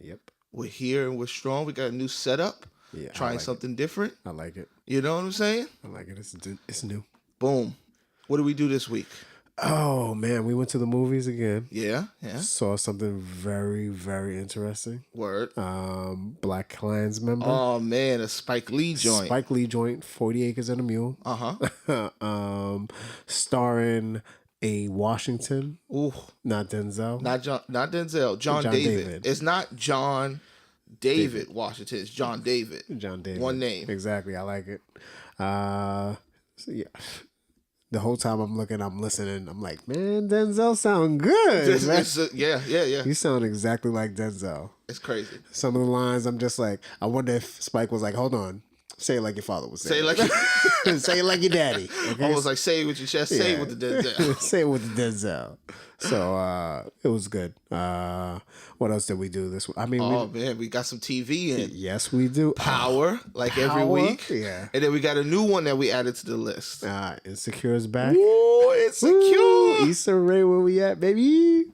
Yep. We're here and we're strong. We got a new setup. Yeah. Trying something different. I like it. You know what I'm saying? I like it. It's new. Boom. What do we do this week? Oh man, we went to the movies again. Yeah. Saw something very, very interesting. Word. Blackkklansman. Oh man, a Spike Lee joint. 40 Acres and a Mule. Starring a Washington. Ooh. Not Denzel. Not Denzel. John David. It's not John David Washington. It's John David. John David. One name. Exactly. I like it. So yeah. The whole time I'm listening, I'm like, man, Denzel sound good. Yeah. You sound exactly like Denzel. It's crazy. Some of the lines, I'm just like, I wonder if Spike was like, hold on, say it like your father would say. Say it like say it like your daddy. Okay? Almost like say it with your chest. Say it with the Denzel. Say it with the Denzel. So it was good. What else did we do this week? I mean, man, we got some TV in. Yes, we do. Power, every week. Yeah. And then we got a new one that we added to the list. Insecure is back. Ooh, Insecure. Issa Rae, where we at, baby?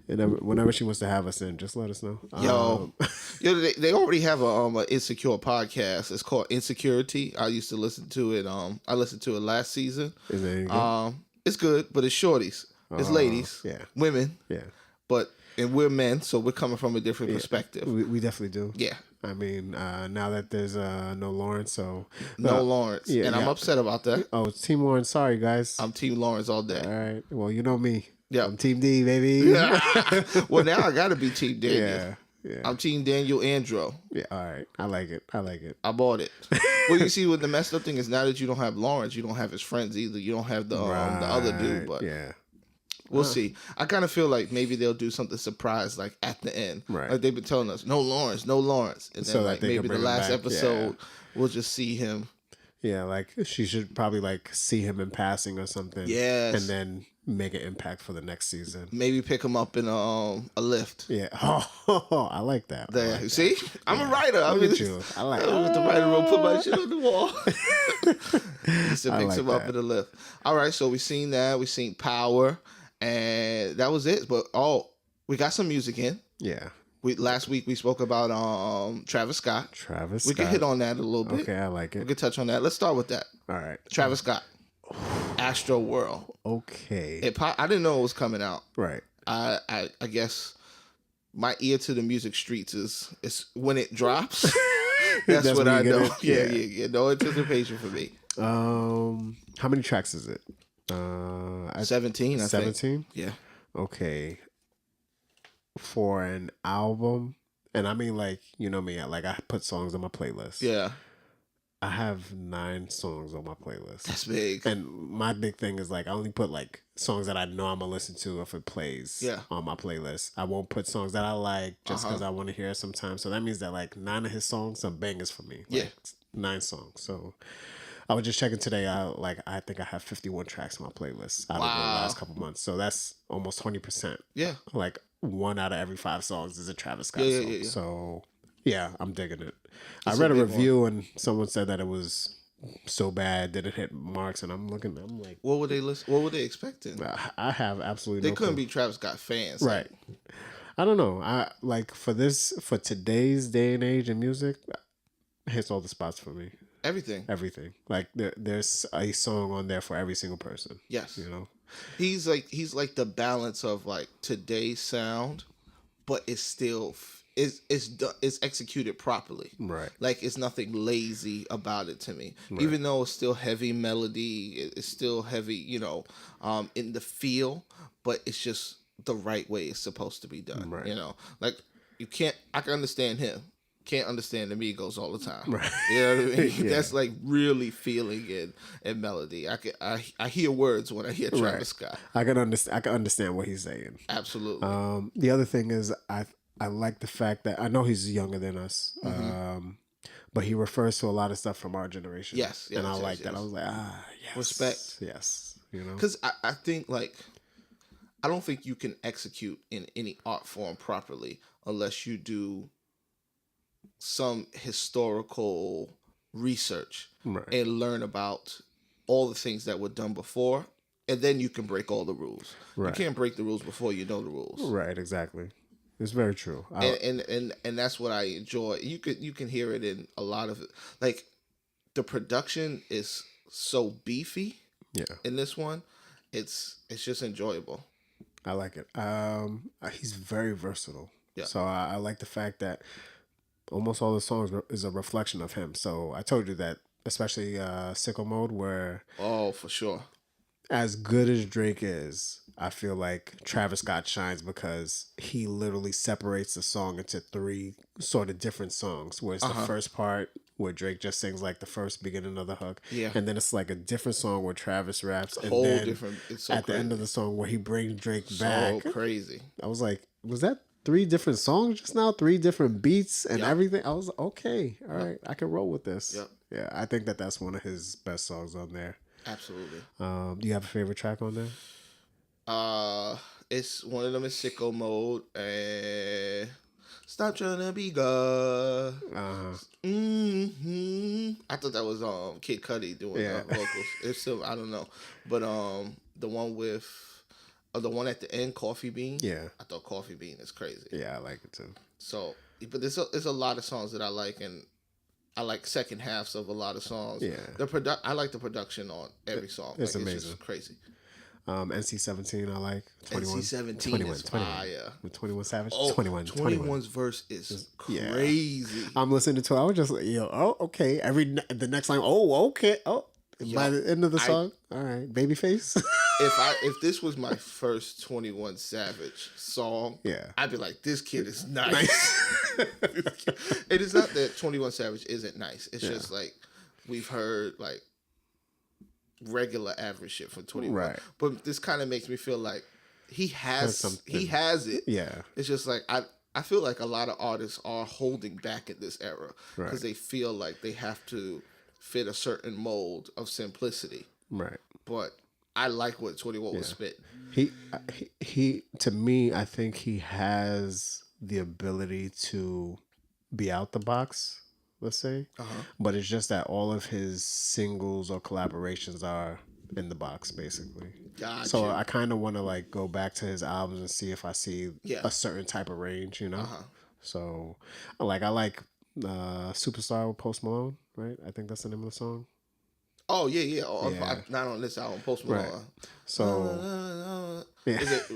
And whenever she wants to have us in, just let us know. Yo, they already have a Insecure podcast. It's called Insecurity. I used to listen to it. I listened to it last season. Is it any good? It's good, but it's shorties. It's ladies. Yeah. Women. Yeah. And we're men, so we're coming from a different perspective. We definitely do. Yeah. I mean, now that there's no Lawrence, so... No Lawrence. Yeah, and I'm upset about that. Oh, it's Team Lawrence. Sorry, guys. I'm Team Lawrence all day. All right. Well, you know me. Yeah. I'm Team D, baby. Well, now I got to be Team Daniel. Yeah. I'm Team Daniel Andro. Yeah, all right. I like it. I bought it. Well, you see, what the messed up thing is, now that you don't have Lawrence, you don't have his friends either. You don't have the other dude, but... Yeah. We'll see. I kind of feel like maybe they'll do something surprise like at the end. Right. Like they've been telling us, no Lawrence. And then So like maybe the last episode, we'll just see him. Yeah, like she should probably like see him in passing or something. Yes. And then make an impact for the next season. Maybe pick him up in a lift. Yeah. Oh, I like that. You see? I'm a writer. I Look at you. I like I went to the writer room, put my shit on the wall. Used to mix him up in the lift. All right, so we seen that. We seen Power. And that was it. But we got some music in. Yeah. Last week we spoke about Travis Scott. We can hit on that a little bit. Okay, I like it. We can touch on that. Let's start with that. All right. Travis Scott. Astro World. Okay. I didn't know it was coming out. Right. I guess my ear to the music streets is when it drops. That's what I know. Yeah. No anticipation for me. How many tracks is it? 17, I think. 17? Yeah. Okay. For an album, and I mean, like, you know me, like I put songs on my playlist. Yeah. I have 9 songs on my playlist. That's big. And my big thing is like I only put like songs that I know I'm gonna listen to if it plays on my playlist. I won't put songs that I like just because I want to hear it sometimes. So that means that like 9 of his songs are bangers for me. Like, 9 songs. So I was just checking today. I think I have 51 tracks on my playlist out of the last couple months. So that's almost 20%. Yeah. Like 1 out of every 5 songs is a Travis Scott song. Yeah. So yeah, I'm digging it. I read a review and someone said that it was so bad that it hit marks, and I'm like, what were they expecting? I have absolutely. They couldn't be Travis Scott fans, right? I don't know. I like for today's day and age in music, it hits all the spots for me. Everything. Like there's a song on there for every single person. Yes. You know, he's like the balance of like today's sound, but it's still it's executed properly. Right. Like it's nothing lazy about it to me. Right. Even though it's still heavy melody, it's still heavy, in the feel, but it's just the right way it's supposed to be done. Right. You know, like I can understand him. Can't understand the Migos all the time. Right. You know what I mean? Yeah. That's like really feeling and melody. I hear words when I hear Travis Scott. I can understand what he's saying. Absolutely. The other thing is I like the fact that I know he's younger than us, but he refers to a lot of stuff from our generation. Yes. And I like that. I was like, yes. Respect. Yes. You know? Because I think I don't think you can execute in any art form properly unless you do some historical research and learn about all the things that were done before, and then you can break all the rules. Right. You can't break the rules before you know the rules. Right, exactly. It's very true. And that's what I enjoy. You can hear it in a lot of it. Like the production is so beefy. Yeah. In this one, it's just enjoyable. I like it. He's very versatile. Yeah. So I like the fact that almost all the songs is a reflection of him. So I told you that, especially Sicko Mode, where for sure. As good as Drake is, I feel like Travis Scott shines because he literally separates the song into three sort of different songs. Where it's the first part where Drake just sings like the first beginning of the hook, and then it's like a different song where Travis raps, and then different. It's so at crazy. The end of the song where he brings Drake back. So crazy. I was like, was that 3 different songs just now? 3 different beats and everything? I was okay, all right, I can roll with this. Yep. Yeah, I think that's one of his best songs on there. Absolutely. Do you have a favorite track on there? It's one of them is Sicko Mode and Stop Trying to Be God. I thought that was Kid Cudi doing vocals. It's still, I don't know, but the one with the one at the end, Coffee Bean. Yeah, I thought Coffee Bean is crazy. Yeah, I like it too. So, but there's a lot of songs that I like, and I like second halves of a lot of songs. Yeah, I like the production on every song. It's amazing. It's just crazy. NC-17 I like. 21, NC-17 is fire. With 21 Savage. Oh, 21's verse is crazy. Yeah. I'm listening to it. I was just like, okay. The next line, okay. By the end of the song, all right, Babyface. If this was my first 21 Savage song, I'd be like, this kid is nice. It is not that 21 Savage isn't nice. It's just like we've heard like regular average shit from 21. Right. But this kind of makes me feel like he has it. Yeah. It's just like I feel like a lot of artists are holding back in this era because they feel like they have to fit a certain mold of simplicity. Right. But I like what 21 was spit. He to me, I think he has the ability to be out the box, let's say. But it's just that all of his singles or collaborations are in the box, basically. Gotcha. So I kind of want to like go back to his albums and see if I see a certain type of range, So I like Superstar with Post Malone, right? I think that's the name of the song. Oh yeah. Not on this album, Post Malone. Right. So is it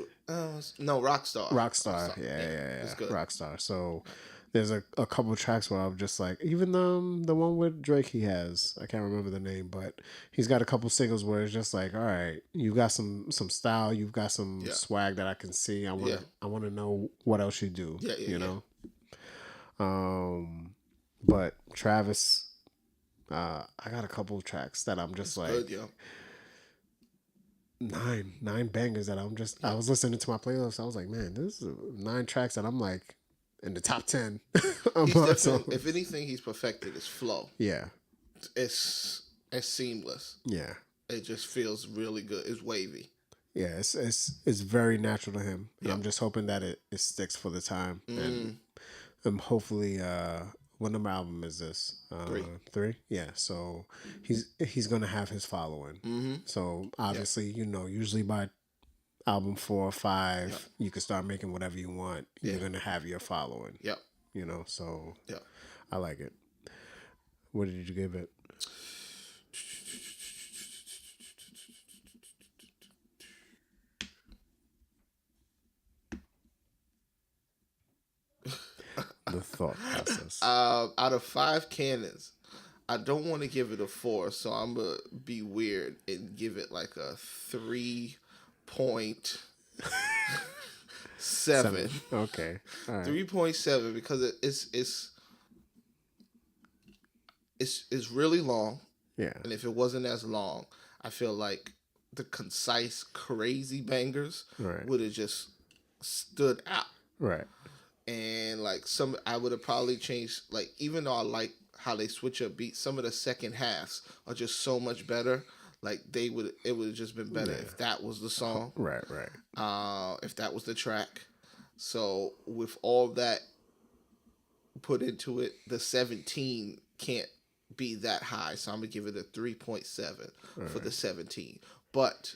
no Rockstar? Rockstar. Yeah. It's good. Rockstar. So there's a couple of tracks where I'm just like, even the one with Drake he has, I can't remember the name, but he's got a couple singles where it's just like, all right, you got some style, you've got some swag that I can see. I want to know what else you do. You know. But Travis, I got a couple of tracks that I'm just like, good, 9 bangers that I was listening to my playlist. I was like, man, this is 9 tracks that I'm like in the top 10. If anything, he's perfected his flow. Yeah, it's seamless. Yeah, it just feels really good. It's wavy. Yeah, it's very natural to him. And I'm just hoping that it sticks for the time. And hopefully, what number album is this? 3. Yeah, so he's gonna have his following. So obviously, usually by album 4 or 5, you can start making whatever you want. You're gonna have your following. Yep. So I like it. What did you give it? The thought process. Out of 5 cannons, I don't want to give it a 4, so I'm gonna be weird and give it like a 3.7. Okay, all right. 3.7 because it's really long. Yeah, and if it wasn't as long, I feel like the concise, crazy bangers would have just stood out. Right. And like I would have probably changed, like, even though I like how they switch up beats, some of the second halves are just so much better. Like it would have just been better if that was the song. Right. If that was the track. So with all that put into it, the 17 can't be that high. So I'm gonna give it a 3.7 for the 17. But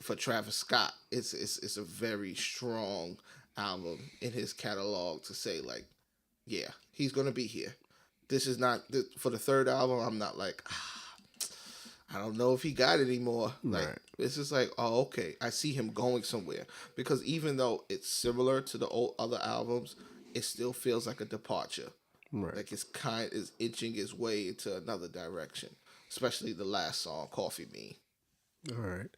for Travis Scott, it's a very strong album in his catalog to say like, yeah, he's gonna be here. This is not for the third album. I'm not like, I don't know if he got it anymore. Like it's just like, oh, okay, I see him going somewhere. Because even though it's similar to the old other albums, it still feels like a departure. Right. Like it's is inching its way into another direction. Especially the last song, Coffee Bean. All right.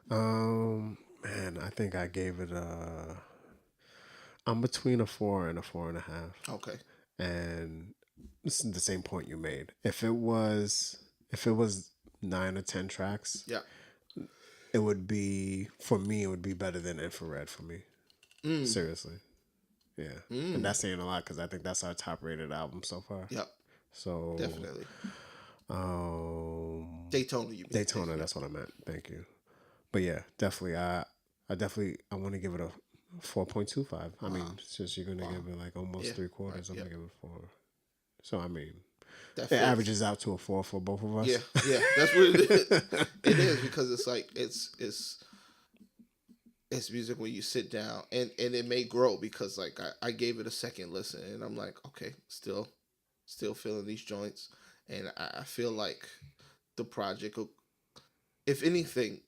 Man, I think I gave it I'm between a 4 and a 4.5. Okay. And this is the same point you made. If it was 9 or 10 tracks, yeah, it would be, for me, it would be better than Infrared for me. Seriously. Yeah. And that's saying a lot because I think that's our top rated album so far. Yep. So definitely. Daytona, you mean? Daytona, that's what I meant. Thank you. But yeah, definitely I want to give it a 4.25. I mean, since you're gonna give it like almost 3/4, I'm gonna give it 4. So I mean, it averages out to a 4 for both of us. Yeah, that's what it is. It is because it's like it's music when you sit down, and it may grow because like I gave it a second listen and I'm like, okay, still feeling these joints, and I feel like the project, if anything,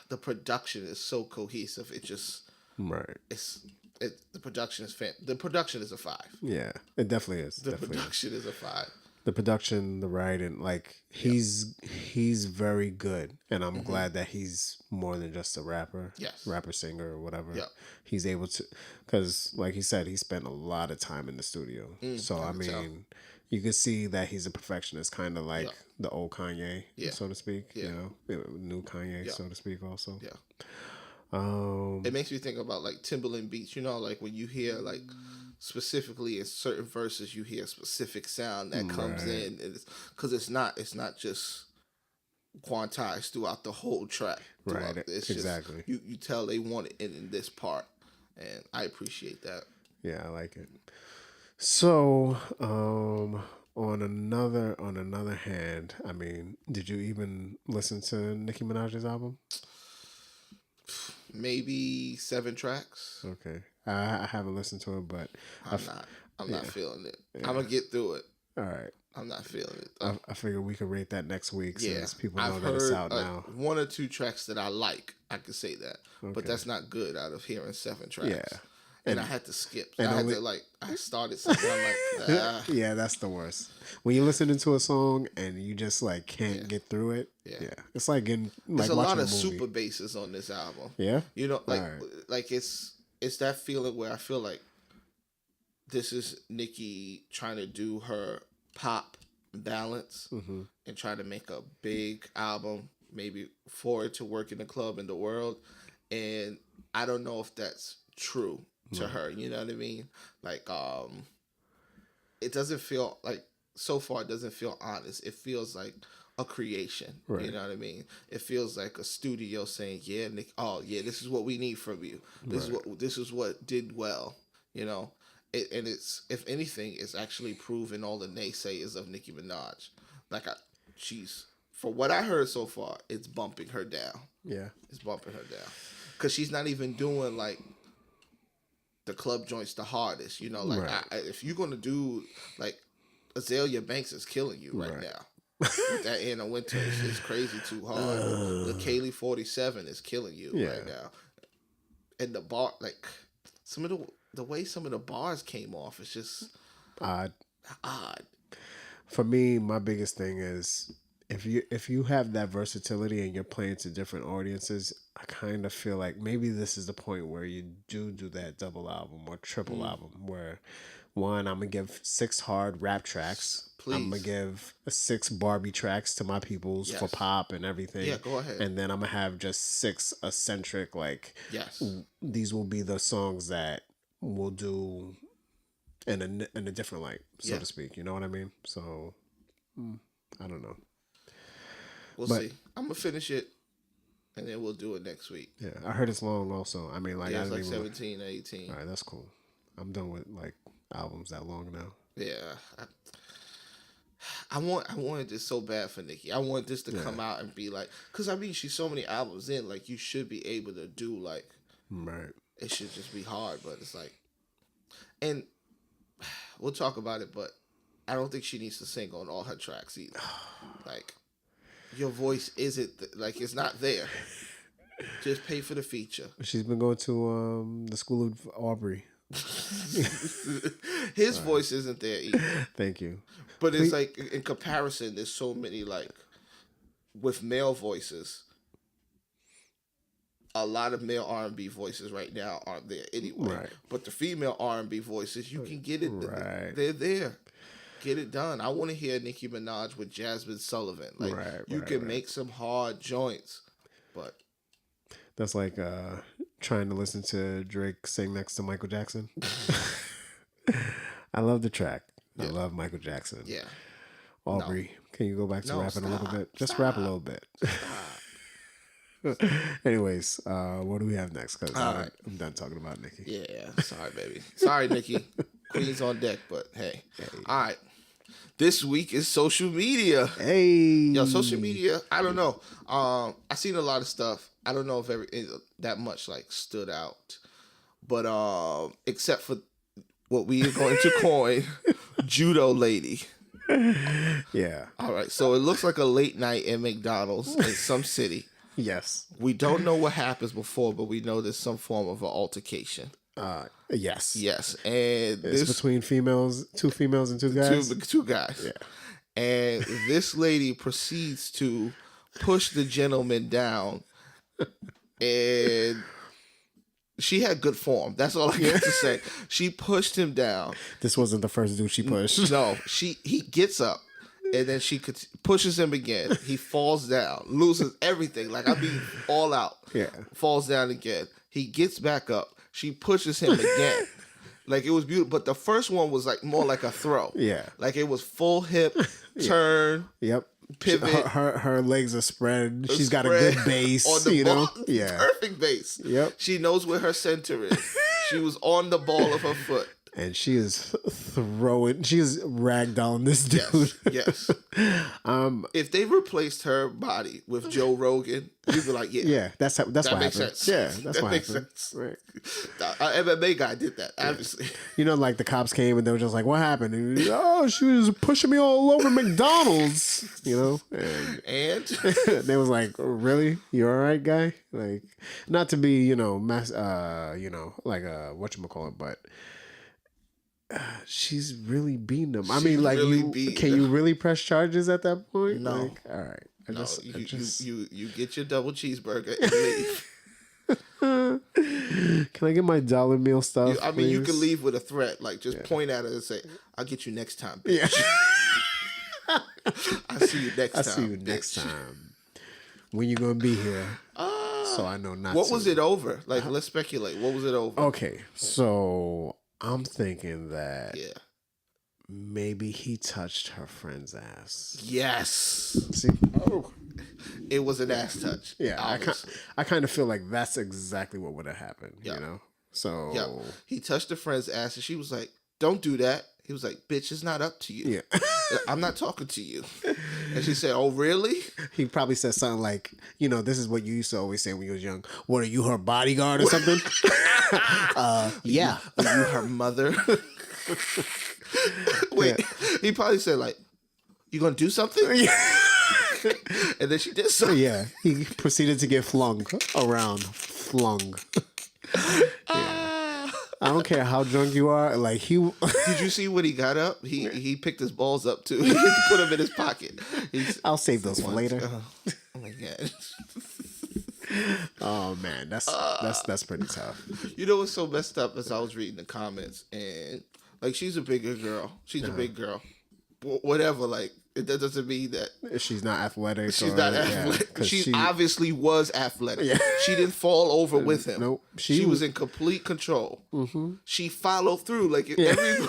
the production is so cohesive. It just the production is the production is a 5. Yeah, it definitely is. The production is a 5. The production, the writing, like he's very good, and I'm glad that he's more than just a rapper, rapper singer or whatever. Yeah, he's able to, because like he said, he spent a lot of time in the studio. So I mean, you can see that he's a perfectionist, kind of like the old Kanye, so to speak. You know, new Kanye, so to speak. Also, it makes me think about like Timberland beats. You know, like when you hear like specifically in certain verses, you hear a specific sound that comes in, because it's not just quantized throughout the whole track. Right, it's exactly. Just, you tell they want it in this part, and I appreciate that. Yeah, I like it. So, on another hand, I mean, did you even listen to Nicki Minaj's album? Maybe 7 tracks. Okay, I haven't listened to it, but I'm not feeling it. Yeah. I'm gonna get through it. All right. I'm not feeling it. I figure we could rate that next week since people know that it's out now. 1 or 2 tracks that I like. I could say that, but that's not good out of hearing 7 tracks. Yeah. And I had to skip. I started something. I'm like, yeah, that's the worst. When you're listening to a song and you just like can't get through it. Yeah. It's like getting like there's a lot of super basses on this album. Yeah. You know, like it's that feeling where I feel like this is Nicki trying to do her pop balance and try to make a big album, maybe for it to work in the club in the world. And I don't know if that's true to her, you know what I mean? Like, it doesn't feel like, so far it doesn't feel honest. It feels like a creation, you know what I mean? It feels like a studio saying, yeah, Nick, this is what we need from you. This is what did well, you know? And it's, if anything, it's actually proving all the naysayers of Nicki Minaj. Like, she's, for what I heard so far, it's bumping her down. Yeah. It's bumping her down. Because she's not even doing, like, the club joints the hardest, you know, like if you're gonna do like Azalea Banks is killing you right now with that Anna Winter is crazy too hard. The Kaylee 47 is killing you right now, and the bar, like some of the way some of the bars came off is just odd. For me, my biggest thing is if you have that versatility and you're playing to different audiences, I kind of feel like maybe this is the point where you do that double album or triple album where, one, I'm going to give 6 hard rap tracks. Please. I'm going to give 6 Barbie tracks to my peoples for pop and everything. Yeah, go ahead. And then I'm going to have just 6 eccentric, like, these will be the songs that we'll do in a different light, so to speak. You know what I mean? So, I don't know. We'll see. I'm going to finish it, and then we'll do it next week. Yeah, I heard it's long also. I mean, like, it's like 17, 18. All right, that's cool. I'm done with, like, albums that long now. Yeah. I wanted this so bad for Nicki. I want this to come out and be like, because, I mean, she's so many albums in, like, you should be able to do, like, it should just be hard. But it's like, and we'll talk about it, but I don't think she needs to sing on all her tracks either. Like, your voice isn't, like, it's not there. Just pay for the feature. She's been going to the School of Aubrey. His voice isn't there either. Thank you. But it's like, in comparison, there's so many, like, with male voices, a lot of male R&B voices right now aren't there anyway. Right. But the female R&B voices, you can get it. Right. They're there. Get it done. I want to hear Nicki Minaj with Jasmine Sullivan. Like, you can make some hard joints, but that's like trying to listen to Drake sing next to Michael Jackson. I love the track. Yeah. I love Michael Jackson. Yeah. Aubrey, can you go back to rapping a little bit? Just rap a little bit. Anyways, what do we have next? Because I'm done talking about Nicki. Yeah, sorry, baby. Sorry, Nicki. Queen's on deck, but hey. All right. This week is social media. Hey. Yo, social media, I don't know. I seen a lot of stuff. I don't know if that much like stood out. But except for what we are going to coin Judo Lady. Yeah. All right. So it looks like a late night at McDonald's in some city. Yes. We don't know what happens before, but we know there's some form of an altercation. Yes. Yes. And it's between two females and two guys? Two guys. Yeah. And this lady proceeds to push the gentleman down, and she had good form. That's all I got to say. She pushed him down. This wasn't the first dude she pushed. No. He gets up. And then she pushes him again. He falls down, loses everything. Like, I mean, all out. Yeah. Falls down again. He gets back up. She pushes him again. Like, it was beautiful. But the first one was like more like a throw. Yeah. Like, it was full hip, turn, yep. pivot. Her legs are spread. She's got a good base. On the ball. Yeah. Perfect base. Yep. She knows where her center is. She was on the ball of her foot. And she is ragdolling this dude. Yes. If they replaced her body with Joe Rogan, you'd be like, yeah, that's what makes happened. Sense. Yeah, that's what makes happened. Sense. Right. MMA guy did that, obviously. You know, like the cops came and they were just like, "What happened?" And, she was pushing me all over McDonald's. You know, and they was like, "Really? You all right, guy?" Like, not to be, like whatchamacallit, but. She's really beating them. I mean, like, really can you really press charges at that point? No. Like, all right. You get your double cheeseburger and leave. Can I get my dollar meal stuff? You can leave with a threat. Like, just point at it and say, "I'll get you next time, bitch." Yeah. I'll see you next time. I'll see you next time. When you gonna be here? So I know not. What was it over? Like, let's speculate. What was it over? Okay, so I'm thinking that maybe he touched her friend's ass. Yes. See? Oh. It was an ass touch. Yeah. I kind of feel like that's exactly what would have happened, you know? So. Yeah. He touched a friend's ass and she was like, "Don't do that." He was like, "Bitch, it's not up to you. Yeah. I'm not talking to you." And she said, "Oh, really?" He probably said something like, this is what you used to always say when you was young. "What, are you her bodyguard or something?" Yeah. Are you her mother? Wait, he probably said, like, "You gonna do something?" And then she did something. Yeah. He proceeded to get flung around. Flung. Yeah. I don't care how drunk you are. Like, he. Did you see when he got up? He picked his balls up too. He put them in his pocket. I'll save those for later. Oh my god. Oh man, that's pretty tough. You know what's so messed up? As I was reading the comments, and like, she's a bigger girl. She's a big girl. Whatever. Like, it doesn't mean that she's not athletic. She's not athletic. Yeah, she obviously was athletic. Yeah. She didn't fall over with him. Nope. She was in complete control. Mm-hmm. She followed through. Like, every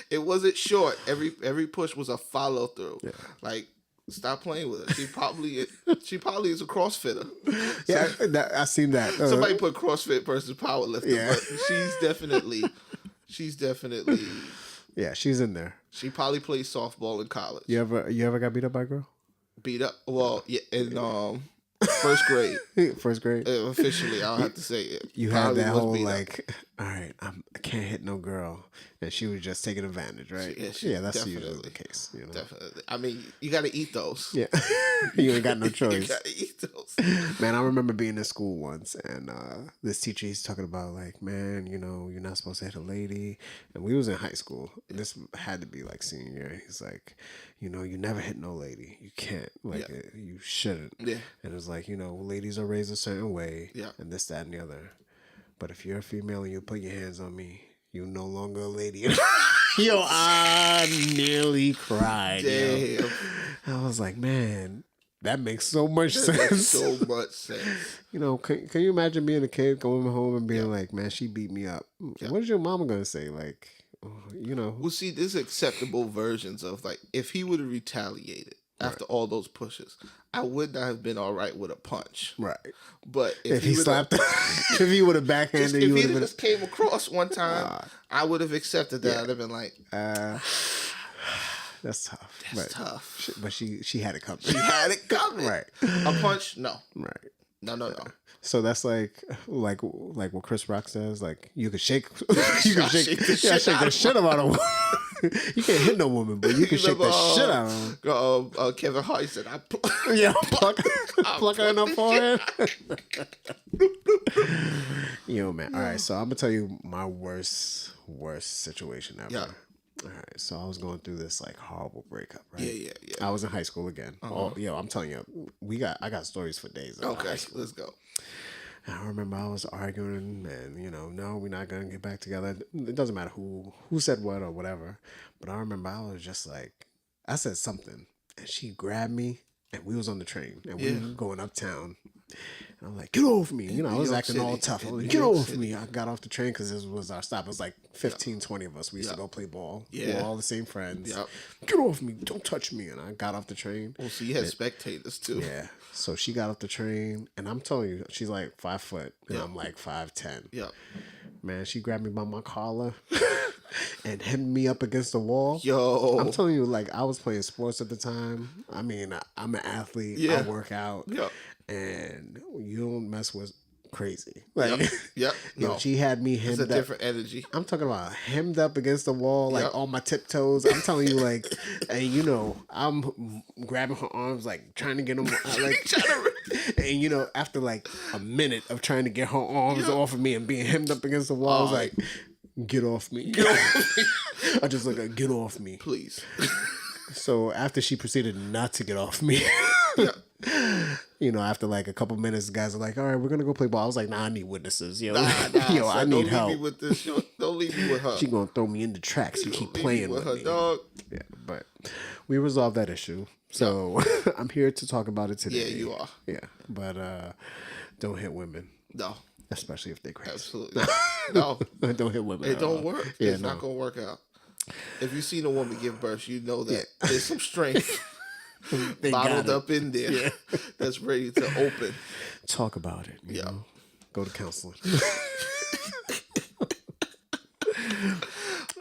it wasn't short. Every push was a follow through. Yeah. Like, stop playing with her. She probably is a CrossFitter. Yeah, I seen that. Somebody put CrossFit versus powerlifter. Yeah. But she's definitely. Yeah, she's in there. She probably played softball in college. You ever got beat up by a girl? Beat up? Well, yeah, and First grade. First grade. Officially, I'll have to say it. You had that whole like, all right, I can't hit no girl, and she was just taking advantage, right? Yeah, that's usually the case. You know? Definitely. I mean, you got to eat those. Yeah, you ain't got no choice. You got to eat those. Man, I remember being in school once, and this teacher, he's talking about like, man, you know, you're not supposed to hit a lady, and we was in high school. This had to be like senior year. And he's like, you know, you never hit no lady. You can't. Like, you shouldn't. Yeah. And it's like, you know, ladies are raised a certain way. Yeah. And this, that, and the other. But if you're a female and you put your hands on me, you're no longer a lady. Yo, I nearly cried. Damn. Yo. I was like, man, that makes so much sense. Makes so much sense. You know, can you imagine being a kid going home and being like, man, she beat me up. What is your mama going to say? Like, you know. Well, see, there's acceptable versions of like, if he would have retaliated after all those pushes, I would not have been all right with a punch. Right. But if he slapped, if he would have backhanded, if he just came across one time, I would have accepted that. I'd have been like, that's tough. That's tough. But she had it coming. She had it coming. Right. A punch? No. Right. No. So that's like what Chris Rock says. Like you could shake the shit out of woman. You can't hit no woman, but you can shake the shit out of them. Kevin Hart said, pluck her in her forehead. Yo, man. All right, so I'm gonna tell you my worst situation ever. Yeah. All right, so I was going through this like horrible breakup, right? Yeah. I was in high school again. I'm telling you, I got stories for days. Okay, let's go. I remember I was arguing, and you know, no, we're not gonna get back together. It doesn't matter who said what or whatever. But I remember I was just like, I said something, and she grabbed me, and we was on the train, and we were going uptown. And I'm like, get off me. You know, I was acting all tough. I was like, get off me. I got off the train because this was our stop. It was like 15, 20 of us. We used to go play ball. Yeah. We were all the same friends. Yep. Get off me. Don't touch me. And I got off the train. Well, so you had spectators too. Yeah. So she got off the train, and I'm telling you, she's like 5 foot, and I'm like 5'10". Yeah. Man, she grabbed me by my collar and hemmed me up against the wall. Yo. I'm telling you, like, I was playing sports at the time. I mean, I'm an athlete. Yeah. I work out. Yeah. And you don't mess with crazy. Like, yep. No. She had me hemmed up. It's a different energy. I'm talking about hemmed up against the wall, like on my tiptoes. I'm telling you, like, and you know, I'm grabbing her arms, like trying to get them, like, and you know, after like a minute of trying to get her arms off of me and being hemmed up against the wall, I was like, get off me. Get off me. I just like, get off me. Please. So after she proceeded not to get off me, you know, after like a couple minutes, the guys are like, all right, we're going to go play ball. I was like, nah, I need witnesses. Yo, yo, I need help. Don't leave me with this. Don't leave me with her. She going to throw me in the tracks. You keep playing with her, me. Dog. Yeah, but we resolved that issue. So I'm here to talk about it today. Yeah, you are. Yeah, but don't hit women. No. Especially if they're crazy. Absolutely. No. Don't hit women. It don't work. Yeah, it's not going to work out. If you seen a woman give birth, you know that there's some strength bottled up in there that's ready to open. Talk about it. You know? Go to counseling.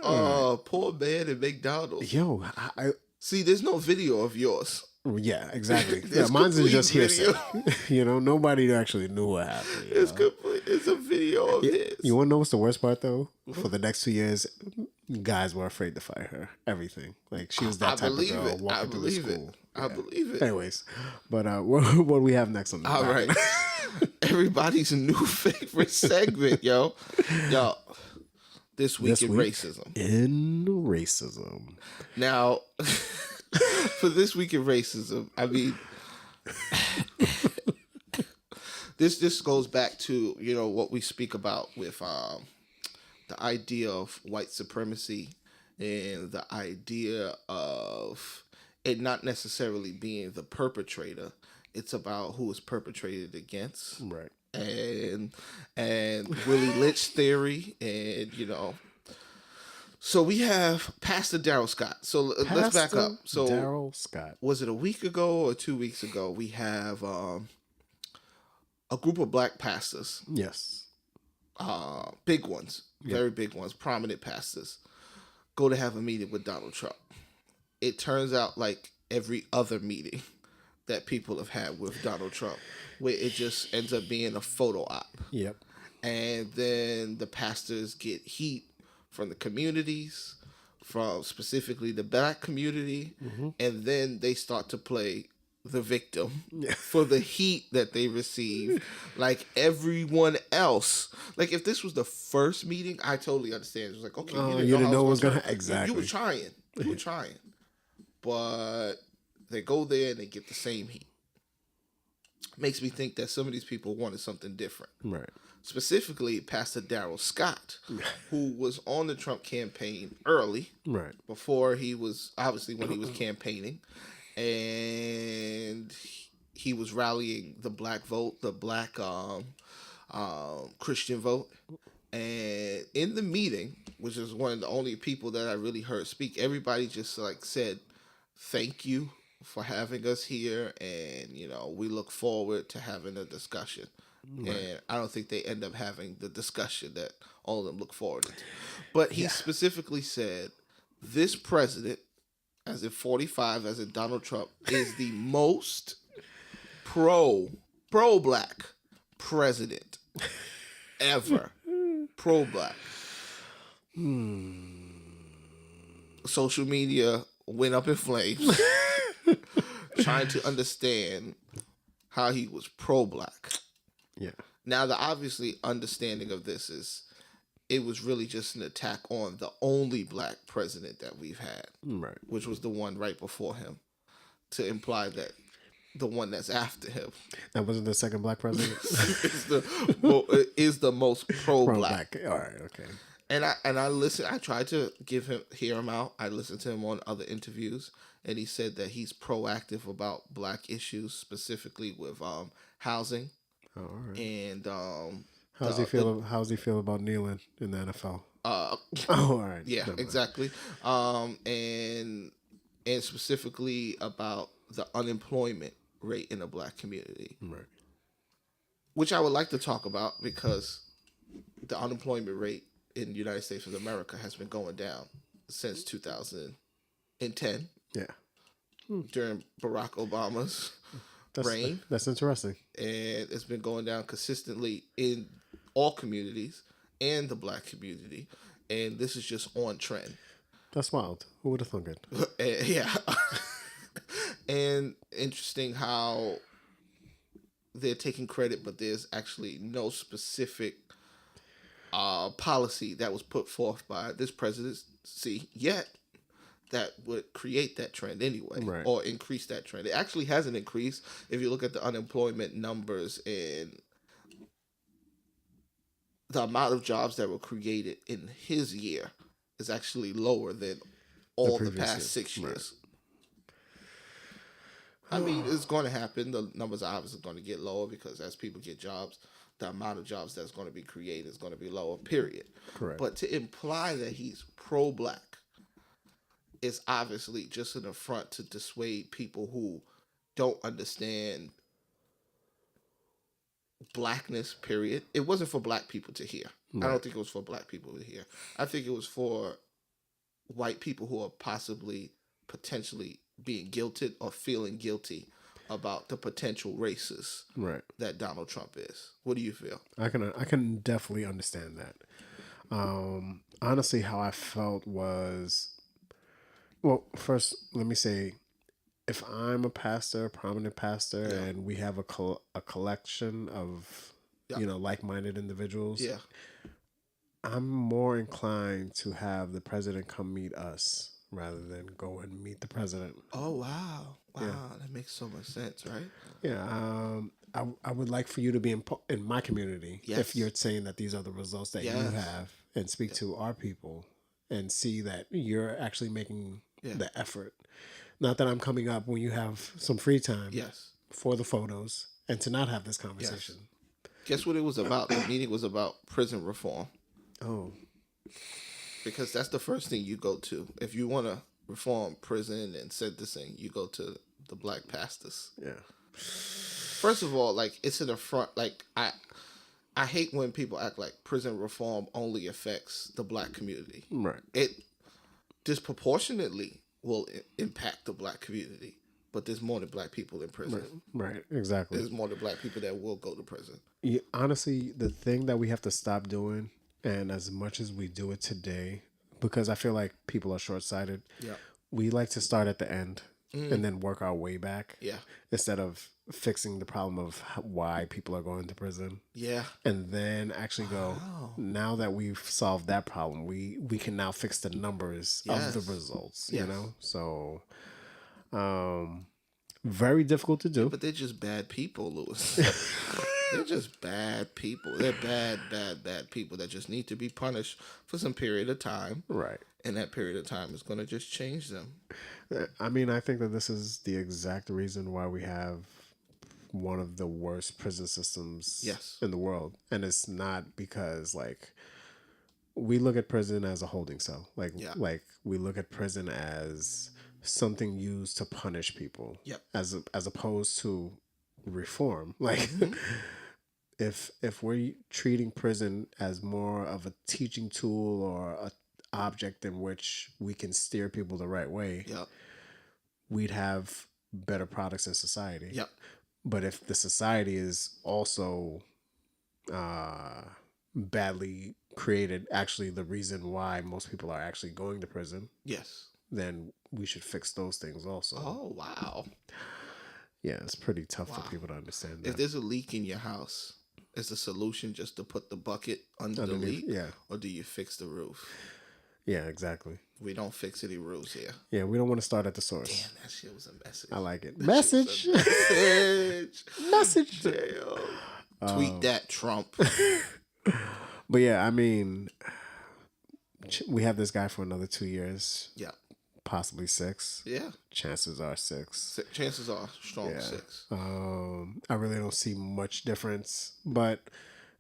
Poor man at McDonald's. Yo, I see. There's no video of yours. Yeah, exactly. Mine's is just hearsay. You know, nobody actually knew what happened. It's complete. It's a video of his. You want to know what's the worst part though? For the next 2 years, guys were afraid to fight her. Everything. Like she was that type of girl walking through the school. I believe it. Anyways, but what do we have next on the All right. Everybody's new favorite segment, yo. This week in racism. In racism. Now, for this week in racism, I mean, this goes back to, you know, what we speak about with the idea of white supremacy and the idea of it not necessarily being the perpetrator. It's about who is perpetrated against. Right. And Willie Lynch theory, and you know, so we have Pastor Daryl Scott. So let's back up. So Daryl Scott, was it a week ago or 2 weeks ago? We have a group of black pastors. Yes, big ones, very big ones, prominent pastors, go to have a meeting with Donald Trump. It turns out, like every other meeting, that people have had with Donald Trump, where it just ends up being a photo op. Yep. And then the pastors get heat from the communities, from specifically the black community, and then they start to play the victim for the heat that they receive, like everyone else. Like, if this was the first meeting, I totally understand. It was like, okay, you didn't know what was gonna exactly. You were trying, but they go there and they get the same heat. Makes me think that some of these people wanted something different. Right. Specifically, Pastor Darrell Scott, who was on the Trump campaign early, right, before he was, obviously when he was campaigning, and he was rallying the black vote, the black Christian vote. And in the meeting, which is one of the only people that I really heard speak, everybody just like said, thank you for having us here, and we look forward to having a discussion. Right. And I don't think they end up having the discussion that all of them look forward to. But he specifically said, this president, as in 45, as in Donald Trump, is the most pro-black president ever. Pro-black. Social media went up in flames trying to understand how he was pro-black. Yeah. Now, the obviously understanding of this is it was really just an attack on the only black president that we've had, right, which was the one right before him, to imply that the one that's after him, that wasn't the second black president, is the most pro-black. All right, okay. And I listened. I tried to hear him out. I listened to him on other interviews, and he said that he's proactive about black issues, specifically with housing. Oh, all right. And how's he feel about kneeling in the NFL? Oh, all right. Yeah, exactly. And specifically about the unemployment rate in the black community, right? Which I would like to talk about, because the unemployment rate in the United States of America has been going down since 2010. Yeah. During Barack Obama's reign. That's interesting. And it's been going down consistently in all communities and the black community. And this is just on trend. That's wild. Who would have thunk it? Yeah. And interesting how they're taking credit, but there's actually no specific policy that was put forth by this presidency yet that would create that trend anyway, right, or increase that trend. It actually hasn't increased. If you look at the unemployment numbers and the amount of jobs that were created in his year is actually lower than all the past 6 years. Right. I mean, it's going to happen. The numbers are obviously going to get lower, because as people get jobs, the amount of jobs that's going to be created is going to be lower, period. Correct. But to imply that he's pro-black is obviously just an affront to dissuade people who don't understand blackness, period. It wasn't for black people to hear. Right. I don't think it was for black people to hear. I think it was for white people who are potentially being guilted or feeling guilty about the potential racist that Donald Trump is. What do you feel? I can definitely understand that. Honestly, how I felt was, well, first let me say, if I'm a pastor, a prominent pastor, and we have a collection of like-minded individuals, I'm more inclined to have the president come meet us rather than go and meet the president. Oh, wow. Yeah. That makes so much sense, right? Yeah. I would like for you to be in my community, if you're saying that these are the results that you have, and speak to our people and see that you're actually making the effort. Not that I'm coming up when you have some free time for the photos and to not have this conversation. Yes. Guess what it was about? The meeting was about prison reform. Oh. Because that's the first thing you go to. If you want to reform prison and sentencing, you go to the black pastors. Yeah. First of all, like, it's an affront. Like, I hate when people act like prison reform only affects the black community. Right. It disproportionately will impact the black community. but there's more than black people in prison. Right. Exactly. There's more than black people that will go to prison. Yeah, honestly, the thing that we have to stop doing, and as much as we do it today, because I feel like people are short-sighted, Yeah. we like to start at the end and then work our way back. Yeah. Instead of fixing the problem of why people are going to prison. Yeah. And then actually go, now that we've solved that problem, we can now fix the numbers of the results, you know? So, very difficult to do. Yeah, but they're just bad people, Lewis. They're just bad people. They're bad people that just need to be punished for some period of time. Right. And that period of time is going to just change them. I mean, I think that this is the exact reason why we have one of the worst prison systems in the world. And it's not because, like, we look at prison as a holding cell. Like we look at prison as something used to punish people. Yep. As opposed to reform. Like, if we're treating prison as more of a teaching tool or a object in which we can steer people the right way, we'd have better products in society. Yep. But if the society is also badly created, actually the reason why most people are actually going to prison, then we should fix those things also. Oh, wow. Yeah, it's pretty tough for people to understand that. If there's a leak in your house, is the solution just to put the bucket under the leak? Yeah. Or do you fix the roof? Yeah, exactly. We don't fix any rules here. Yeah, we don't want to start at the source. Damn, that shit was a message. I like it. Message. Message. Damn. Tweet that, Trump. But yeah, I mean, we have this guy for another 2 years. Yeah. Possibly 6. Yeah. Chances are 6. Chances are strong 6. I really don't see much difference. But,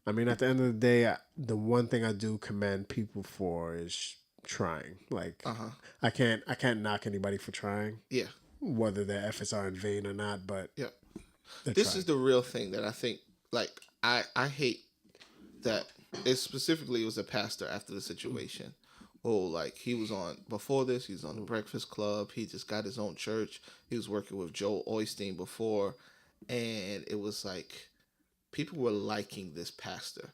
I mean, at the end of the day, the one thing I do commend people for is trying. Like, I can't knock anybody for trying. Yeah. Whether their efforts are in vain or not, but this is the real thing that I think, like, I hate that it specifically was a pastor after the situation. Oh, like he was on before this, he was on the Breakfast Club. He just got his own church. He was working with Joel Osteen before, and it was like people were liking this pastor.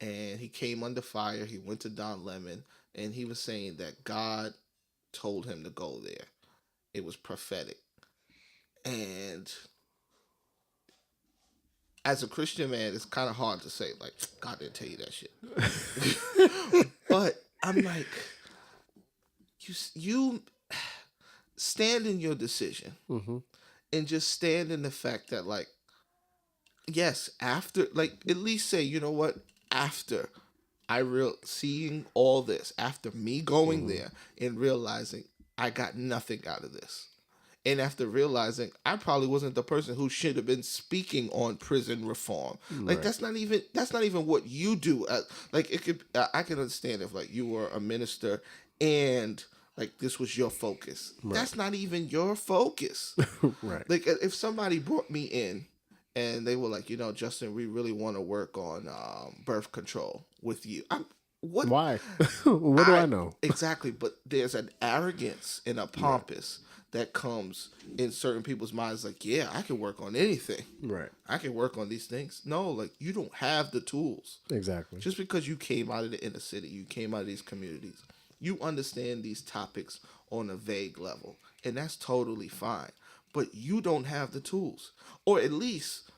And he came under fire. He went to Don Lemon, and he was saying that God told him to go there. It was prophetic. And as a Christian man, it's kind of hard to say, like, God didn't tell you that shit. But I'm like, you stand in your decision and just stand in the fact that, like, yes, after, like, at least say, you know what, after seeing all this, after me going there and realizing I got nothing out of this. And after realizing I probably wasn't the person who should have been speaking on prison reform, like that's not even what you do. Like it could, I can understand if like you were a minister and like this was your focus. Right. That's not even your focus. Right. Like if somebody brought me in and they were like, you know, Justin, we really want to work on birth control with you. What? Why? What do I know? Exactly. But there's an arrogance and a pompous that comes in certain people's minds. Like, yeah, I can work on anything. Right. I can work on these things. No, like you don't have the tools. Exactly. Just because you came out of the inner city, you came out of these communities, you understand these topics on a vague level. And that's totally fine. But you don't have the tools. Or at least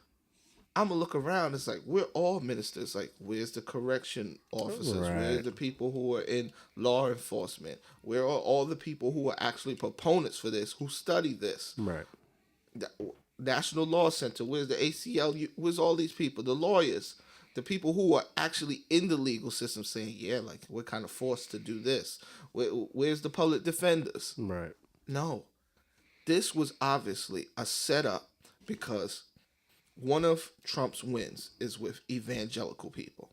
I'm going to look around. It's like, we're all ministers. Like, where's the correction officers? Right. Where's the people who are in law enforcement? Where are all the people who are actually proponents for this, who study this? Right. The National Law Center. Where's the ACLU? Where's all these people? The lawyers. The people who are actually in the legal system saying, yeah, like, we're kind of forced to do this. Where's the public defenders? Right. No. This was obviously a setup because one of Trump's wins is with evangelical people,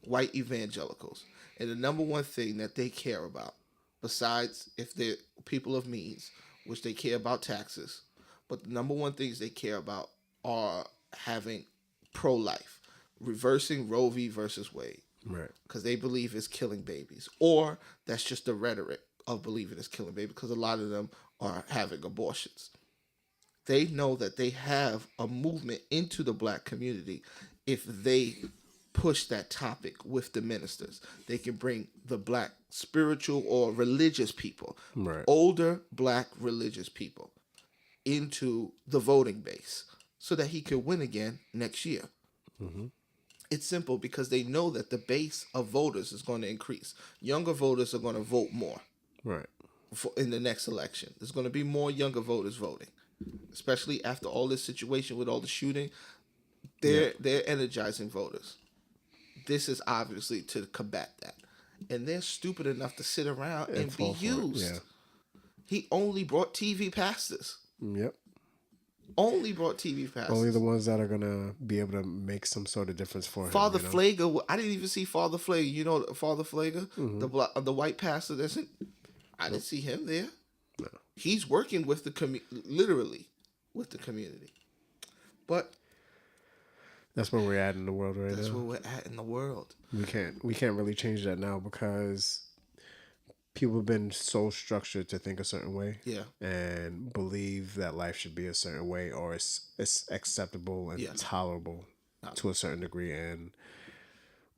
white evangelicals. And the number one thing that they care about, besides if they're people of means, which they care about taxes, but the number one things they care about are having pro-life, reversing Roe v. versus Wade. Right. Because they believe it's killing babies. Or that's just the rhetoric of believing it's killing babies because a lot of them are having abortions. they know that they have a movement into the black community if they push that topic with the ministers. They can bring the black spiritual or religious people, right, older black religious people, into the voting base so that he can win again next year. mm-hmm. It's simple because they know that the base of voters is going to increase. Younger voters are going to vote more. Right. In the next election. There's going to be more younger voters voting, especially after all this situation with all the shooting. They're energizing voters. This is obviously to combat that. And they're stupid enough to sit around and be used. Yeah. He only brought TV pastors. Yep. Only brought TV pastors. Only the ones that are going to be able to make some sort of difference for him. Father Flager, I didn't even see Father Flager. You know Father Flager? Mm-hmm. The white pastor that's in... I didn't see him there. No. He's working with the literally with the community. But that's where we're at in the world right now. That's where we're at in the world. We can't really change that now because people have been so structured to think a certain way. Yeah. And believe that life should be a certain way or it's acceptable and tolerable to a certain degree. And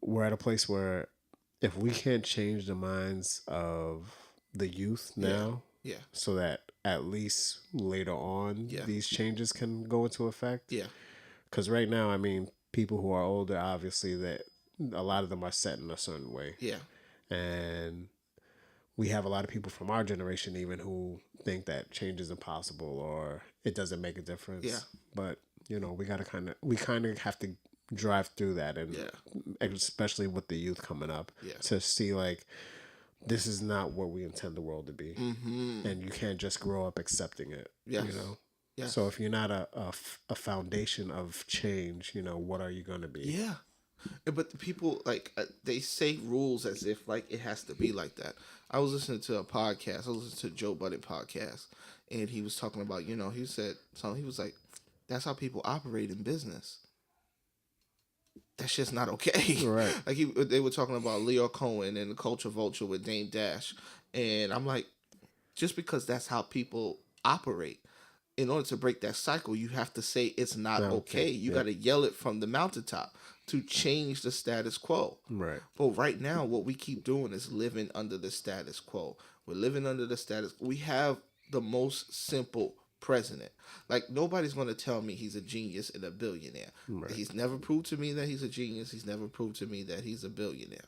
we're at a place where if we can't change the minds of the youth now, so that at least later on these changes can go into effect. Yeah. Because right now, I mean, people who are older, obviously, that a lot of them are set in a certain way. Yeah. And we have a lot of people from our generation even who think that change is impossible or it doesn't make a difference. Yeah. But, you know, we kind of have to drive through that, and especially with the youth coming up, to see like, this is not what we intend the world to be. Mm-hmm. And you can't just grow up accepting it. Yes. You know? Yes. So if you're not a foundation of change, you know, what are you going to be? Yeah. But the people, like, they say rules as if, like, it has to be like that. I was listening to a podcast. I was listening to Joe Budden podcast. And he was talking about, you know, he said something. He was like, that's how people operate in business. That's just not okay. Right. Like they were talking about Leo Cohen and the Culture Vulture with Dame Dash. And I'm like, just because that's how people operate, in order to break that cycle, you have to say it's not okay. You got to yell it from the mountaintop to change the status quo. Right. But right now, what we keep doing is living under the status quo. We're living under the status. We have the most simple president. Like, nobody's going to tell me he's a genius and a billionaire. Right. He's never proved to me that he's a genius. He's never proved to me that he's a billionaire.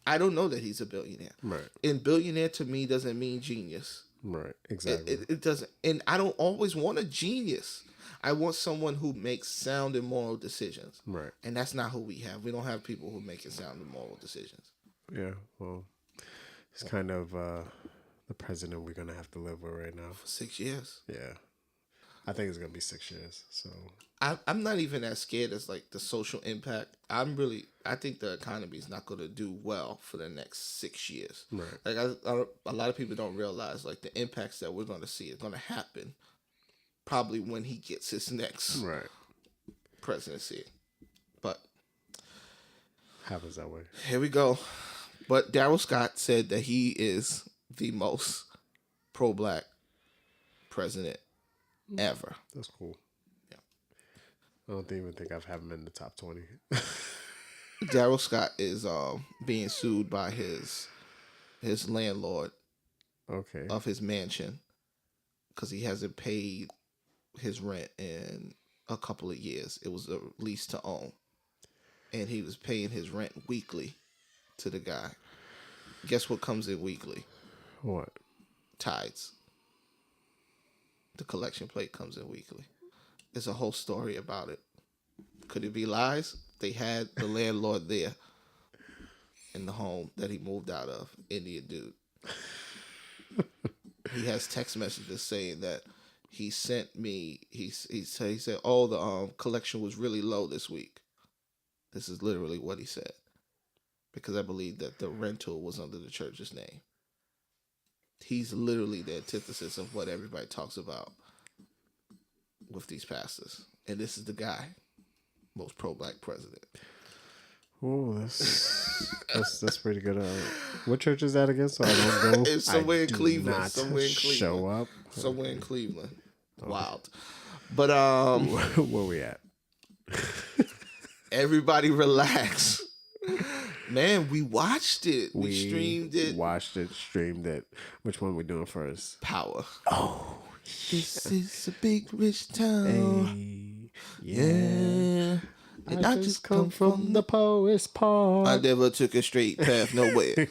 I don't know that he's a billionaire. Right. And billionaire to me doesn't mean genius. Right. Exactly. It doesn't. And I don't always want a genius. I want someone who makes sound and moral decisions. Right. And that's not who we have. We don't have people who make sound and moral decisions. Yeah. Well, it's kind of the president we're going to have to live with right now. For 6 years. Yeah. I think it's going to be 6 years. So I'm not even as scared as like the social impact. I think the economy is not going to do well for the next 6 years. Right. Like a lot of people don't realize like the impacts that we're going to see are going to happen probably when he gets his next presidency. But happens that way. Here we go. But Darrell Scott said that he is the most pro-black president ever. That's cool. Yeah. I don't even think I've had him in the top 20. Darrell Scott is being sued by his landlord of his mansion because he hasn't paid his rent in a couple of years. It was a lease to own. And he was paying his rent weekly to the guy. Guess what comes in weekly? What? Tides. The collection plate comes in weekly. There's a whole story about it. Could it be lies? They had the landlord there in the home that he moved out of, Indian dude. He has text messages saying that he sent me. He said, "Oh, the collection was really low this week." This is literally what he said, because I believe that the rental was under the church's name. He's literally the antithesis of what everybody talks about with these pastors, and this is the guy, most pro-black president. Oh, that's pretty good. What church is that again? So I don't go. It's somewhere in Cleveland. Show up. Somewhere in Cleveland. Wild. But where we at? Everybody relax. Man, we watched it. We streamed it. Watched it, streamed it. Which one we doing first? Power. Oh, this is a big rich town. Hey, yeah. And I just come from the poet's part. I never took a straight path nowhere.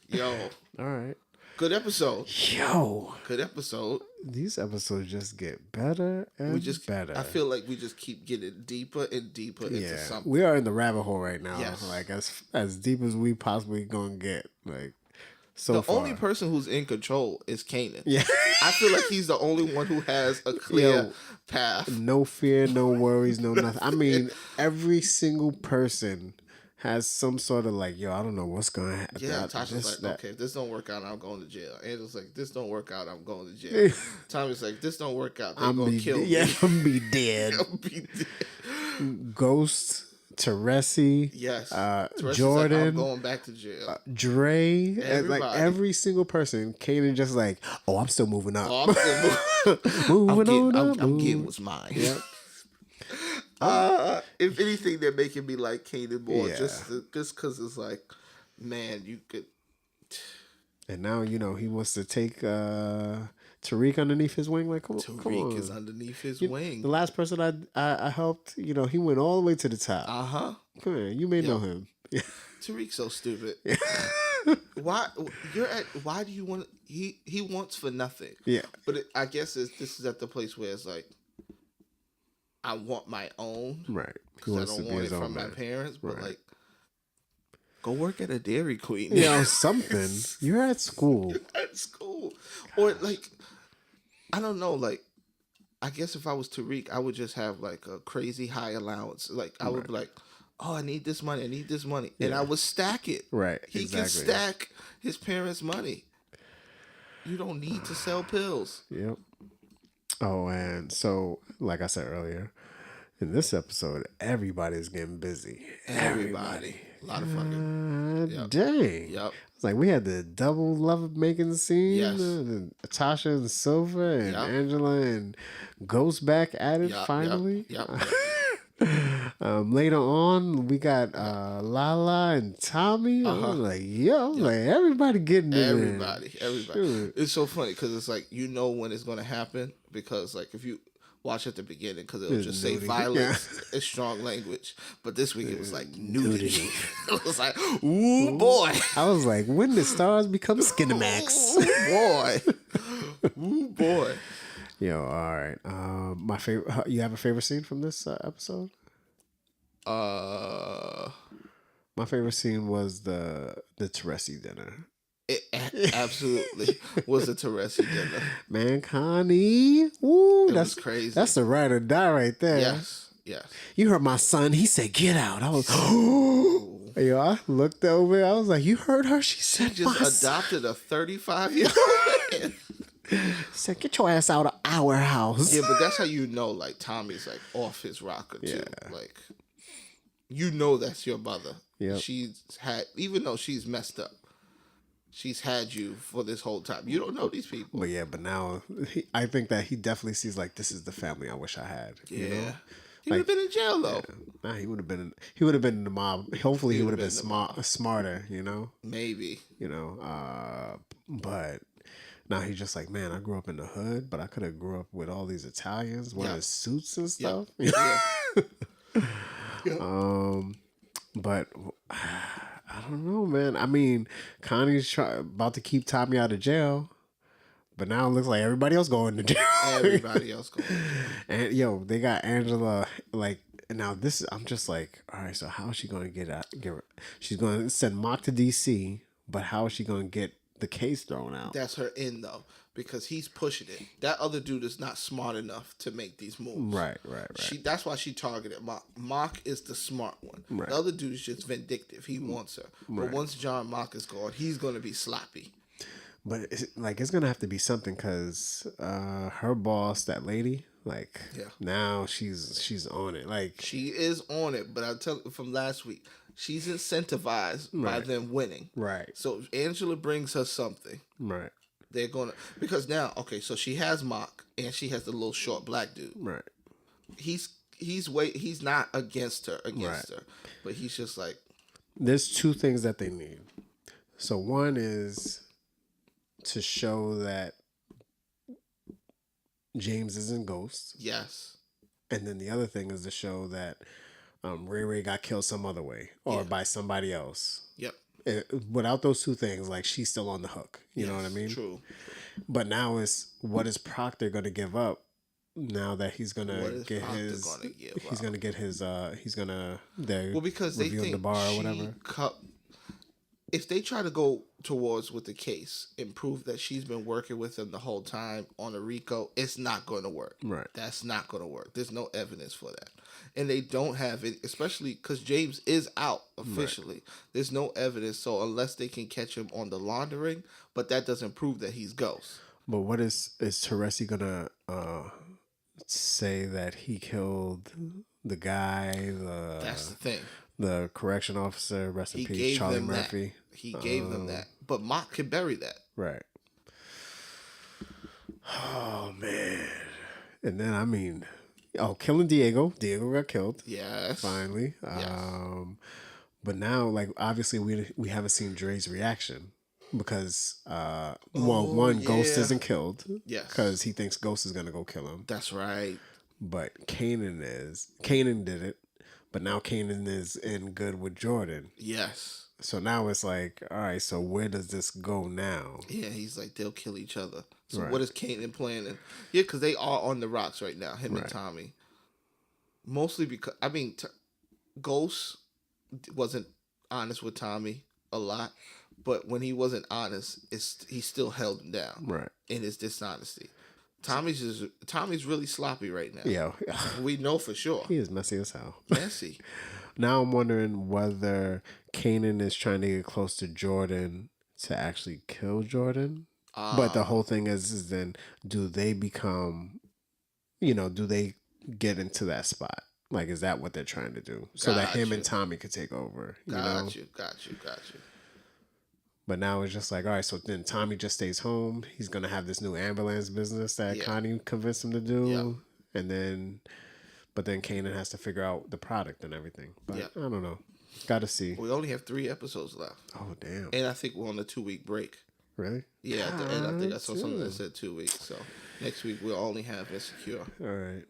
Yo. All right. Good episode. Yo. Good episode. These episodes just get better and better. I feel like we just keep getting deeper and deeper into something. We are in the rabbit hole right now. Yes. Like as deep as we possibly gonna get. Like so the only person who's in control is Kanan. Yeah. I feel like he's the only one who has a clear path. No fear, no worries, no nothing. I mean, every single person has some sort of like, yo, I don't know what's going to happen. Yeah, Tasha's like, okay, if this don't work out, I'm going to jail. Angela's like, this don't work out, I'm going to jail. Tommy's like, this don't work out, they're going to kill me. Yeah, I'm be dead. I'm be dead. Ghost, Teresi, yes, Jordan, like, I'm going back to jail. Dre, and like every single person, Kanan just like, oh, I'm still moving up. Oh, I'm still moving. I'm getting what's mine. Yep. If anything, they're making me like Kanan more, just because it's like, man, you could. And now he wants to take Tariq underneath his wing. Like, come on, Tariq is underneath his wing. The last person I helped, he went all the way to the top. Come on, you may know him. Tariq's so stupid. Why do you want? He wants for nothing. Yeah, but I guess this is at the place where it's like, I want my own, right? Because I don't want it from my parents, but right. like, go work at a Dairy Queen. Something. You're at school. At school, or like, I don't know. Like, I guess if I was Tariq, I would just have like a crazy high allowance. Like, I would be like, oh, I need this money. I need this money, and I would stack it. Right. He can stack his parents' money. You don't need to sell pills. Yep. Oh, and so, like I said earlier, in this episode, everybody's getting busy. Everybody. A lot of fucking. Dang. Yep. It's like we had the double love making scene. Yes. Tasha and Silva and Angela and Ghost back at it finally. Yep. Later on, we got Lala and Tommy. I was like, like everybody getting it. Everybody. Shoot. It's so funny because it's like, when it's going to happen, because like if you watch at the beginning, because it'll just say violence is strong language, but this week it was like nudity. It was like, ooh boy. I was like, when the stars become Skinamax. Ooh boy. Yo, all right. My favorite. You have a favorite scene from this episode? My favorite scene was the Teresi dinner. It absolutely was a Teresi dinner. Man, Connie. Woo, that's crazy. That's the ride or die right there. Yes. You heard my son. He said, "Get out." I was. Yo, I looked over. I was like, "You heard her?" She said, "She just adopted a 35-year-old man." Said, "Get your ass out of our house." Yeah, but that's how like Tommy's like off his rocker too. Yeah. Like, that's your mother. Yeah. She's had, even though she's messed up, she's had you for this whole time. You don't know these people. But now I think that he definitely sees like, this is the family I wish I had. Yeah. He would have been in jail though. Yeah. Nah, he would have been. He would have been in the mob. Hopefully, he would have been smarter. Maybe. But now he's just like, man, I grew up in the hood, but I could have grew up with all these Italians wearing suits and stuff. Yeah. But I don't know, man. I mean, Connie's about to keep Tommy out of jail. But now it looks like everybody else going to jail. Everybody else going to jail. And they got Angela like, now this, I'm just like, all right, so how is she going to get she's going to send Mock to DC, but how is she going to get the case thrown out? That's her end though, because he's pushing it. That other dude is not smart enough to make these moves. Right. That's why she targeted Mock. Mock is the smart one. Right. The other dude is just vindictive. He wants her. But once John Mock is gone, he's going to be sloppy. But it's gonna have to be something, because her boss, that lady, now she's on it. Like, she is on it. But I'll tell you from last week, she's incentivized by them winning. Right. So Angela brings her something. Right. They're gonna because now so she has Mock and she has the little short black dude. Right. He's not against her, but he's just like. There's two things that they need. So one is to show that James isn't Ghost. Yes. And then the other thing is to show that Ray Ray got killed some other way or by somebody else. Yep. Without those two things, like, she's still on the hook. You know what I mean? True. But now what is Proctor going to give up now that he's going to get his... He's going to get his... He's going to... Because they think the bar or whatever. If they try to go towards with the case and prove that she's been working with him the whole time on a RICO, it's not going to work. Right. That's not going to work. There's no evidence for that. And they don't have it, especially because James is out officially. Right. There's no evidence, so unless they can catch him on the laundering, but that doesn't prove that he's Ghost. But what is Teresi going to say that he killed the guy? That's the thing. The correction officer, rest in peace, Charlie Murphy. He gave them that. But Mock can bury that. Right. Oh, man. And then, killing Diego. Diego got killed. Yes. Finally. Yes. But now, like, obviously we haven't seen Dre's reaction because, Ghost isn't killed. Yes. Because he thinks Ghost is going to go kill him. That's right. But Kanan did it. But now Kanan is in good with Jordan. Yes. So now it's like, all right, so where does this go now? Yeah, he's like, they'll kill each other. So what is Kanan planning? Yeah, because they are on the rocks right now, him and Tommy. Mostly because, Ghost wasn't honest with Tommy a lot. But when he wasn't honest, he still held him down. Right. In his dishonesty. Tommy's really sloppy right now. Yeah. We know for sure. He is messy as hell. Messy. Now I'm wondering whether Kanan is trying to get close to Jordan to actually kill Jordan. But the whole thing is then do they become, do they get into that spot? Like, is that what they're trying to do? So that him and Tommy could take over. Got you. But now it's just like, all right, so then Tommy just stays home. He's going to have this new ambulance business that Connie convinced him to do. Yeah. And then, but then Kanan has to figure out the product and everything. But I don't know. Got to see. We only have 3 episodes left. Oh, damn. And I think we're on a 2-week break. Really? Yeah, at the end, I think I saw something that said 2 weeks. So next week we'll only have Insecure. All right.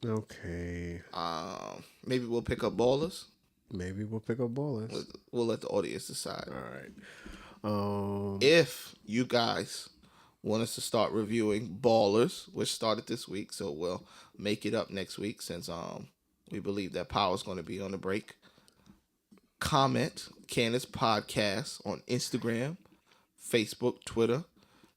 Okay. Maybe we'll pick up Ballers. We'll let the audience decide. All right. If you guys want us to start reviewing Ballers, which started this week, so we'll make it up next week since we believe that Power's going to be on the break. Comment Candace Podcast on Instagram, Facebook, Twitter.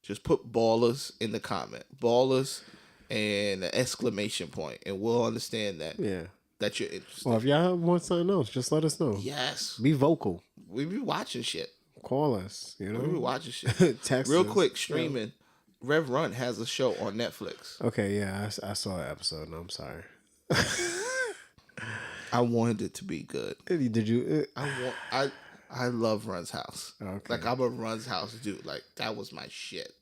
Just put Ballers in the comment. Ballers and an exclamation point, and we'll understand that. Yeah. That you're interested. Well, if y'all want something else, just let us know. Yes. Be vocal. We be watching shit. Call us. We be watching shit. Text Real us. quick, streaming. Yeah. Rev Run has a show on Netflix. Okay, yeah, I saw an episode. No, I'm sorry. I wanted it to be good. Did you? I love Run's House. Okay. Like, I'm a Run's House dude. Like, that was my shit.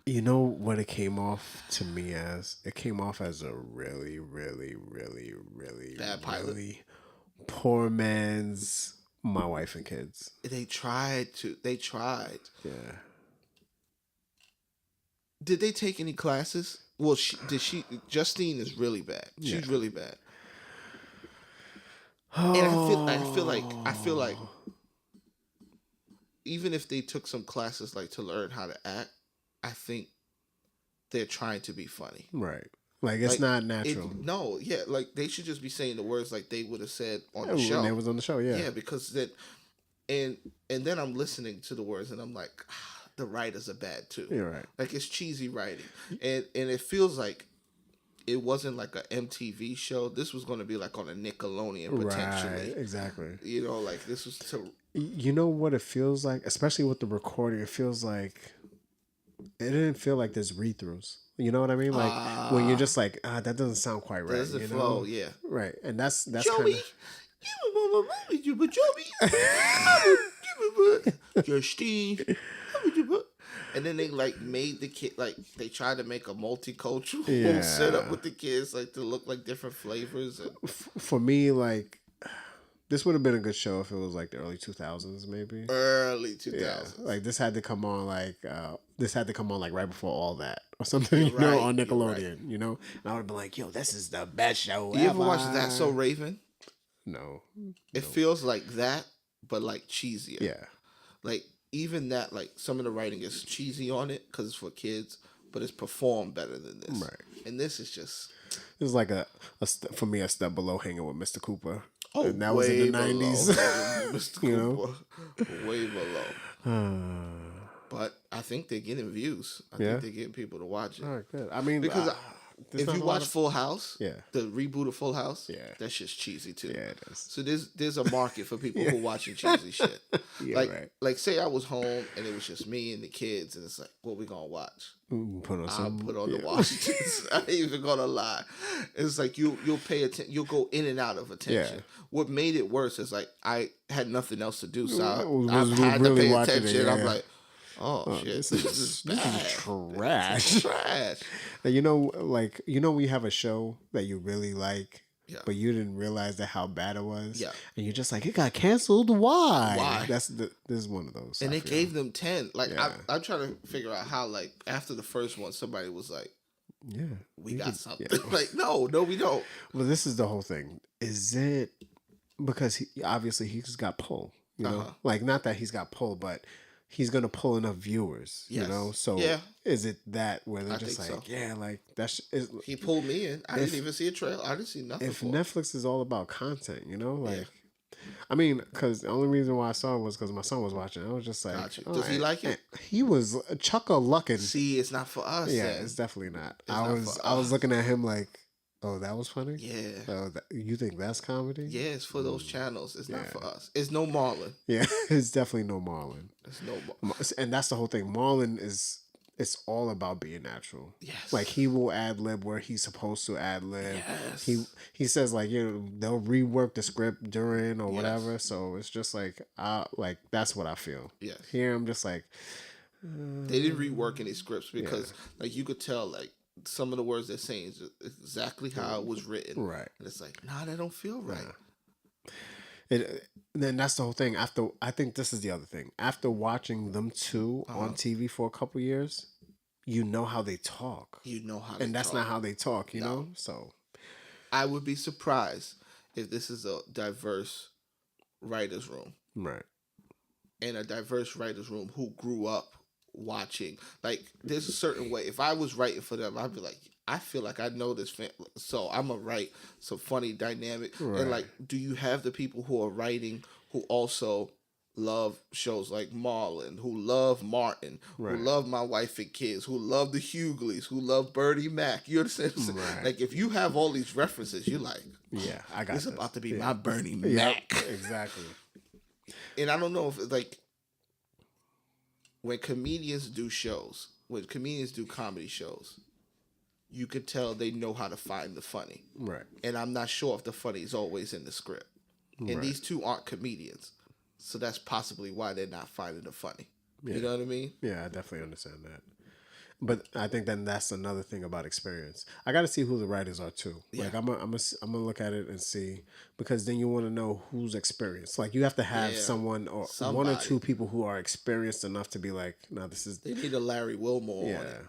You know what it came off to me as? It came off as a really, really, really, really, bad pilot. Really poor man's My Wife and Kids. They tried. Yeah. Did they take any classes? Well, Justine is really bad. She's really bad. And I feel like even if they took some classes like to learn how to act, I think they're trying to be funny. Right. Like, it's not natural. Like, they should just be saying the words like they would have said on the show. When they was on the show, yeah. Yeah, because that, and then I'm listening to the words and I'm like, the writers are bad too. You're right. Like, it's cheesy writing. And it feels like it wasn't like a MTV show. This was going to be like on a Nickelodeon potentially. Right, exactly. Like, this was to... You know what it feels like? Especially with the recording, it feels like... It didn't feel like there's read-throughs. You know what I mean? Like, when you're just like, that doesn't sound quite right. Doesn't flow, yeah. Right. And that's Joey, Justine. And then they like made the kid like they tried to make a multicultural setup with the kids like to look like different flavors. And... For me, like this would have been a good show if it was like the early 2000s, maybe. Early 2000s. Yeah. Like this had to come on like right before All That or something, you know, on Nickelodeon, you know. And I would have been like, yo, this is the best show ever. You ever watch That's So Raven? No. It feels like that, but like cheesier. Yeah. Like even that, like some of the writing is cheesy on it because it's for kids, but it's performed better than this. Right. And this is just. This is like for me a step below Hanging with Mr. Cooper. Oh, and that was in the 90s. Mr. Cooper. Way below. But I think they're getting views. I think they're getting people to watch it. All right, good. I mean, because if you watch Full House, the reboot of Full House, that shit's cheesy too. Yeah, it is. So there's a market for people who are watching cheesy shit. Like say I was home and it was just me and the kids, and it's like, what we gonna watch? Put on the Washingtons. I ain't even gonna lie. It's like you'll pay attention. You'll go in and out of attention. Yeah. What made it worse is like I had nothing else to do, so I had to pay attention. I'm like. Oh shit! This is trash. This is trash. And we have a show that you really like, but you didn't realize that how bad it was. Yeah, and you're just like, it got canceled. Why? This is one of those. And they gave them 10. Like I'm trying to figure out how. Like after the first one, somebody was like, "Yeah, we got something." Yeah. Like no, we don't. Well, this is the whole thing. Is it because he's got pull? You know, like not that he's got pull, but. He's gonna pull enough viewers, you know. So is it that where they're just like, like that's he pulled me in. I didn't even see a trailer. I didn't see nothing. If Netflix is all about content, you know, like, I mean, because the only reason why I saw it was because my son was watching. I was just like, does he like it? He was chuck-a-lucking. See, it's not for us. Yeah, it's definitely not. I was looking at him like. Oh, that was funny? Yeah. Oh, you think that's comedy? Yeah, it's for those channels. It's not for us. It's no Marlon. Yeah, it's definitely no Marlon. It's no Marlon. And that's the whole thing. Marlon it's all about being natural. Yes. Like he will ad lib where he's supposed to ad lib. Yes. He says like, they'll rework the script during or whatever. So it's just like that's what I feel. Yes. Here I'm just like they didn't rework any scripts because like you could tell like some of the words they're saying is exactly how it was written. Right. And it's like, nah, that don't feel right. And then that's the whole thing. I think this is the other thing. After watching them two on TV for a couple years, you know how they talk. And that's not how they talk, you know? So I would be surprised if this is a diverse writer's room. Right. And a diverse writer's room who grew up watching. Like there's a certain way if I was writing for them I'd be like I feel like I know this so I'm gonna write some funny dynamic and like do you have the people who are writing who also love shows like Marlon, who love Martin, who love My Wife and Kids, who love the Hughleys, who love Bertie Mac? You understand what I'm saying? Like if you have all these references you're like I got this about to be my Bernie Mac. Exactly. And I don't know if it's like when comedians do comedy shows, you could tell they know how to find the funny. Right. And I'm not sure if the funny is always in the script. And these two aren't comedians. So that's possibly why they're not finding the funny. Yeah. You know what I mean? Yeah, I definitely understand that. But I think then that's another thing about experience. I got to see who the writers are too. Yeah. Like I'm gonna look at it and see, because then you want to know who's experienced. Like you have to have someone or one or two people who are experienced enough to be like, no, this is. They need a Larry Wilmore on it.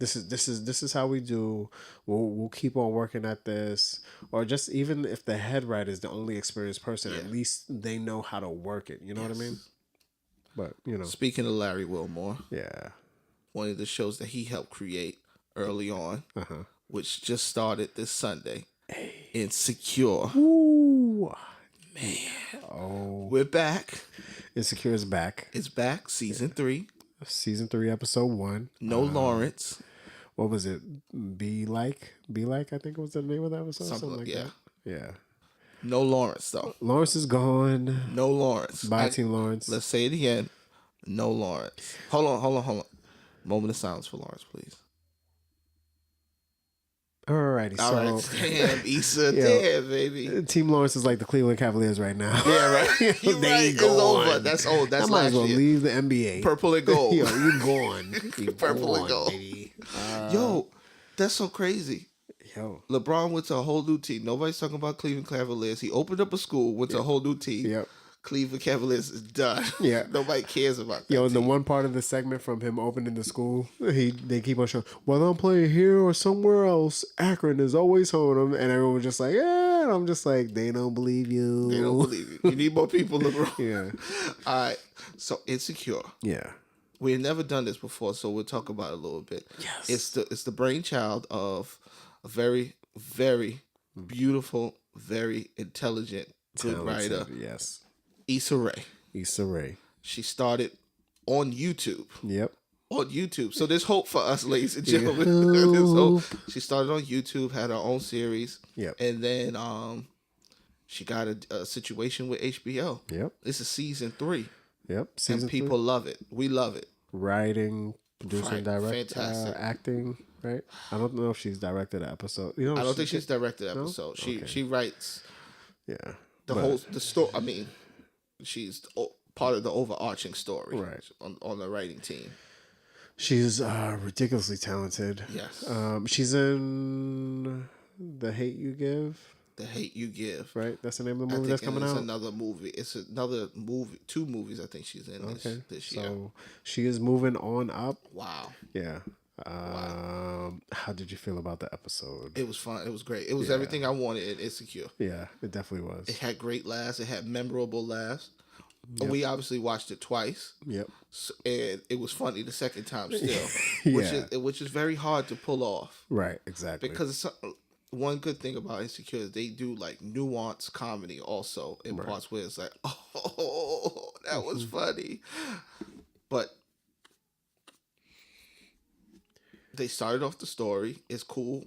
This is how we do. We'll keep on working at this, or just even if the head writer is the only experienced person, at least they know how to work it. You know what I mean? But speaking of Larry Wilmore, one of the shows that he helped create early on, which just started this Sunday, Insecure. Ooh, man! Oh, we're back. Insecure is back. It's back, season 3. Season 3, episode 1. No Lawrence. What was it? Be like. I think was the name of that episode. Something like that. Yeah. No Lawrence though. Lawrence is gone. No Lawrence. Bye, Team Lawrence. Let's say it again. No Lawrence. Hold on. Moment of silence for Lawrence, please. Alrighty, All so right, damn, Issa, damn, baby. Team Lawrence is like the Cleveland Cavaliers right now. Yeah, right. You're right. It's over. That's old. That's I might as well year. leave the NBA. Purple and gold. Yo, you gone. Purple and gold. Baby. Yo, that's so crazy. Yo, LeBron went to a whole new team. Nobody's talking about Cleveland Cavaliers. He opened up a school, went to a whole new team. Yep. Cleveland Cavaliers is done. Yeah. Nobody cares about that. Yo, and the team. one part of the segment from him opening the school, they keep on showing, whether I'm playing here or somewhere else, Akron is always home. And everyone was just like, yeah. And I'm just like, they don't believe you. They don't believe you. You need more people, LeBron. Yeah. All right. So Insecure. Yeah. We've never done this before, so we'll talk about it a little bit. Yes. It's the brainchild of a very, very beautiful, very intelligent, good writer. Yes. Issa Rae. Issa Rae. She started on YouTube. Yep. On YouTube. So there's hope for us, ladies and gentlemen. There's hope. She started on YouTube, had her own series. Yep. And then she got a situation with HBO. Yep. This is season 3. Yep. And people love it. We love it. Writing, producing, directing, fantastic. acting, right? I don't know if she's directed an episode. You know, I don't think she's directed an episode. No? She writes the story. I mean, she's part of the overarching story, right? On the writing team. She's ridiculously talented. Yes. She's in The Hate You Give. The Hate You Give. Right? That's the name of the movie that's coming out? It's another movie. It's another movie. 2 movies I think she's in this year. So she is moving on up. Wow. Yeah. How did you feel about the episode? It was fun. It was great. It was everything I wanted in Insecure. Yeah, it definitely was. It had great laughs. It had memorable laughs. Yep. We obviously watched it twice. Yep. So, and it was funny the second time still, which is very hard to pull off. Right, exactly. Because one good thing about Insecure is they do like nuanced comedy also in parts where it's like, oh, that was funny. But they started off the story. It's cool.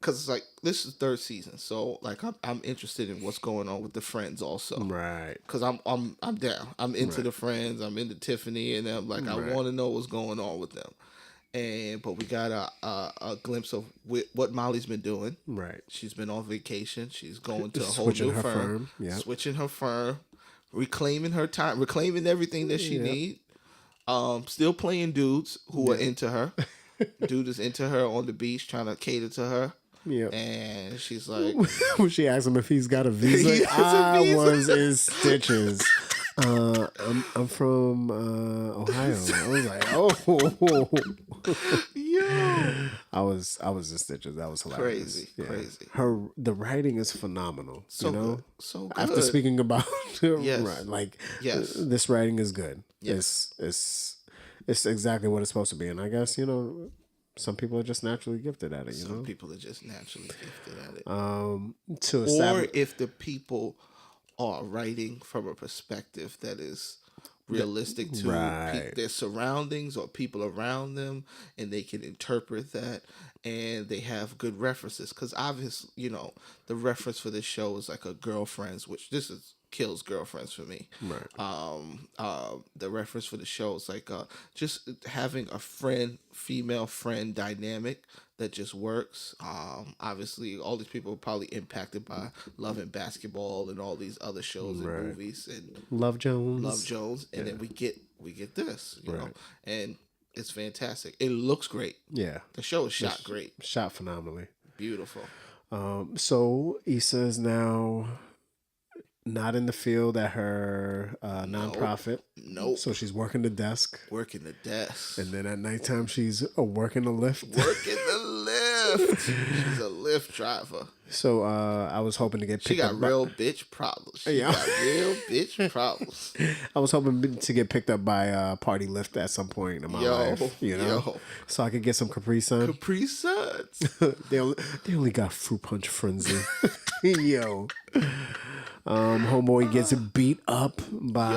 Because it's like, this is 3rd season. So like I'm interested in what's going on with the friends also. Right. Because I'm down. I'm into the friends. I'm into Tiffany and them. Like I want to know what's going on with them. But we got a glimpse of what Molly's been doing. Right. She's been on vacation. She's going to a whole new firm. Yeah. Switching her firm. Reclaiming her time. Reclaiming everything that she needs. Still playing dudes who are into her. Dude is into her on the beach trying to cater to her. Yeah. And she's like... when she asked him if he's got a visa, I was in stitches. I'm from Ohio. I was like, oh. Yeah. I was in stitches. That was hilarious. Crazy. The writing is phenomenal. So good. So good. After speaking about yes. This writing is good. Yes. It's exactly what it's supposed to be. And I guess, some people are just naturally gifted at it, Some people are just naturally gifted at it. Or if the people are writing from a perspective that is realistic to their surroundings or people around them, and they can interpret that, and they have good references. Because obviously, the reference for this show is like a girlfriend's, which this is kills girlfriends for me. Right. The reference for the show is like just having a female friend dynamic that just works. Obviously, all these people are probably impacted by Love and Basketball and all these other shows and movies and Love Jones, and then we get this, you know, and it's fantastic. It looks great. Yeah, the show is shot great, shot phenomenally, beautiful. So Issa is now not in the field at her nonprofit. Nope. So she's working the desk. And then at nighttime, she's working the lift. She's a Lyft driver. So I was hoping to get picked up. She got real bitch problems. I was hoping to get picked up by Party Lyft at some point in my life. So I could get some Capri Sun. Capri Suns. They only got Fruit Punch Frenzy. Yo. Homeboy gets beat up by...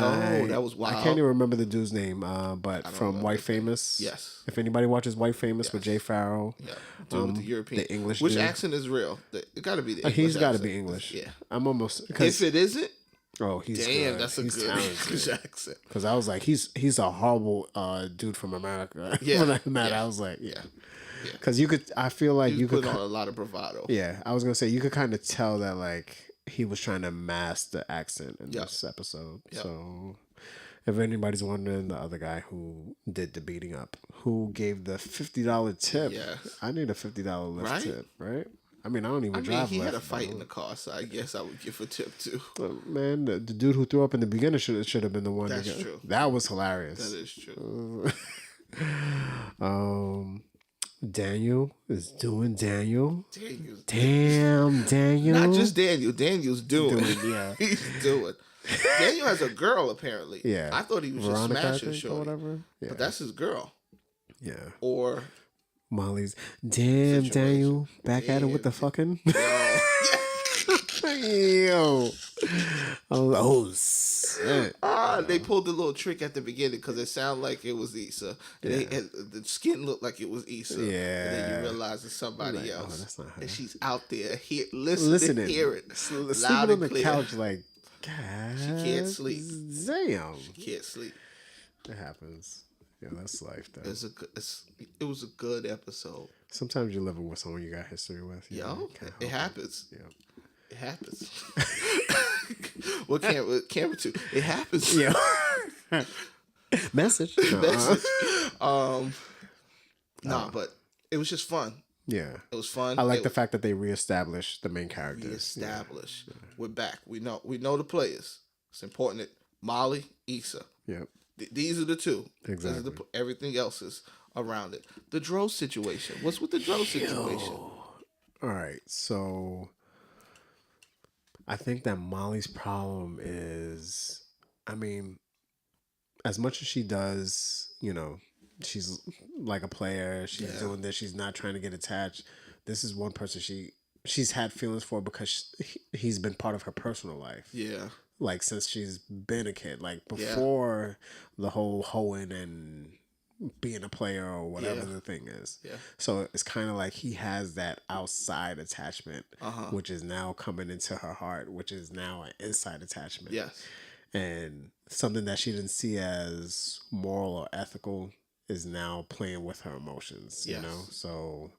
that was wild. I can't even remember the dude's name, but from White Famous. Yes. If anybody watches White Famous with Jay Farrell. Yeah. Dude with the European. The English Which dude. accent is real? It got to be the English He's got to accent. be English. Yeah. I'm almost... If it isn't, Oh, he's damn, good. that's a He's good English accent. Because I was like, he's a horrible dude from America. Yeah, when I met, yeah. I was like, yeah. Yeah. Because I feel like you could put on a lot of bravado. Yeah, I was gonna say you could kind of tell that like he was trying to mask the accent in Yep. this episode. Yep. So, if anybody's wondering, the other guy who did the beating up, who gave the $50 tip, I need a $50 Lyft tip, right? I mean, I don't even drive. He had a fight in the car, so I guess I would give a tip too. Man, the dude who threw up in the beginning should have been the one. That's true. That was hilarious. That is true. Daniel is doing Daniel. Damn, Daniel. Not just Daniel. Daniel's doing. Yeah, he's doing. Daniel has a girl apparently. Yeah, I thought he was Veronica, just smashing or whatever. Yeah. But that's his girl. Yeah. Or Molly's. Damn, situation. Daniel, back at it with the fucking. Yo. Oh, shit. They pulled the little trick at the beginning because it sounded like it was Issa. And the skin looked like it was Issa. Yeah. And then you realize it's somebody like, else. Oh, that's not her. And she's out there listening. Hear it. Sleeping on the clear. Couch like, God. She can't sleep. Damn. She can't sleep. It happens. Yeah, that's life, though. It was a good episode. Sometimes you're living with someone you got history with. It happens. Yeah. It happens. What camera 2? It happens. Yeah. Message. Message. But it was just fun. Yeah. It was fun. I like the fact that they reestablished the main characters. Reestablished. Yeah. We're back. We know the players. It's important that Molly, Issa. Yep. These are the two. Exactly. Everything else is around it. The Dro situation. What's with the Dro situation? All right. So I think that Molly's problem is, I mean, as much as she does, she's like a player. She's doing this. She's not trying to get attached. This is one person she's had feelings for because he's been part of her personal life. Yeah. Like since she's been a kid, like before the whole hoeing and being a player or whatever the thing is. Yeah. So it's kind of like he has that outside attachment, which is now coming into her heart, which is now an inside attachment. Yes. And something that she didn't see as moral or ethical is now playing with her emotions, you know? So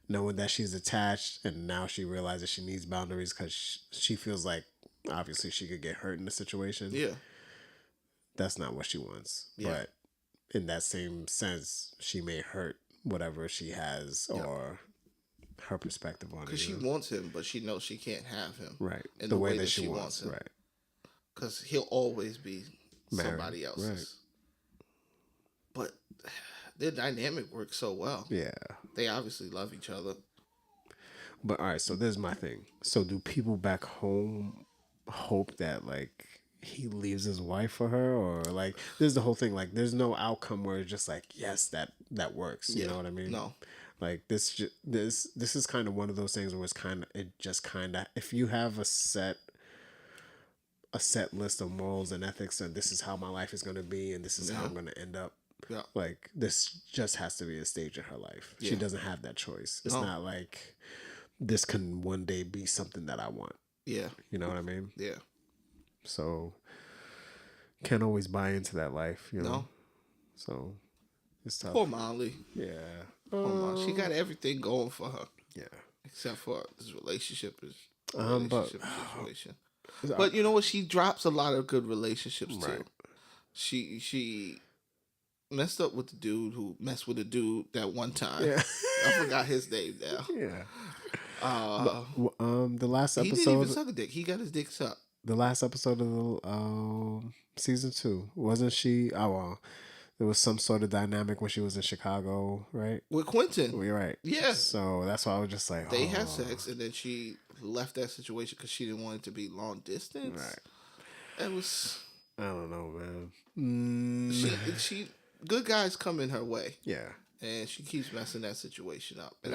knowing that she's attached and now she realizes she needs boundaries because she feels like obviously she could get hurt in the situation. Yeah. That's not what she wants. Yeah. But in that same sense, she may hurt whatever she has or her perspective on it. Because she wants him, but she knows she can't have him. Right. In the way that she wants him. Right. Because he'll always be somebody else's. Right. But their dynamic works so well. Yeah. They obviously love each other. But all right, so this is my thing. So do people back home hope that like he leaves his wife for her, or like this is the whole thing, like there's no outcome where it's just like yes that works, you know what I mean? No, like this is kind of one of those things where it just kind of if you have a set list of morals and ethics and this is how my life is going to be and this is how I'm going to end up, like this just has to be a stage in her life. She doesn't have that choice. It's not like this can one day be something that I want. Yeah. You know what I mean? Yeah. So can't always buy into that life, you know? No. So it's tough. Poor Molly. Yeah. Poor Molly. She got everything going for her. Yeah. Except for this relationship situation. But you know what? She drops a lot of good relationships too. Right. She messed up with the dude who messed with the dude that one time. Yeah. I forgot his name now. Yeah. The last episode. He didn't even suck a dick. He got his dick sucked. The last episode of the season 2, wasn't she? Oh, well, there was some sort of dynamic when she was in Chicago, right? With Quentin. You're right. Yeah. So that's why I was just like, they had sex, and then she left that situation because she didn't want it to be long distance. Right. It was. I don't know, man. She good guys come in her way. Yeah. And she keeps messing that situation up. And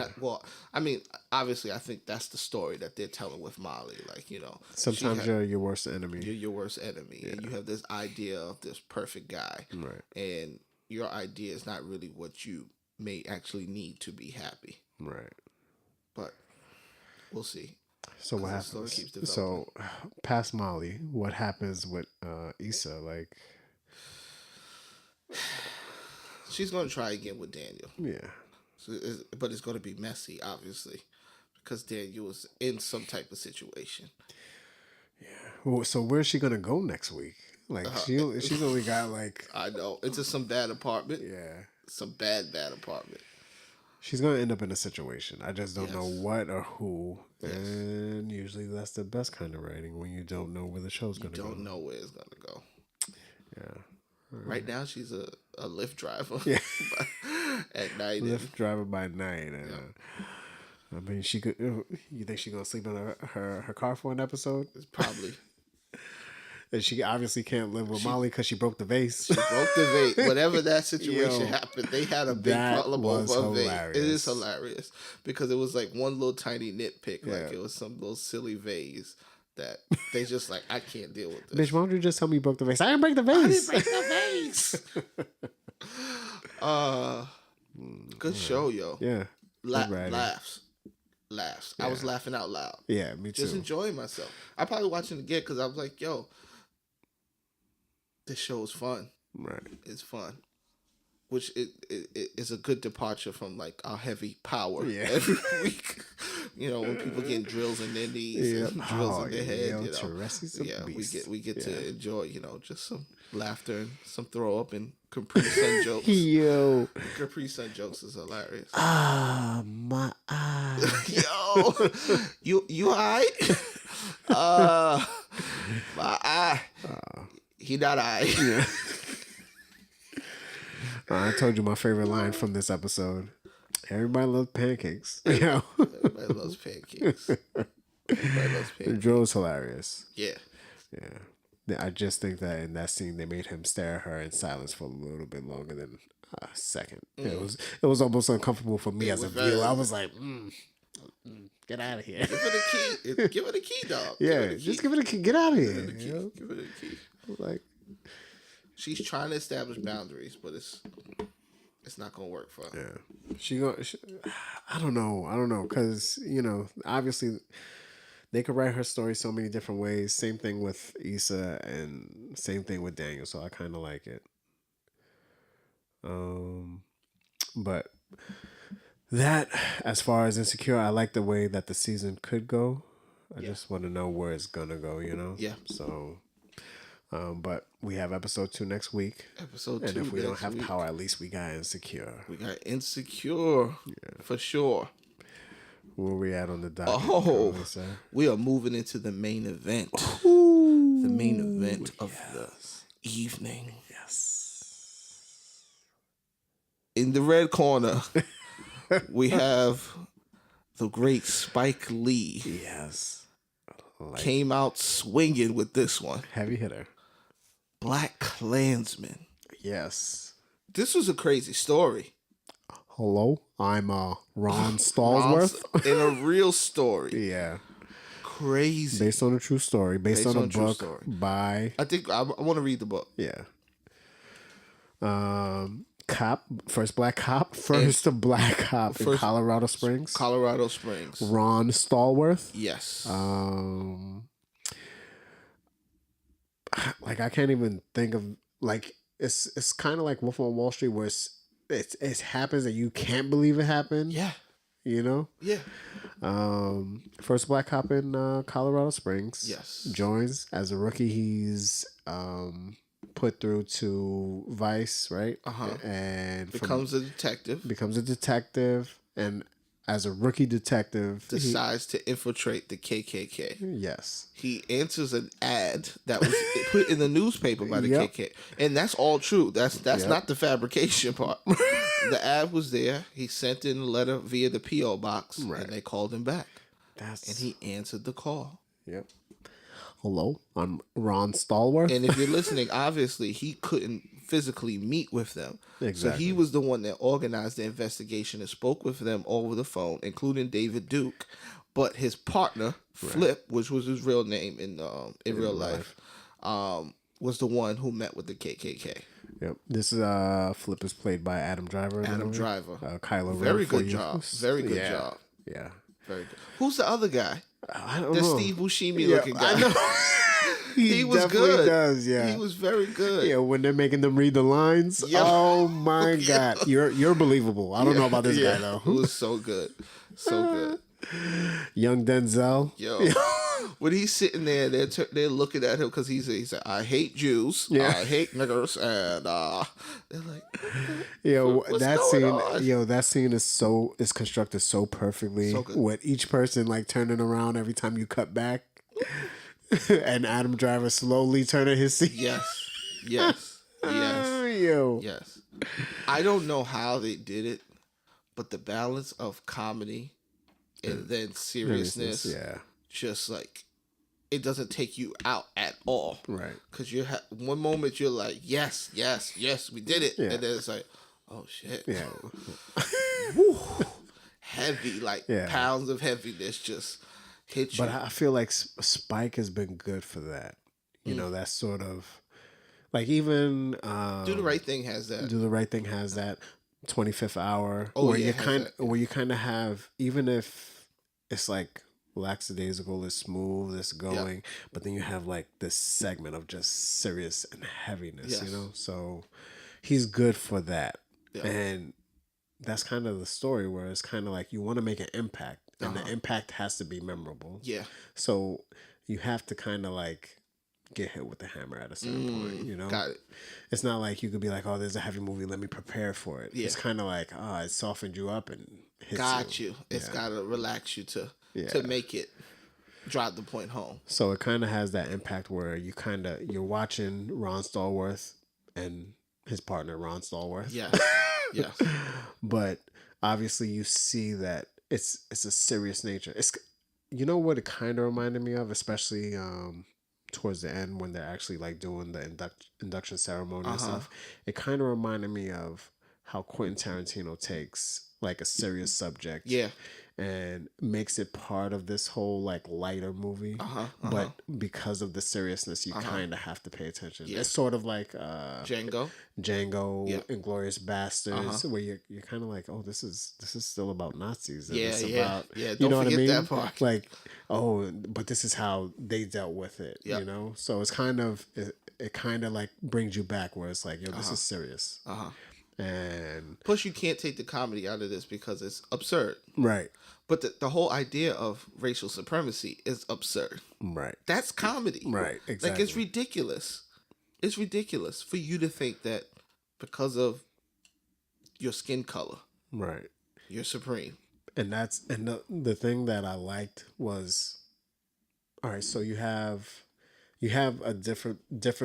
obviously, I think that's the story that they're telling with Molly. Like, you know, sometimes you're your worst enemy. You're your worst enemy, and you have this idea of this perfect guy, right? And your idea is not really what you may actually need to be happy, right? But we'll see. So what happens? So past Molly, what happens with Issa? Like, she's gonna try again with Daniel. Yeah. So but it's gonna be messy, obviously, because Daniel was in some type of situation. Yeah. Well, so where's she gonna go next week? Like she's only got like I know, into some bad apartment. Yeah. Some bad apartment. She's gonna end up in a situation. I just don't know what or who. Yes. And usually that's the best kind of writing when you don't know where the show's gonna go. You don't know where it's gonna go. Yeah. Right now she's a Lyft driver. Yeah. At night. Lyft driver by night. And, I mean, she could. You think she's gonna sleep in her car for an episode? It's probably. And she obviously can't live with Molly because she broke the vase. She broke the vase. Whatever that situation happened, they had a big problem over a vase. It is hilarious because it was like one little tiny nitpick. Yeah. Like it was some little silly vase that they just like, I can't deal with this. Bitch, why don't you just tell me you broke the vase? I didn't break the vase. I didn't break the vase. Good show, yo. Yeah. Laughs. Yeah. I was laughing out loud. Yeah, me too. Just enjoying myself. I probably watching it again because I was like, yo, this show is fun. Right. It's fun. Which it is a good departure from like our heavy power every week. You know, when people get drills in their knees and drills in their head. We get to enjoy, you know, just some laughter and some throw up and Capri Sun jokes. Yo. Capri Sun jokes is hilarious. My eye. Yo. You alright? My eye. He not alright. Yeah. I told you my favorite line from this episode. Everybody loves pancakes. Everybody loves pancakes. Everybody loves pancakes. The drill is hilarious. Yeah. Yeah. I just think that in that scene they made him stare at her in silence for a little bit longer than a second. It was almost uncomfortable for me as a viewer. I was like, get out of here. Give her the key. Give her the key, dog. Yeah, just give her the key. Get out of here. Give her the key. Like, she's trying to establish boundaries, but it's not gonna work for her. Yeah, I don't know, because you know, obviously, they could write her story so many different ways. Same thing with Issa, and same thing with Daniel. So I kind of like it. But that, as far as Insecure, I like the way that the season could go. I just want to know where it's gonna go. You know. Yeah. So. But we have episode 2 next week. Episode 2. And if we don't have power, at least we got Insecure. We got Insecure for sure. Where we at on the docket? Oh, we are moving into the main event. Ooh, the main event of the evening. Yes. In the red corner, we have the great Spike Lee. Yes. Came out swinging with this one. Heavy hitter. Blackkklansman. Yes. This was a crazy story. Hello, I'm Ron Stallworth. In a real story. Yeah. Crazy. Based on a true story. Based on a book by... I think I want to read the book. Yeah. First black cop in Colorado Springs. Colorado Springs. Ron Stallworth. Yes. Like I can't even think of like it's kind of like Wolf on Wall Street where it happens and you can't believe it happened. Yeah. You know? Yeah. First black cop in Colorado Springs. Yes. Joins as a rookie. He's put through to Vice, right? And becomes a detective, and as a rookie detective, decides to infiltrate the KKK. Yes. He answers an ad that was put in the newspaper by the KKK. And that's all true. That's not the fabrication part. The ad was there. He sent in a letter via the P.O. box, and they called him back. And he answered the call. Yep. Hello, I'm Ron Stallworth. And if you're listening, obviously he couldn't physically meet with them. Exactly. So he was the one that organized the investigation and spoke with them over the phone, including David Duke. But his partner, Flip, which was his real name in real life, was the one who met with the KKK. Yep. This is Flip is played by Adam Driver. Kylo Ren. Very good job. Very good job. Yeah. Very good. Who's the other guy? I don't the know. Steve Buscemi looking guy. I know. He was good. Does, yeah. He was very good. Yeah, when they're making them read the lines. Yo. Oh my God. You're believable. I don't know about this guy though. It was so good. So good. Young Denzel. Yo. When he's sitting there, they're looking at him because he said, I hate Jews. Yeah. I hate niggers. And they're like, that scene is constructed so perfectly. So good. With each person like turning around every time you cut back. And Adam Driver slowly turning his seat. Yes. I don't know how they did it, but the balance of comedy and then seriousness, just like it doesn't take you out at all, right? Because one moment you're like, yes, we did it, and then it's like, oh shit, Woo. Heavy, like pounds of heaviness just. But I feel like Spike has been good for that. You know, that sort of like even Do the Right Thing has that. 25th Hour where you kind of have, even if it's like lackadaisical, it's smooth, it's going, but then you have like this segment of just serious and heaviness, you know? So he's good for that. And that's kind of the story where it's kind of like you want to make an impact. And the impact has to be memorable. Yeah. So you have to kind of like get hit with the hammer at a certain point, you know? Got it. It's not like you could be like, oh, there's a heavy movie, let me prepare for it. Yeah. It's kind of like, it softened you up and hits you. It's got to relax you to make it drive the point home. So it kind of has that impact where you're watching Ron Stallworth and his partner, Ron Stallworth. Yes. But obviously you see that it's a serious nature. It's, you know what it kind of reminded me of, especially towards the end when they're actually like doing the induction ceremony and stuff. It kind of reminded me of how Quentin Tarantino takes like a serious subject, and makes it part of this whole like lighter movie. But because of the seriousness, you kind of have to pay attention. It's sort of like Django, Inglourious Bastards, where you're kind of like, oh, this is still about Nazis. About, don't forget that part. Like, oh, but this is how they dealt with it. You know, so it's kind of it kind of like brings you back where it's like, yo, this is serious. And plus, you can't take the comedy out of this because it's absurd. Right. But the whole idea of racial supremacy is absurd. Right. That's comedy. Right. Exactly. Like, it's ridiculous. It's ridiculous for you to think that because of your skin color, right, you're supreme. And the thing that I liked was, all right, so you have a different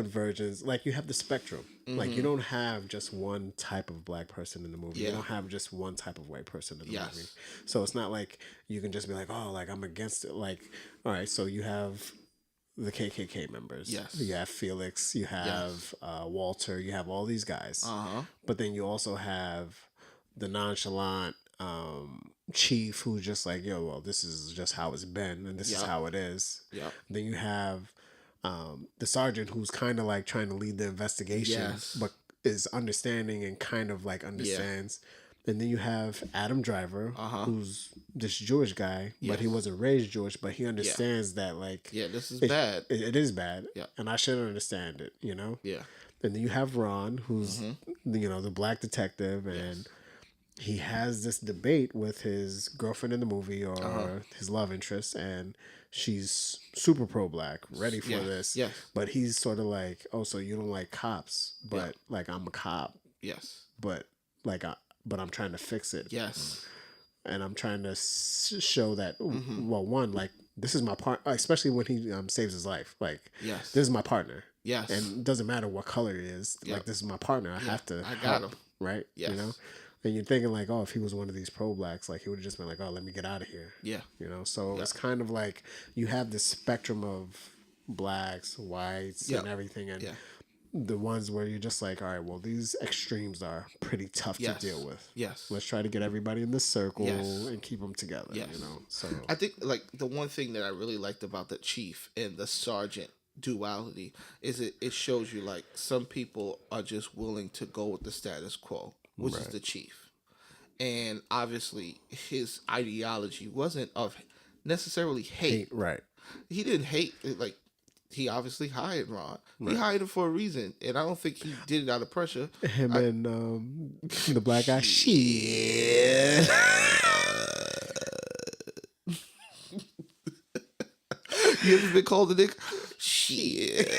versions. Like, you have the spectrum. Like, you don't have just one type of black person in the movie. You don't have just one type of white person in the movie. So it's not like you can just be like, oh, like, I'm against it. Like, all right, so you have the KKK members. You have Felix. You have Walter. You have all these guys. But then you also have the nonchalant chief who's just like, yo, well, this is just how it's been, and this is how it is. Then you have the sergeant who's kind of like trying to lead the investigation, but is understanding and kind of like understands. And then you have Adam Driver, who's this Jewish guy, but he wasn't raised Jewish, but he understands that like, this is bad. It is bad, and I should understand it, you know. And then you have Ron, who's you know, the black detective, and he has this debate with his girlfriend in the movie or his love interest, and she's super pro-black, ready for this. But he's sort of like, oh, so you don't like cops, but like, I'm a cop. But like, but I'm trying to fix it. And I'm trying to show that, well, one, like, this is my part, especially when he saves his life. Like, this is my partner. And it doesn't matter what color he is. Like, this is my partner. I have to got him. Right? You know? And you're thinking like, oh, if he was one of these pro-blacks, like, he would have just been like, oh, let me get out of here. You know? So it's kind of like you have this spectrum of blacks, whites, and everything. And the ones where you're just like, all right, well, these extremes are pretty tough to deal with. Let's try to get everybody in this circle and keep them together, you know? So I think, like, the one thing that I really liked about the chief and the sergeant duality is it shows you, like, some people are just willing to go with the status quo, which is the chief. And obviously his ideology wasn't of necessarily hate. Right. He didn't hate it, like he obviously hired Ron. Right. He hired him for a reason, and I don't think he did it out of pressure. Him and the black guy. Shit. You ever been called a dick? Shit.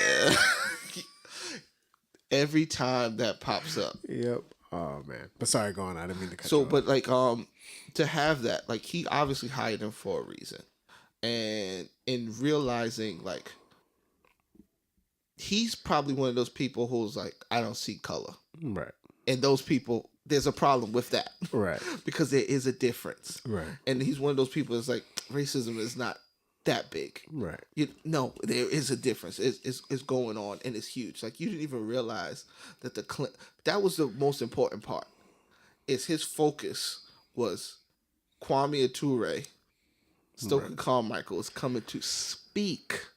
Every time that pops up. Yep. Oh man. But sorry, go on. I didn't mean to cut you So, off. but like to have that, like he obviously hired him for a reason. And in realizing like he's probably one of those people who's like, I don't see color. Right. And those people, there's a problem with that. Right. Because there is a difference. Right. And he's one of those people that's like, racism is not that big. Right. No, there is a difference. It's going on and it's huge. Like you didn't even realize that that was the most important part. Is his focus was Kwame Ature, Stokely Carmichael is coming to speak.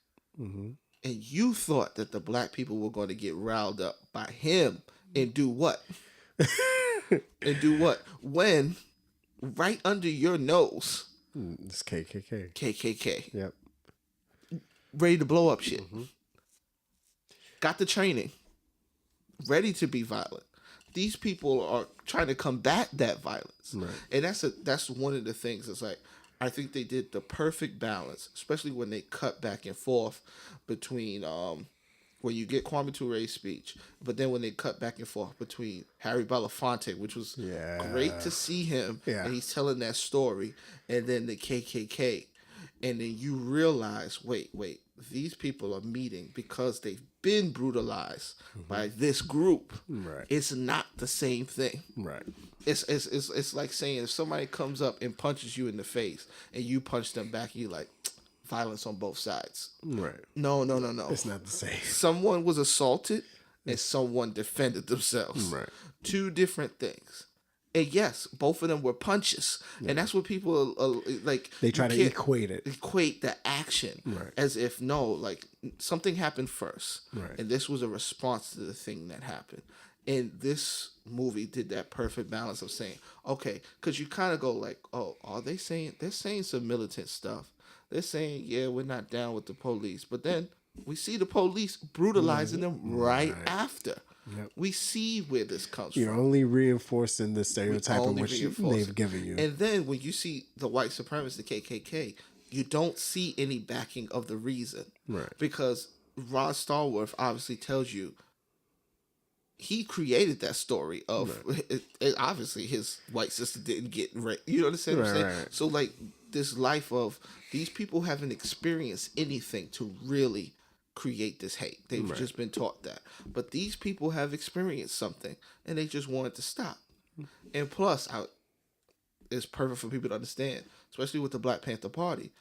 Mm-hmm. And you thought that the black people were going to get riled up by him and do what? And do what? When right under your nose, it's KKK. KKK. Yep. Ready to blow up shit. Mm-hmm. Got the training. Ready to be violent. These people are trying to combat that violence. Right. And that's one of the things. It's like, I think they did the perfect balance, especially when they cut back and forth between when you get Kwame Toure's speech, but then when they cut back and forth between Harry Belafonte, which was great to see him, and he's telling that story, and then the KKK, and then you realize, wait, these people are meeting because they've been brutalized by this group. Right. It's not the same thing. Right. It's like saying if somebody comes up and punches you in the face and you punch them back, and you're like, violence on both sides. Right. No. It's not the same. Someone was assaulted and someone defended themselves. Right. Two different things. And yes, both of them were punches. Yeah. And that's what people are like. They try to equate it. Equate the action. Right. As if, no, like something happened first. Right. And this was a response to the thing that happened. And this movie did that perfect balance of saying, okay, because you kind of go like, oh, are they saying, they're saying some militant stuff. They're saying, yeah, we're not down with the police. But then we see the police brutalizing them right after. Yep. We see where this comes from. You're only reinforcing the stereotype of what they've given you. And then when you see the white supremacists, the KKK, you don't see any backing of the reason. Right. Because Ron Stallworth obviously tells you he created that story of obviously his white sister didn't get raped. You understand what I'm saying? Right. So like this life of these people haven't experienced anything to really create this hate. They've just been taught that. But these people have experienced something and they just wanted to stop. And plus, it's perfect for people to understand, especially with the Black Panther Party.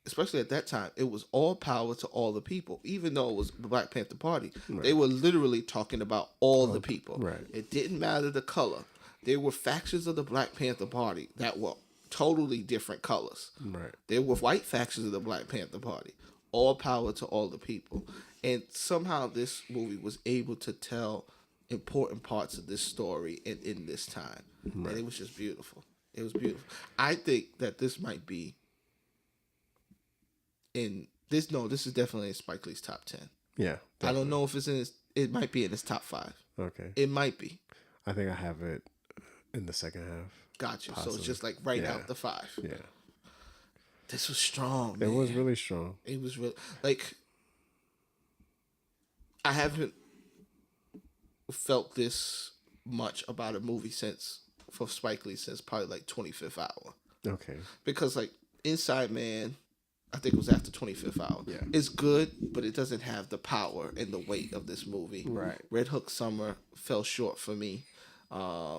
Especially at that time, it was all power to all the people. Even though it was the Black Panther Party, they were literally talking about all the people. Right. It didn't matter the color. There were factions of the Black Panther Party that were totally different colors. Right. There were white factions of the Black Panther Party. All power to all the people. And somehow this movie was able to tell important parts of this story in this time. Right. And it was just beautiful. It was beautiful. I think that this might be this is definitely in Spike Lee's top 10. Yeah. Definitely. I don't know if it might be in his top 5. Okay. It might be. I think I have it in the second half. Gotcha. Possibly. So it's just like out the 5. Yeah. This was strong, man. It was really strong. It was really, like, I haven't felt this much about a movie for Spike Lee since probably like 25th Hour. Okay. Because like Inside Man, I think it was after 25th Hour. Yeah. It's good, but it doesn't have the power and the weight of this movie. Right. Red Hook Summer fell short for me.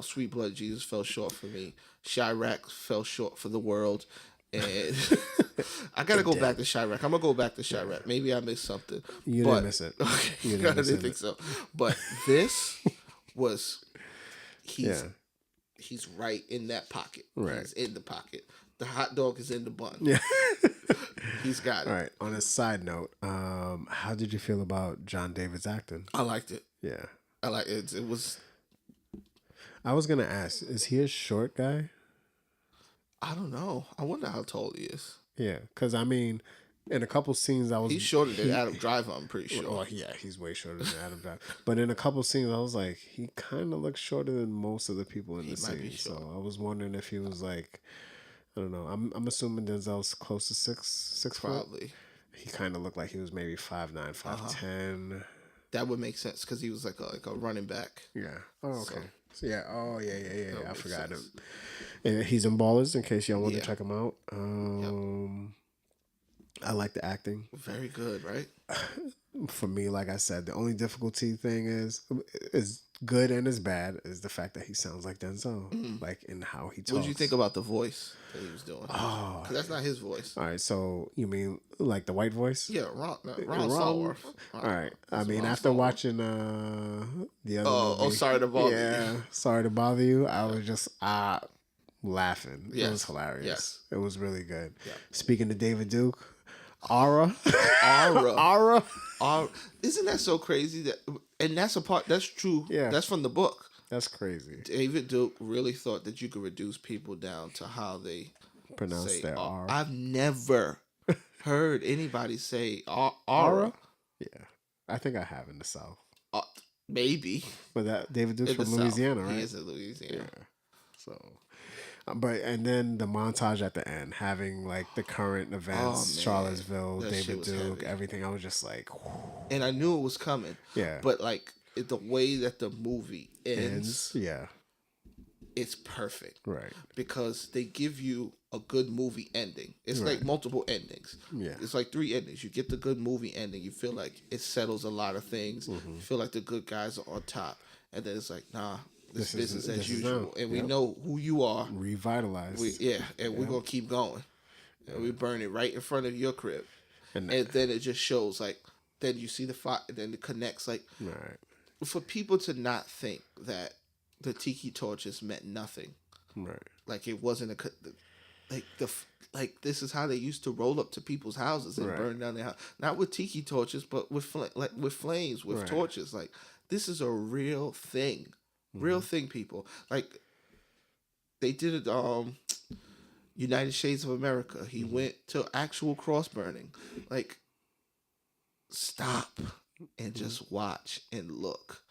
Sweet Blood Jesus fell short for me. Chirac fell short for the world. And I gotta go back to Chirac. I'm gonna go back to Chirac. Maybe I missed something. You didn't miss it. Okay, I didn't think so. But this was he's right in that pocket. Right. He's in the pocket. The hot dog is in the bun. Yeah. He's got it. All right. On a side note, how did you feel about John David's acting? I liked it. Yeah. I like it. It was. I was gonna ask, is he a short guy? I don't know. I wonder how tall he is. Yeah, because I mean, in a couple scenes, he's shorter than Adam Driver. I'm pretty sure. Well, yeah, he's way shorter than Adam Driver. But in a couple scenes, I was like, he kind of looks shorter than most of the people in the scene. So I was wondering if he was like, I don't know. I'm assuming Denzel's close to six probably. Foot. He kind of looked like he was maybe 5'9", 5'10". That would make sense because he was like a running back. Yeah. Oh, okay. So yeah. Oh, yeah. I forgot him. And he's in Ballers. In case y'all want to check him out. I like the acting. Very good, right? For me, like I said, the only difficulty thing is good and is bad is the fact that he sounds like Denzel, like in how he talks. What did you think about the voice that he was doing? Oh, because that's not his voice. All right, so you mean like the white voice? Yeah, Ron Stallworth. All right, I mean after watching the other movie, Sorry to bother you. Yeah, Sorry to Bother You. I was just laughing. Yes. It was hilarious. Yes. It was really good. Yeah. Speaking to David Duke. Aura. Isn't that so crazy? And that's a part that's true. Yeah, that's from the book. That's crazy. David Duke really thought that you could reduce people down to how they pronounce their R. I've never heard anybody say aura. Yeah, I think I have in the South. Maybe, but that David Duke's from Louisiana, South. right? He is in Louisiana. Yeah. So. But and then the montage at the end, having like the current events, Charlottesville, David Duke, everything. I was just like, whew. And I knew it was coming. Yeah. But like the way that the movie ends, it's perfect. Right. Because they give you a good movie ending. It's like multiple endings. Yeah. It's like 3 endings. You get the good movie ending. You feel like it settles a lot of things. Mm-hmm. You feel like the good guys are on top, and then it's like, nah. This business as usual, and we know who you are. Revitalized. And we're gonna keep going. And we burn it right in front of your crib, and then it just shows like. Then you see the fire, then it connects like. Right. For people to not think that the tiki torches meant nothing, right? Like it wasn't like this is how they used to roll up to people's houses and burn down their house, not with tiki torches, but with flames, with torches. Like this is a real thing. Real thing, people. Like they did it. United Shades of America. He went to actual cross burning. Like, stop and just watch and look.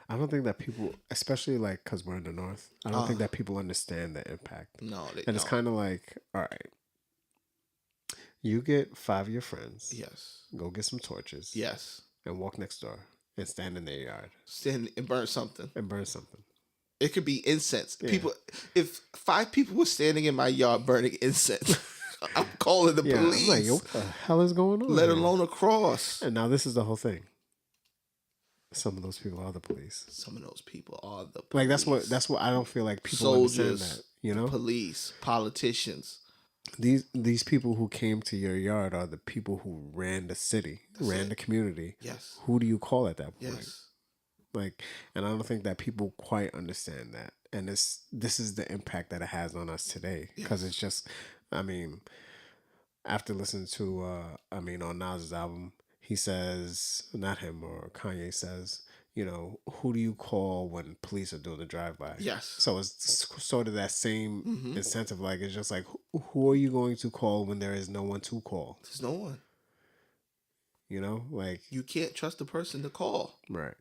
I don't think that people, especially like because we're in the North, I don't think that people understand the impact. No, they don't. It's kind of like, all right, you get 5 of your friends. Yes. Go get some torches. Yes. And walk next door. And stand in their yard. Stand and burn something. It could be incense. Yeah. People, if 5 people were standing in my yard burning incense, I'm calling the police. I'm like, yo, what the hell is going on? Let alone a cross. And now this is the whole thing. Some of those people are the police. Some of those people are the police. Like that's what I don't feel like people understand that. You know, police, politicians. These people who came to your yard are the people who ran the city, ran the community. Yes. Who do you call at that point? Yes. Like, and I don't think that people quite understand that. And this is the impact that it has on us today. Because it's just, I mean, after listening to, on Nas's album, he says, not him, or Kanye says, you know, who do you call when police are doing the drive-by? Yes. So it's sort of that same incentive. Like, it's just like, who are you going to call when there is no one to call? There's no one. You know, like... You can't trust the person to call. Right.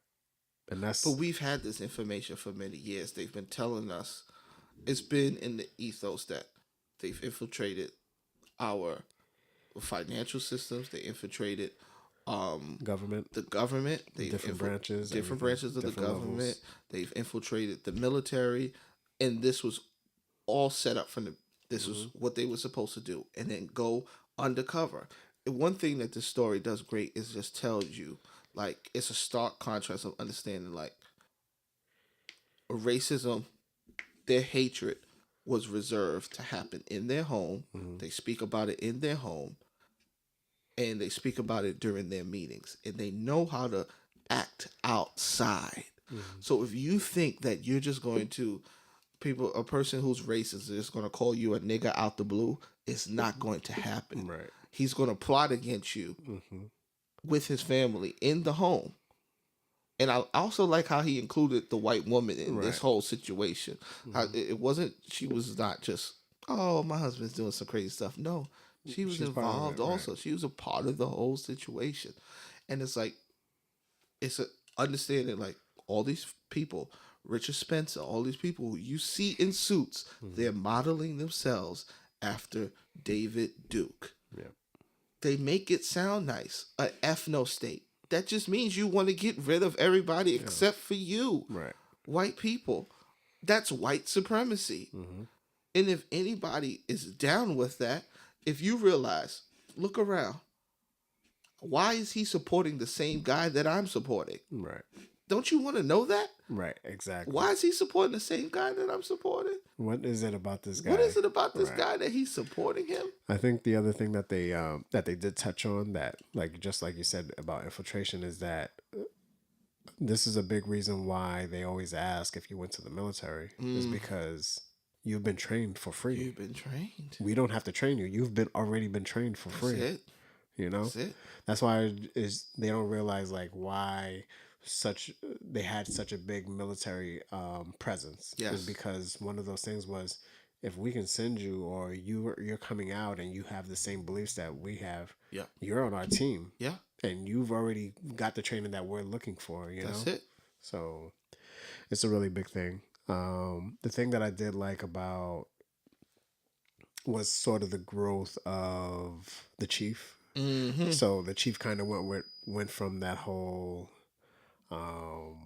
And that's... But we've had this information for many years. They've been telling us. It's been in the ethos that they've infiltrated our financial systems. They infiltrated... government, the government, different branches of the government. Levels. They've infiltrated the military, and this was all set up from this was what they were supposed to do, and then go undercover. And one thing that this story does great is just tells you, like, it's a stark contrast of understanding, like, racism, their hatred was reserved to happen in their home. They speak about it in their home. And they speak about it during their meetings. And they know how to act outside. So if you think that you're just going to... a person who's racist is just going to call you a nigger out the blue, it's not going to happen. Right. He's going to plot against you with his family in the home. And I also like how he included the white woman in this whole situation. How it wasn't... She was not just, oh, my husband's doing some crazy stuff. No. She was involved also. Right. She was a part of the whole situation. And it's like, it's a understanding, like, all these people, Richard Spencer, all these people who you see in suits, they're modeling themselves after David Duke. Yeah. They make it sound nice. An ethno state. That just means you want to get rid of everybody except for you. Right. White people. That's white supremacy. And if anybody is down with that, if you realize, look around. Why is he supporting the same guy that I'm supporting? Right. Don't you want to know that? Right, exactly. Why is he supporting the same guy that I'm supporting? What is it about this guy? What is it about this guy that he's supporting him? I think the other thing that they did touch on, that, like, just like you said about infiltration, is that this is a big reason why they always ask if you went to the military, is because you've been trained for free. You've been trained. We don't have to train you. You've already been trained for free. That's it. You know? That's it. That's why they don't realize, like, why they had such a big military presence. Yes. Is because one of those things was, if we can send you, or you're coming out and you have the same beliefs that we have, you're on our team. Yeah. And you've already got the training that we're looking for, you know? That's it. So it's a really big thing. The thing that I did like about was sort of the growth of the chief. Mm-hmm. So the chief kind of went from that whole, all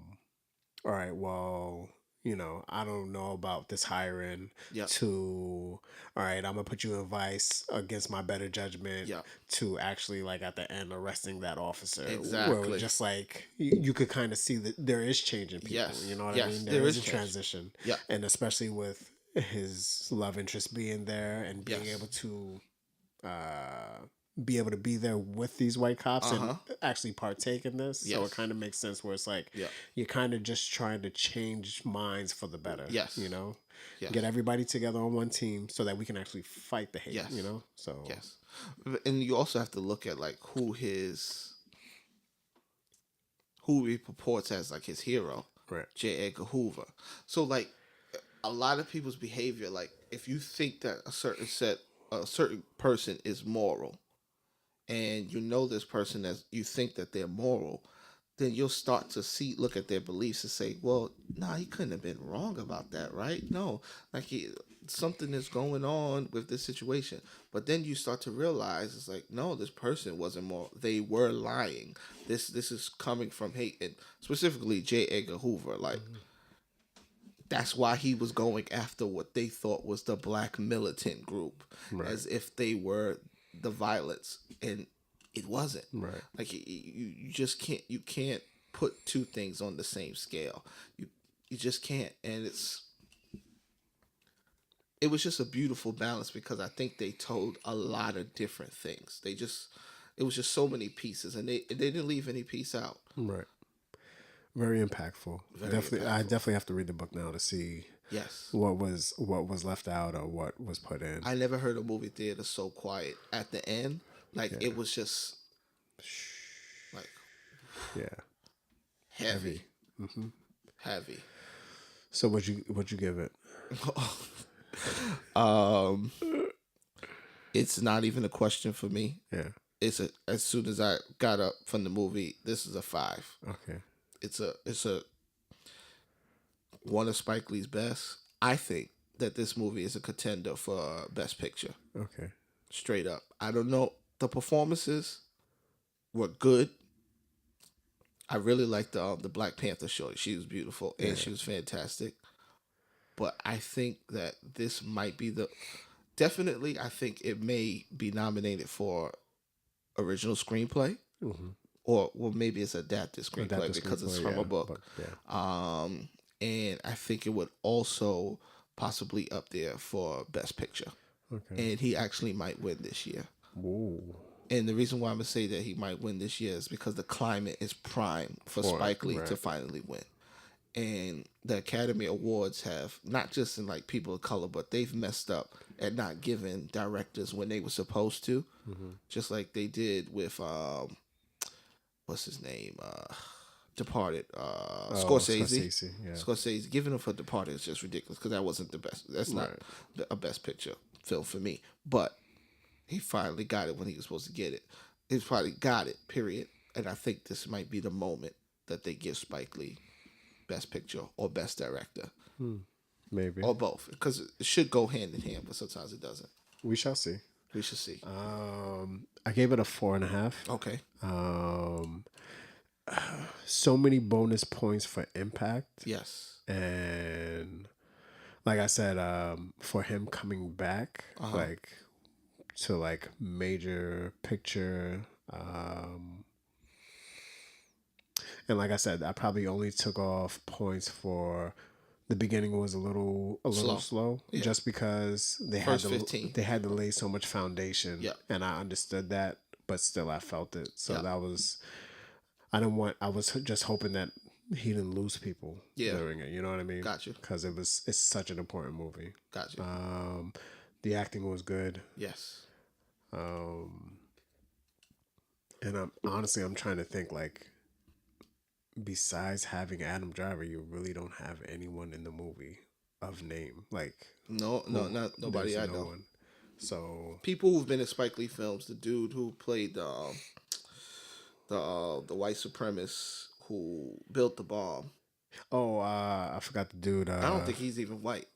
right, well, you know, I don't know about this hiring, to, all right, I'm gonna put you in vice against my better judgment, to actually, like, at the end arresting that officer. Exactly. Where it was just like, you could kind of see that there is change in people. Yes. You know what I mean? There is a transition. Yeah. And especially with his love interest being there and being able to be there with these white cops and actually partake in this. Yes. So it kind of makes sense where it's like, you're kind of just trying to change minds for the better. Yes. You know? Yes. Get everybody together on one team so that we can actually fight the hate, you know? So. Yes. And you also have to look at, like, who he purports as, like, his hero. Right. J. Edgar Hoover. So, like, a lot of people's behavior, like, if you think that a certain person is moral, and you know this person, as you think that they're moral, then you'll start to look at their beliefs and say, well, nah, he couldn't have been wrong about that, right? No, like, something is going on with this situation. But then you start to realize, it's like, no, this person wasn't moral. They were lying. This is coming from hate, and specifically J. Edgar Hoover. Like, that's why he was going after what they thought was the black militant group, as if they were the violence, and it wasn't. Right. Like, you just can't put two things on the same scale. You just can't. And it was just a beautiful balance, because I think they told a lot of different things. It was just so many pieces, and they didn't leave any piece out. Right. Very impactful. I definitely have to read the book now to see what was left out or what was put in. I never heard a movie theater so quiet at the end. Like, it was just like heavy. Mm-hmm. Heavy. So what'd you give it? It's not even a question for me. Yeah. As soon as I got up from the movie, this is a 5. Okay. It's a one of Spike Lee's best. I think that this movie is a contender for Best Picture. Okay. Straight up. I don't know. The performances were good. I really liked the Black Panther shorty. She was beautiful and she was fantastic. But I think that this might be definitely, I think it may be nominated for original screenplay. Mm-hmm. Or maybe it's adapted screenplay because it's from a book. And I think it would also possibly up there for Best Picture. Okay. And he actually might win this year. Whoa. And the reason why I'm going to say that he might win this year is because the climate is prime for Spike Lee to finally win. And the Academy Awards have, not just in, like, people of color, but they've messed up at not giving directors when they were supposed to. Mm-hmm. Just like they did with... what's his name? Departed. Scorsese. Scorsese. Giving him for Departed is just ridiculous, because that wasn't the best. That's not a Best Picture film for me. But He finally got it when he was supposed to get it. He's probably got it, period. And I think this might be the moment that they give Spike Lee Best Picture or Best Director. Maybe. Or both. Because it should go hand in hand, but sometimes it doesn't. We shall see. We should see. I gave it a 4.5. Okay. So many bonus points for impact. Yes. And like I said, for him coming back, like to like major picture, and like I said, I probably only took off points for the beginning was a little slow yeah. Just because they had to lay so much foundation, and I understood that, but still I felt it. So that was I was just hoping that he didn't lose people during it. You know what I mean? Gotcha. Because it's such an important movie. Gotcha. The acting was good. Yes. And I'm trying to think, like, besides having Adam Driver, you really don't have anyone in the movie of name. Like not nobody I know. One. So people who've been in Spike Lee films, the dude who played the white supremacist who built the bomb. Oh, I forgot the dude. I don't think he's even white.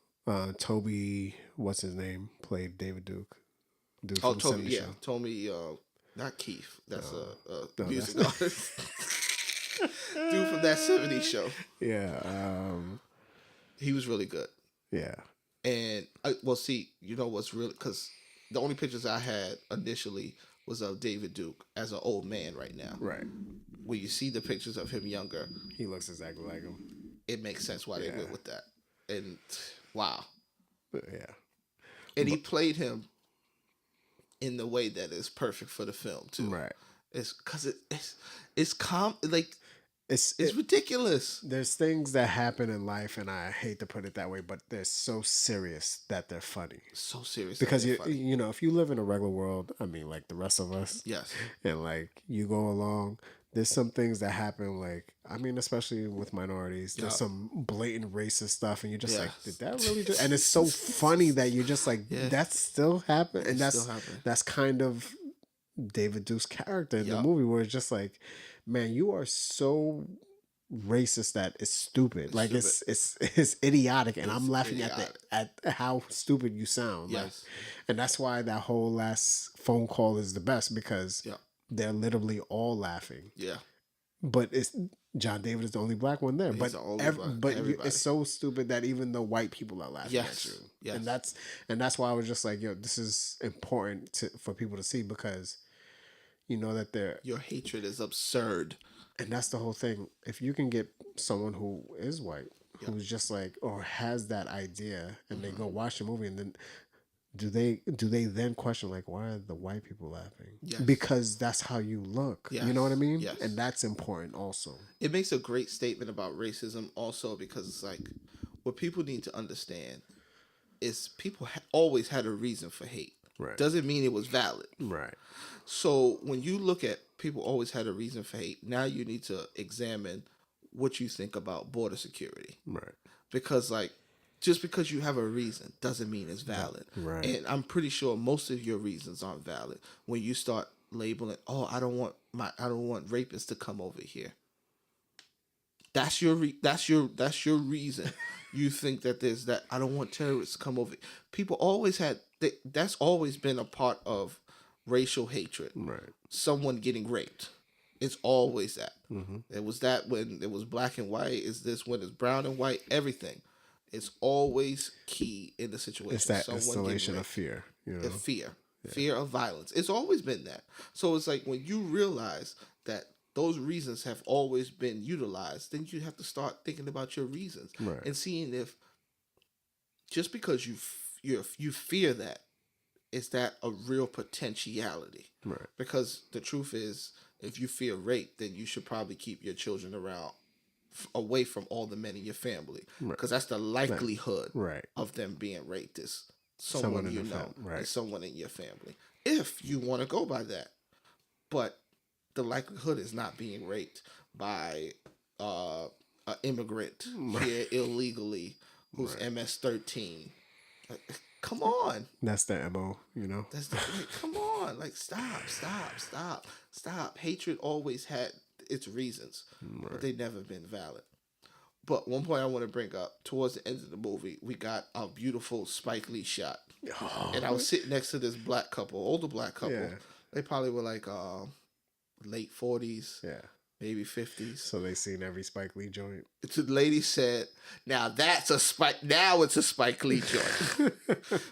Toby, what's his name? Played David Duke. Dude from Toby, yeah, show. Toby, not Keith. That's a music artist. Dude from that 70s show. Yeah. He was really good. Yeah. And see, you know what's really, because the only pictures I had initially was of David Duke as an old man right now. Right. When you see the pictures of him younger, he looks exactly like him. It makes sense why they went with that. And wow. Yeah. And he played him in the way that is perfect for the film too. Right. It's because it's like it's ridiculous. There's things that happen in life, and I hate to put it that way, but they're so serious that they're funny. So serious because you know, if you live in a regular world, I mean, like the rest of us, yes, and like you go along, there's some things that happen, like, I mean, especially with minorities, there's some blatant racist stuff, and you're just like, did that really just? And it's so funny that you're just like, that still happened, and that's kind of David Duke's character in the movie, where it's just like, man, you are so racist that it's stupid. Like it's idiotic, and I'm laughing at how stupid you sound. Yes. Like, and that's why that whole last phone call is the best, because they're literally all laughing. Yeah. But it's John David is the only black one there. But it's so stupid that even the white people are laughing at you. Yes. And that's why I was just like, yo, this is important for people to see, because you know that your hatred is absurd. And that's the whole thing. If you can get someone who is white, who's just like, or has that idea, and they go watch the movie, and then do they then question, like, why are the white people laughing? Yes. Because that's how you look. Yes. You know what I mean? Yes. And that's important also. It makes a great statement about racism also, because it's like, what people need to understand is people always had a reason for hate. Right. Doesn't mean it was valid. Right. So when you look at people always had a reason for hate, now you need to examine what you think about border security. Right. Because, like, just because you have a reason doesn't mean it's valid. Right. And I'm pretty sure most of your reasons aren't valid when you start labeling, oh, I don't want rapists to come over here. That's your reason. You think that there's that, I don't want terrorists to come over. People always had that's always been a part of racial hatred. Right. Someone getting raped. It's always that. Mm-hmm. It was that when it was black and white. Is this when it's brown and white? Everything. It's always key in the situation. It's that installation of fear. You know? Fear of violence. It's always been that. So it's like, when you realize that those reasons have always been utilized, then you have to start thinking about your reasons and seeing if just because you fear that, is that a real potentiality? Right. Because the truth is, if you fear rape, then you should probably keep your children around, away from all the men in your family, because that's the likelihood of them being raped is someone you know, and someone in your family. If you want to go by that, but the likelihood is not being raped by an immigrant here illegally who's MS-13. come on. That's the MO, That's like, come on. Like, stop. Hatred always had its reasons, but they never been valid. But one point I want to bring up, towards the end of the movie, we got a beautiful Spike Lee shot. Oh. And I was sitting next to this older black couple. Yeah. They probably were like late 40s. Yeah. Maybe 50s. So they seen every Spike Lee joint. The lady said, now it's a Spike Lee joint.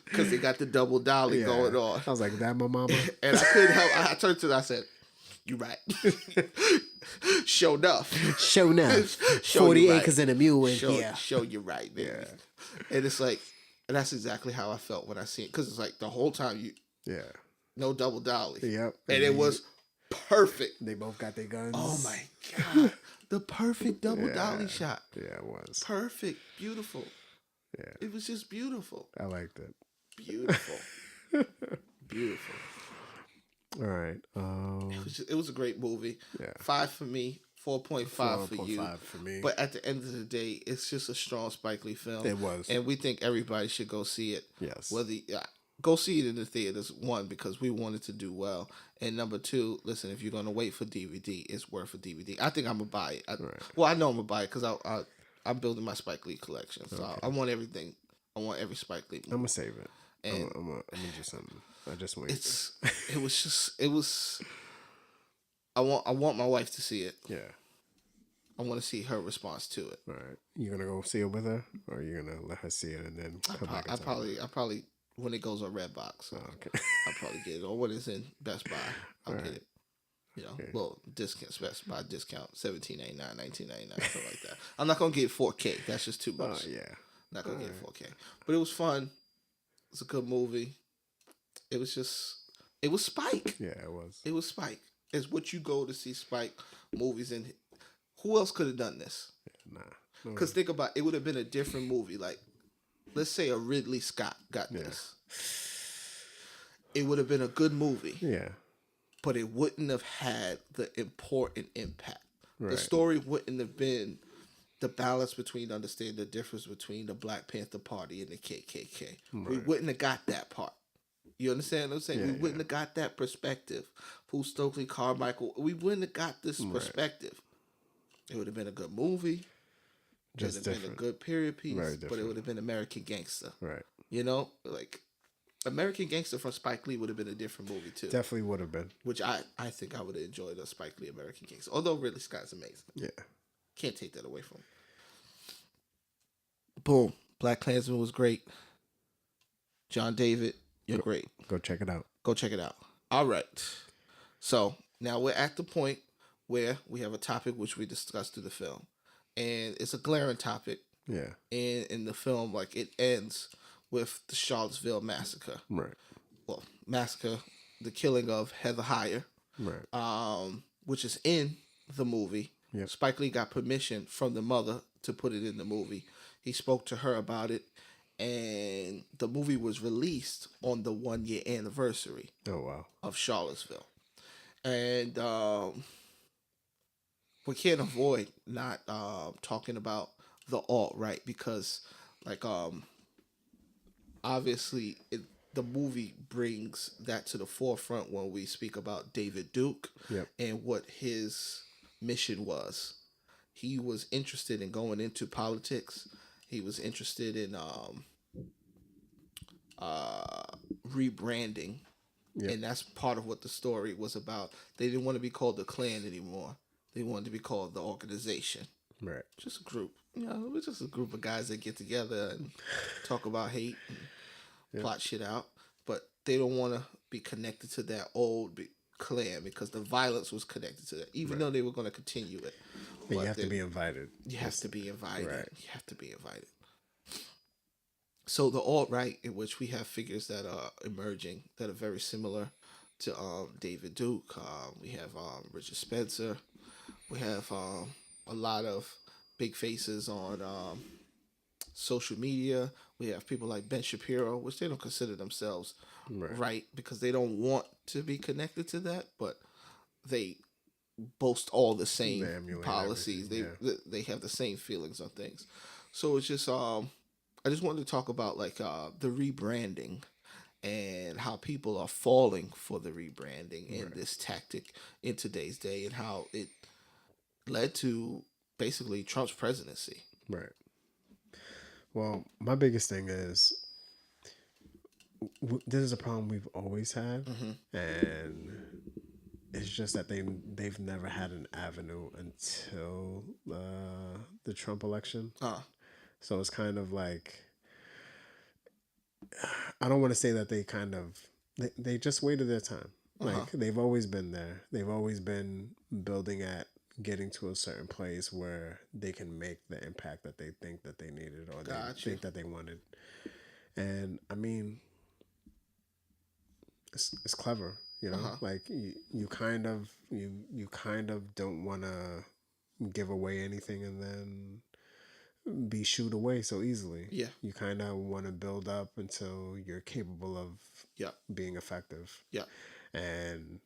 Because they got the double dolly going on. I was like, that my mama? And I couldn't help. I turned to her, I said, you right. Show enough. 40 acres and a mule in here. Show you right, man. Yeah. And it's like, and that's exactly how I felt when I seen it. Because it's like the whole time no double dolly. Yep. And it was perfect. They both got their guns. Oh my God. The perfect double dolly shot. Yeah, it was. Perfect. Beautiful. Yeah. It was just beautiful. I liked it. Beautiful. Beautiful. All right. It was a great movie. Yeah. 5 for me, 4.5 for you. 4.5 for me. But at the end of the day, it's just a strong Spike Lee film. It was. And we think everybody should go see it. Yes. Go see it in the theaters, one, because we wanted to do well. And number two, listen, if you're going to wait for DVD, it's worth a DVD. I think I'm going to buy it. Well, I know I'm going to buy it because I'm building my Spike Lee collection. So I want everything. I want every Spike Lee movie. I'm going to save it. And I'm going to do something. I just wait. I want my wife to see it. Yeah. I want to see her response to it. All right. You going to go see it with her? Or are you going to let her see it and then come back and talk? I probably when it goes on Redbox. Okay. I'll probably get it. Or when it's in Best Buy, I'll get it. Well, discount, Best Buy discount, $17.99, $19.99, something like that. I'm not gonna get 4K. That's just too much. Yeah. Not gonna get 4K. But it was fun. It's a good movie. It was Spike. Yeah, it was. It was Spike. It's what you go to see Spike movies in. Who else could have done this? Yeah, nah. Because think about it, would have been a different movie. Like, let's say a Ridley Scott got this. It would have been a good movie. Yeah. But it wouldn't have had the important impact. Right. The story wouldn't have been the balance between understanding the difference between the Black Panther Party and the KKK. Right. We wouldn't have got that part. You understand what I'm saying? We wouldn't have got that perspective. Who Stokely Carmichael. We wouldn't have got this perspective. It would have been a good movie. It would have been a good period piece. But it would have been American Gangster. Right. Like American Gangster from Spike Lee would have been a different movie too. Definitely would have been. Which I think I would have enjoyed a Spike Lee American Gangster. Although Ridley Scott's amazing. Yeah. Can't take that away from him. Boom. Blackkklansman was great. John David, you're great. Go check it out. Go check it out. All right. So now we're at the point where we have a topic which we discussed through the film. And it's a glaring topic. Yeah. And in the film, like, it ends with the Charlottesville massacre. Right. Well, massacre, the killing of Heather Heyer. Right. Which is in the movie. Yep. Spike Lee got permission from the mother to put it in the movie. He spoke to her about it, and the movie was released on the 1-year anniversary. Oh, wow. Of Charlottesville. And we can't avoid not talking about the alt-right because, like, obviously the movie brings that to the forefront when we speak about David Duke and what his mission was. He was interested in going into politics. He was interested in rebranding. Yep. And that's part of what the story was about. They didn't want to be called the Klan anymore. They wanted to be called the organization. Right. Just a group. It was just a group of guys that get together and talk about hate and plot shit out. But they don't want to be connected to that old Klan because the violence was connected to that, even though they were going to continue it. But you have to be invited. You have to be invited. Right. You have to be invited. So the alt-right, in which we have figures that are emerging that are very similar to David Duke. We have Richard Spencer. We have a lot of big faces on social media. We have people like Ben Shapiro, which they don't consider themselves right because they don't want to be connected to that, but they boast all the same policies. They have the same feelings on things. So it's just I just wanted to talk about like the rebranding and how people are falling for the rebranding in this tactic in today's day, and how it led to basically Trump's presidency. Right. Well, my biggest thing is this is a problem we've always had, and it's just that they've never had an avenue until the Trump election. So it's kind of like, I don't want to say that they just waited their time. Like they've always been there. They've always been building at getting to a certain place where they can make the impact that they think that they needed, or they think that they wanted. And I mean, it's clever, you know. Like you kind of don't want to give away anything and then be shooed away so easily. Yeah. You kind of want to build up until you're capable of being effective. Yeah. And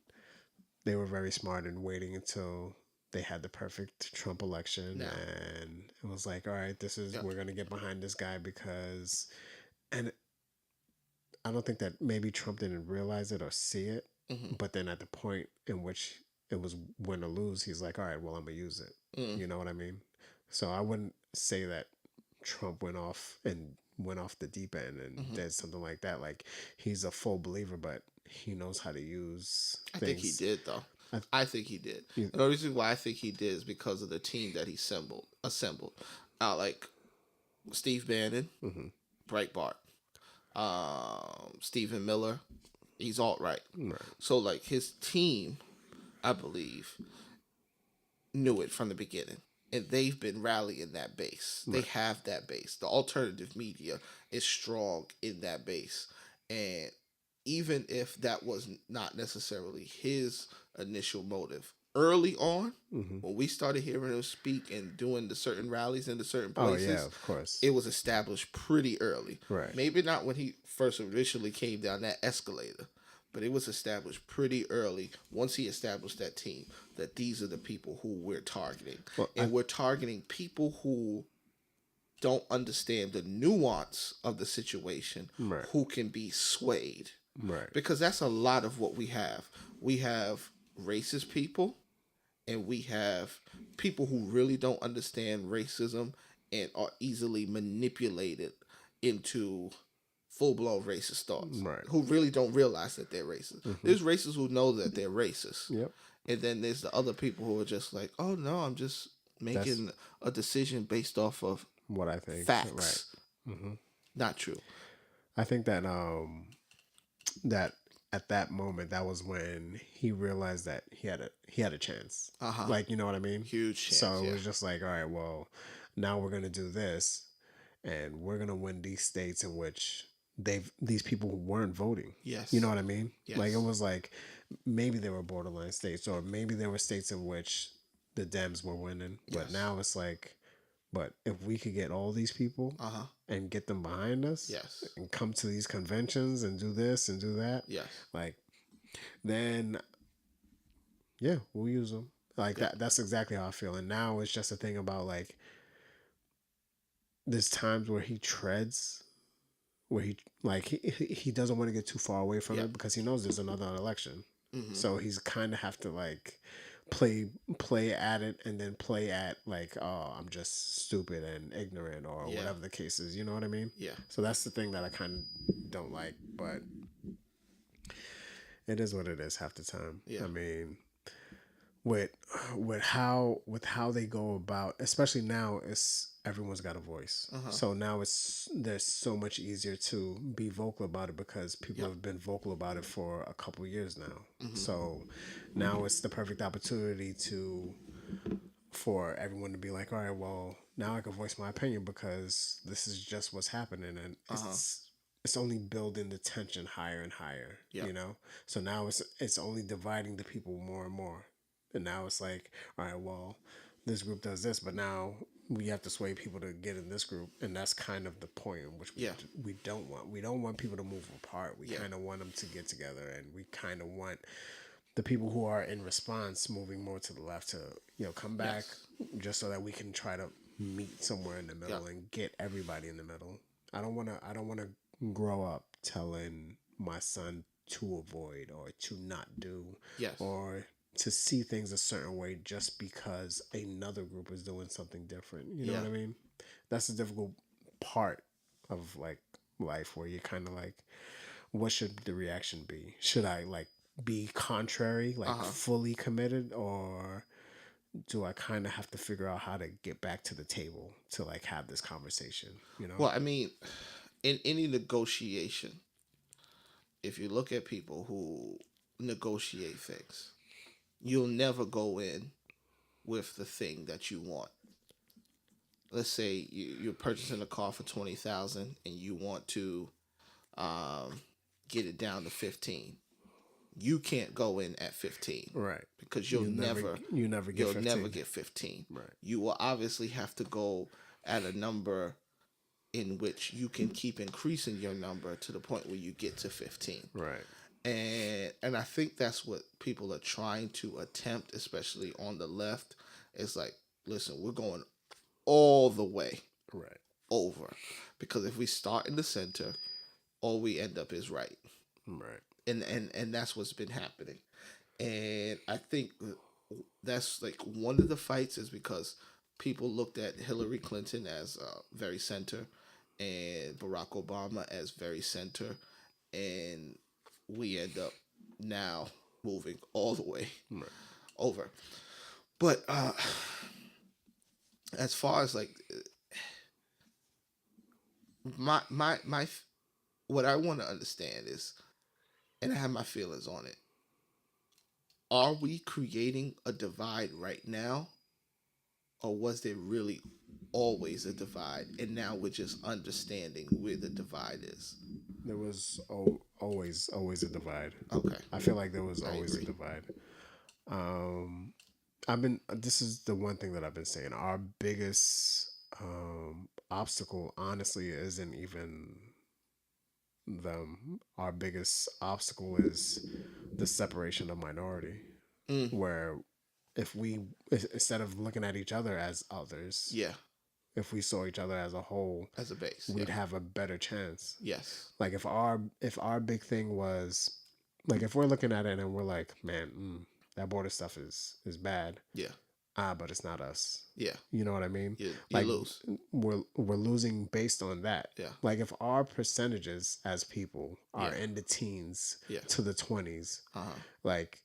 they were very smart in waiting until they had the perfect Trump election. And it was like, all right, we're going to get behind this guy because, and I don't think that maybe Trump didn't realize it or see it, but then at the point in which it was win or lose, he's like, all right, well, I'm going to use it. You know what I mean? So I wouldn't say that Trump went off the deep end and did something like that. Like, he's a full believer, but he knows how to use things. I think he did, though. I think he did. And the reason why I think he did is because of the team that he assembled. Like Steve Bannon, Breitbart, Stephen Miller, he's alt-right. Right. So, like, his team, I believe, knew it from the beginning. And they've been rallying that base. Right. They have that base. The alternative media is strong in that base. And even if that was not necessarily his initial motive, early on, when we started hearing him speak and doing the certain rallies in the certain places, of course, it was established pretty early. Right. Maybe not when he first initially came down that escalator, but it was established pretty early once he established that team, that these are the people who we're targeting. Well, we're targeting people who don't understand the nuance of the situation, who can be swayed. Right. Because that's a lot of what we have. We have racist people, and we have people who really don't understand racism and are easily manipulated into full-blown racist thoughts, who really don't realize that they're racist. There's racists who know that they're racist. Yep. And then there's the other people who are just like, oh, no, I'm just making a decision based off of what I think. Facts. Right. Not true. I think that that at that moment, that was when he realized that he had a chance. Like, you know what I mean? Huge chance. So it was just like, all right, well, now we're gonna do this, and we're gonna win these states in which these people weren't voting. Yes. You know what I mean? Yes. Like, it was like maybe they were borderline states, or maybe there were states in which the Dems were winning. But now it's like, but if we could get all these people and get them behind us, and come to these conventions and do this and do that, like, then we'll use them. Like that's exactly how I feel. And now it's just a thing about, like, there's times where he treads, where he doesn't want to get too far away from it because he knows there's another election. So he's kind of have to, like, play at it, and then play at, like, oh, I'm just stupid and ignorant, or whatever the case is. You know what I mean? Yeah. So that's the thing that I kind of don't like, but it is what it is half the time. Yeah. I mean, with how they go about, especially now, everyone's got a voice. So now there's so much easier to be vocal about it because people have been vocal about it for a couple years now. So now it's the perfect opportunity for everyone to be like, all right, well, now I can voice my opinion because this is just what's happening, and it's only building the tension higher and higher. You know, so now it's only dividing the people more and more. And now it's like, all right, well, this group does this, but now we have to sway people to get in this group. And that's kind of the point in which we don't want. We don't want people to move apart. We kind of want them to get together. And we kind of want the people who are in response moving more to the left to, come back just so that we can try to meet somewhere in the middle and get everybody in the middle. I don't want to grow up telling my son to avoid or to not do, Yes. or to see things a certain way just because another group is doing something different. You know what I mean? That's the difficult part of like life, where you're kind of like, what should the reaction be? Should I like be contrary, like fully committed, or do I kind of have to figure out how to get back to the table to like have this conversation? You know? Well, I mean, in any negotiation, if you look at people who negotiate things, you'll never go in with the thing that you want. Let's say you're purchasing a car for 20,000 and you want to get it down to 15. You can't go in at 15, Right? Because you'll never get 15. never get 15. Right. You will obviously have to go at a number in which you can keep increasing your number to the point where you get to 15. Right. And I think that's what people are trying to attempt, especially on the left. It's like, listen, we're going all the way Right. over, because if we start in the center, all we end up is right. Right. And that's what's been happening. And I think that's like one of the fights, is because people looked at Hillary Clinton as very center and Barack Obama as very center, and we end up now moving all the way over. But as far as like my what I want to understand is, and I have my feelings on it, are we creating a divide right now, or was there really always a divide, and now we're just understanding where the divide is? There was always a divide. Okay. I feel like there was always a divide. This is the one thing that I've been saying. Our biggest obstacle, honestly, isn't even them. Our biggest obstacle is the separation of minority, where if we, instead of looking at each other as others, if we saw each other as a whole, as a base, we'd have a better chance. Yes. Like if our big thing was, like, if we're looking at it and we're like, man, that border stuff is bad. Yeah. But it's not us. Yeah. You know what I mean? You like lose. We're losing based on that. Yeah. Like if our percentages as people are in the teens to the 20s, like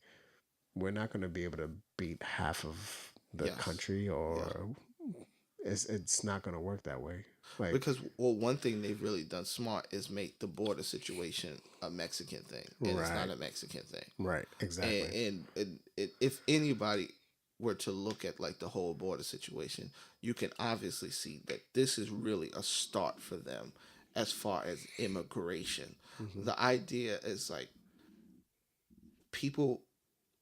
we're not going to be able to beat half of the country, or it's not going to work that way. Like, because one thing they've really done smart is make the border situation a Mexican thing, and it's not a Mexican thing. Right. Exactly. And if anybody were to look at like the whole border situation, you can obviously see that this is really a start for them as far as immigration. The idea is like, people,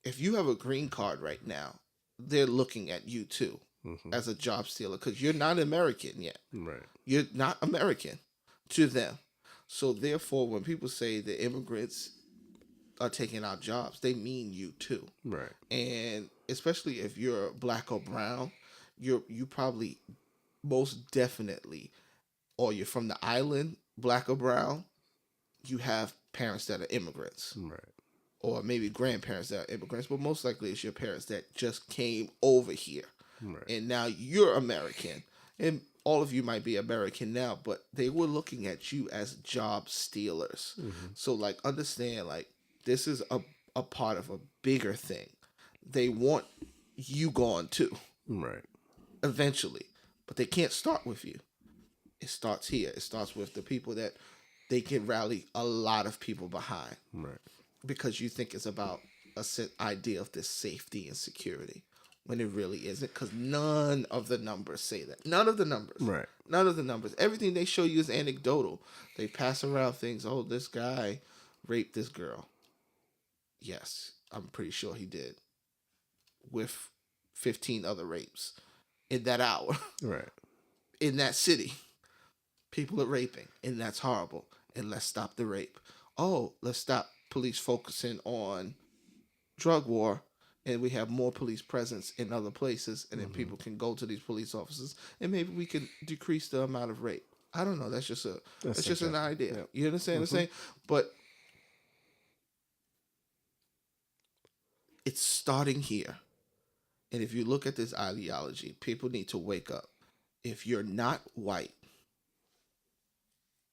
if you have a green card right now, they're looking at you too as a job stealer, because you're not American yet. Right. You're not American to them. So therefore, when people say the immigrants are taking our jobs, they mean you too. Right. And especially if you're black or brown, you probably most definitely, or you're from the island, black or brown, you have parents that are immigrants. Right. Or maybe grandparents that are immigrants, but most likely it's your parents that just came over here. Right. And now you're American. And all of you might be American now, but they were looking at you as job stealers. So like, understand, like, this is a part of a bigger thing. They want you gone too. Right. Eventually. But they can't start with you. It starts here. It starts with the people that they can rally a lot of people behind. Right. Because you think it's about a set idea of this safety and security, when it really isn't, because none of the numbers say that. None of the numbers. Right. None of the numbers. Everything they show you is anecdotal. They pass around things. Oh, this guy raped this girl. Yes, I'm pretty sure he did. With 15 other rapes in that hour. Right. In that city. People are raping, and that's horrible. And let's stop the rape. Oh, let's stop police focusing on drug war, and we have more police presence in other places, and then people can go to these police officers, and maybe we can decrease the amount of rape. I don't know. That's just an idea. Yep. You understand what I'm saying? But it's starting here. And if you look at this ideology, people need to wake up. If you're not white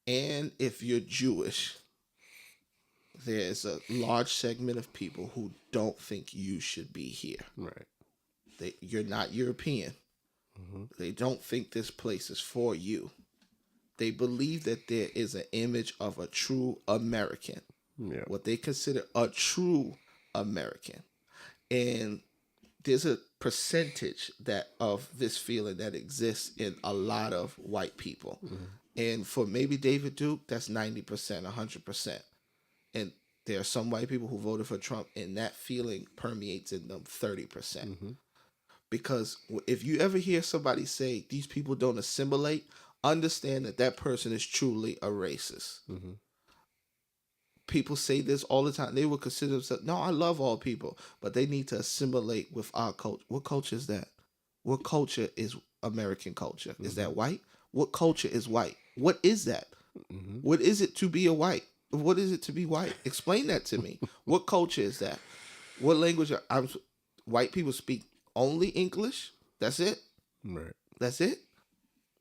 and if you're Jewish, there's a large segment of people who don't think you should be here. Right. You're not European. They don't think this place is for you. They believe that there is an image of a true American, what they consider a true American. And there's a percentage of this feeling that exists in a lot of white people. And for maybe David Duke, that's 90%, 100%. And there are some white people who voted for Trump, and that feeling permeates in them 30%. Because if you ever hear somebody say these people don't assimilate, understand that person is truly a racist. People say this all the time. They would consider themselves, no, I love all people, but they need to assimilate with our culture. What culture is that? What culture is American culture? Is that white? What culture is white? What is that? What is it to be a white? What is it to be white? Explain that to me. What culture is that? What language white people speak? Only English? That's it? Right. That's it?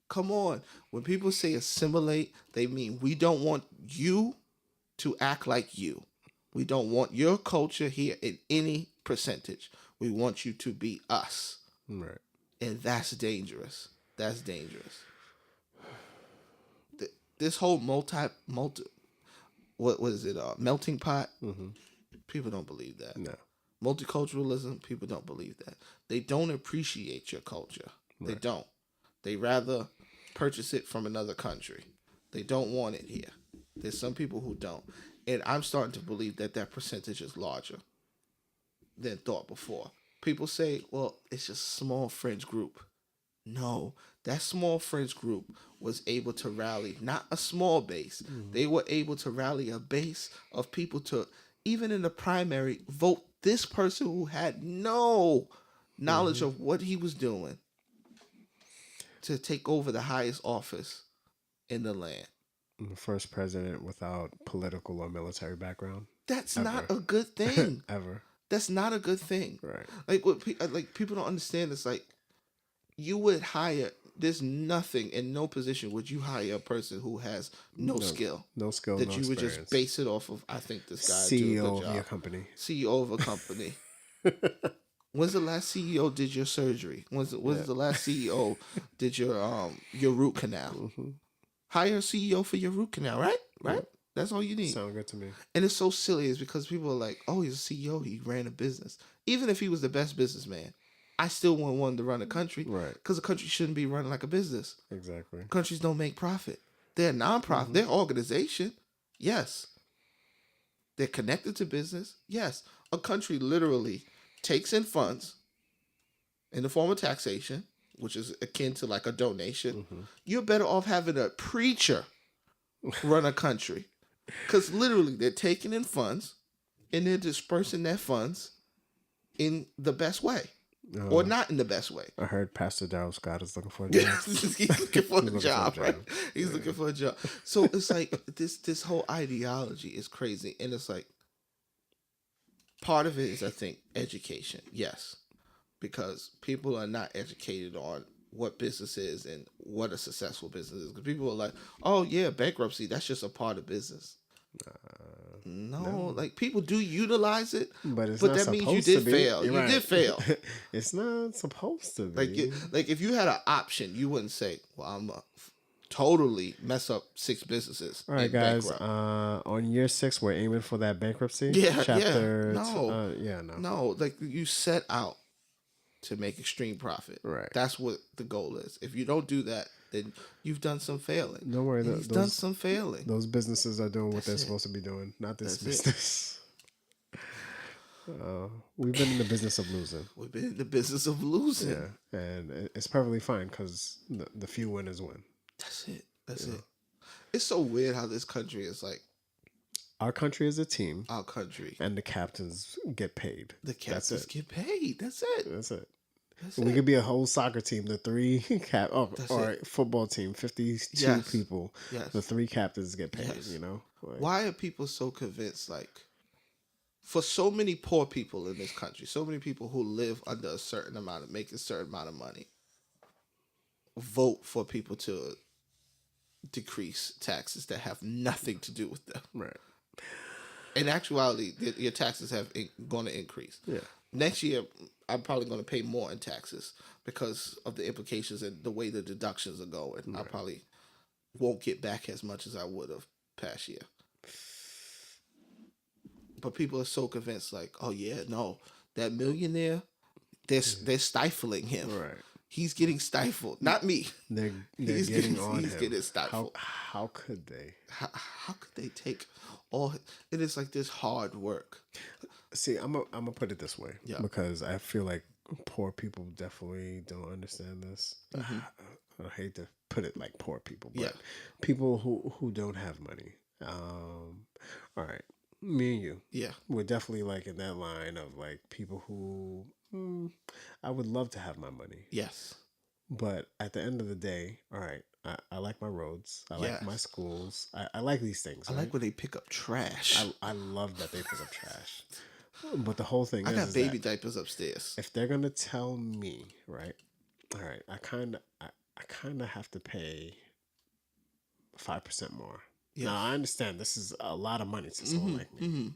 Come on. When people say assimilate, they mean we don't want you to act like you. We don't want your culture here in any percentage. We want you to be us. Right. And that's dangerous. That's dangerous. This whole what is it? Melting pot? People don't believe that. No. Multiculturalism, people don't believe that. They don't appreciate your culture. Right. They don't. They rather purchase it from another country. They don't want it here. There's some people who don't. And I'm starting to believe that percentage is larger than thought before. People say, well, it's just a small fringe group. No, that small fringe group was able to rally, not a small base. They were able to rally a base of people to, even in the primary, vote this person who had no knowledge of what he was doing to take over the highest office in the land. The first president without political or military background. That's not a good thing. Ever. That's not a good thing. Right. Like people don't understand. It's like you would hire. There's nothing in no position would you hire a person who has no skill. No skill. That no you experience. would just base it off of. I think this guy CEO of your company. CEO of a company. When's the last CEO did your surgery? When's the last CEO did your root canal? Hire a CEO for your root canal, right? Right? Yep. That's all you need. Sound good to me. And it's so silly is because people are like, oh, he's a CEO. He ran a business. Even if he was the best businessman, I still want one to run a country. Right. Because a country shouldn't be run like a business. Exactly. Countries don't make profit. They're a nonprofit. They're an organization. Yes. They're connected to business. Yes. A country literally takes in funds in the form of taxation, which is akin to like a donation. You're better off having a preacher run a country. Because literally they're taking in funds and they're dispersing their funds in the best way. Or not in the best way. I heard Pastor Darrell Scott is looking for a job. He's looking for a job, right? He's looking for a job. So it's like this whole ideology is crazy. And it's like part of it is, I think, education. Yes. Because people are not educated on what business is and what a successful business is. Because people are like, oh, yeah, bankruptcy, that's just a part of business. No, like people do utilize it, but that means you did fail. You did fail. It's not supposed to be. Like if you had an option, you wouldn't say, well, I'm totally mess up 6 businesses. All right, guys. On year 6, we're aiming for that bankruptcy. No. Like you set out to make extreme profit. Right. That's what the goal is. If you don't do that, then you've done some failing. Don't worry. He's done some failing. Those businesses are doing what they're supposed to be doing. Not this business. We've been in the business of losing. We've been in the business of losing. Yeah. And it's perfectly fine because the few winners win. That's it. That's it. It's so weird how this country is like. Our country is a team. Our country. And the captains get paid. The captains get paid. That's it. That's it. We could be a whole soccer team, the three or football team, 52 people. Yes. The three captains get paid, you know? Like, why are people so convinced, like, for so many poor people in this country, so many people who live under a certain amount of, make a certain amount of money, vote for people to decrease taxes that have nothing to do with them. Right. In actuality, your taxes have going to increase. Yeah. Next year, I'm probably going to pay more in taxes because of the implications and the way the deductions are going. Right. I probably won't get back as much as I would have past year. But people are so convinced, like, oh yeah, no, that millionaire, they're stifling him. Right. He's getting stifled, not me. They're getting on him. He's getting stifled. How could they? How could they take all? It is like this hard work. See, I'm gonna put it this way, because I feel like poor people definitely don't understand this. Mm-hmm. I hate to put it like poor people, but people who don't have money. All right, me and you, we're definitely like in that line of like people who I would love to have my money. Yes, but at the end of the day, all right, I like my roads. I like my schools. I like these things. I like when they pick up trash. I love that they pick up trash. But the whole thing I got baby diapers upstairs. If they're gonna tell me, right, all right, I kind of have to pay 5% more. Yes. Now I understand this is a lot of money to someone like me,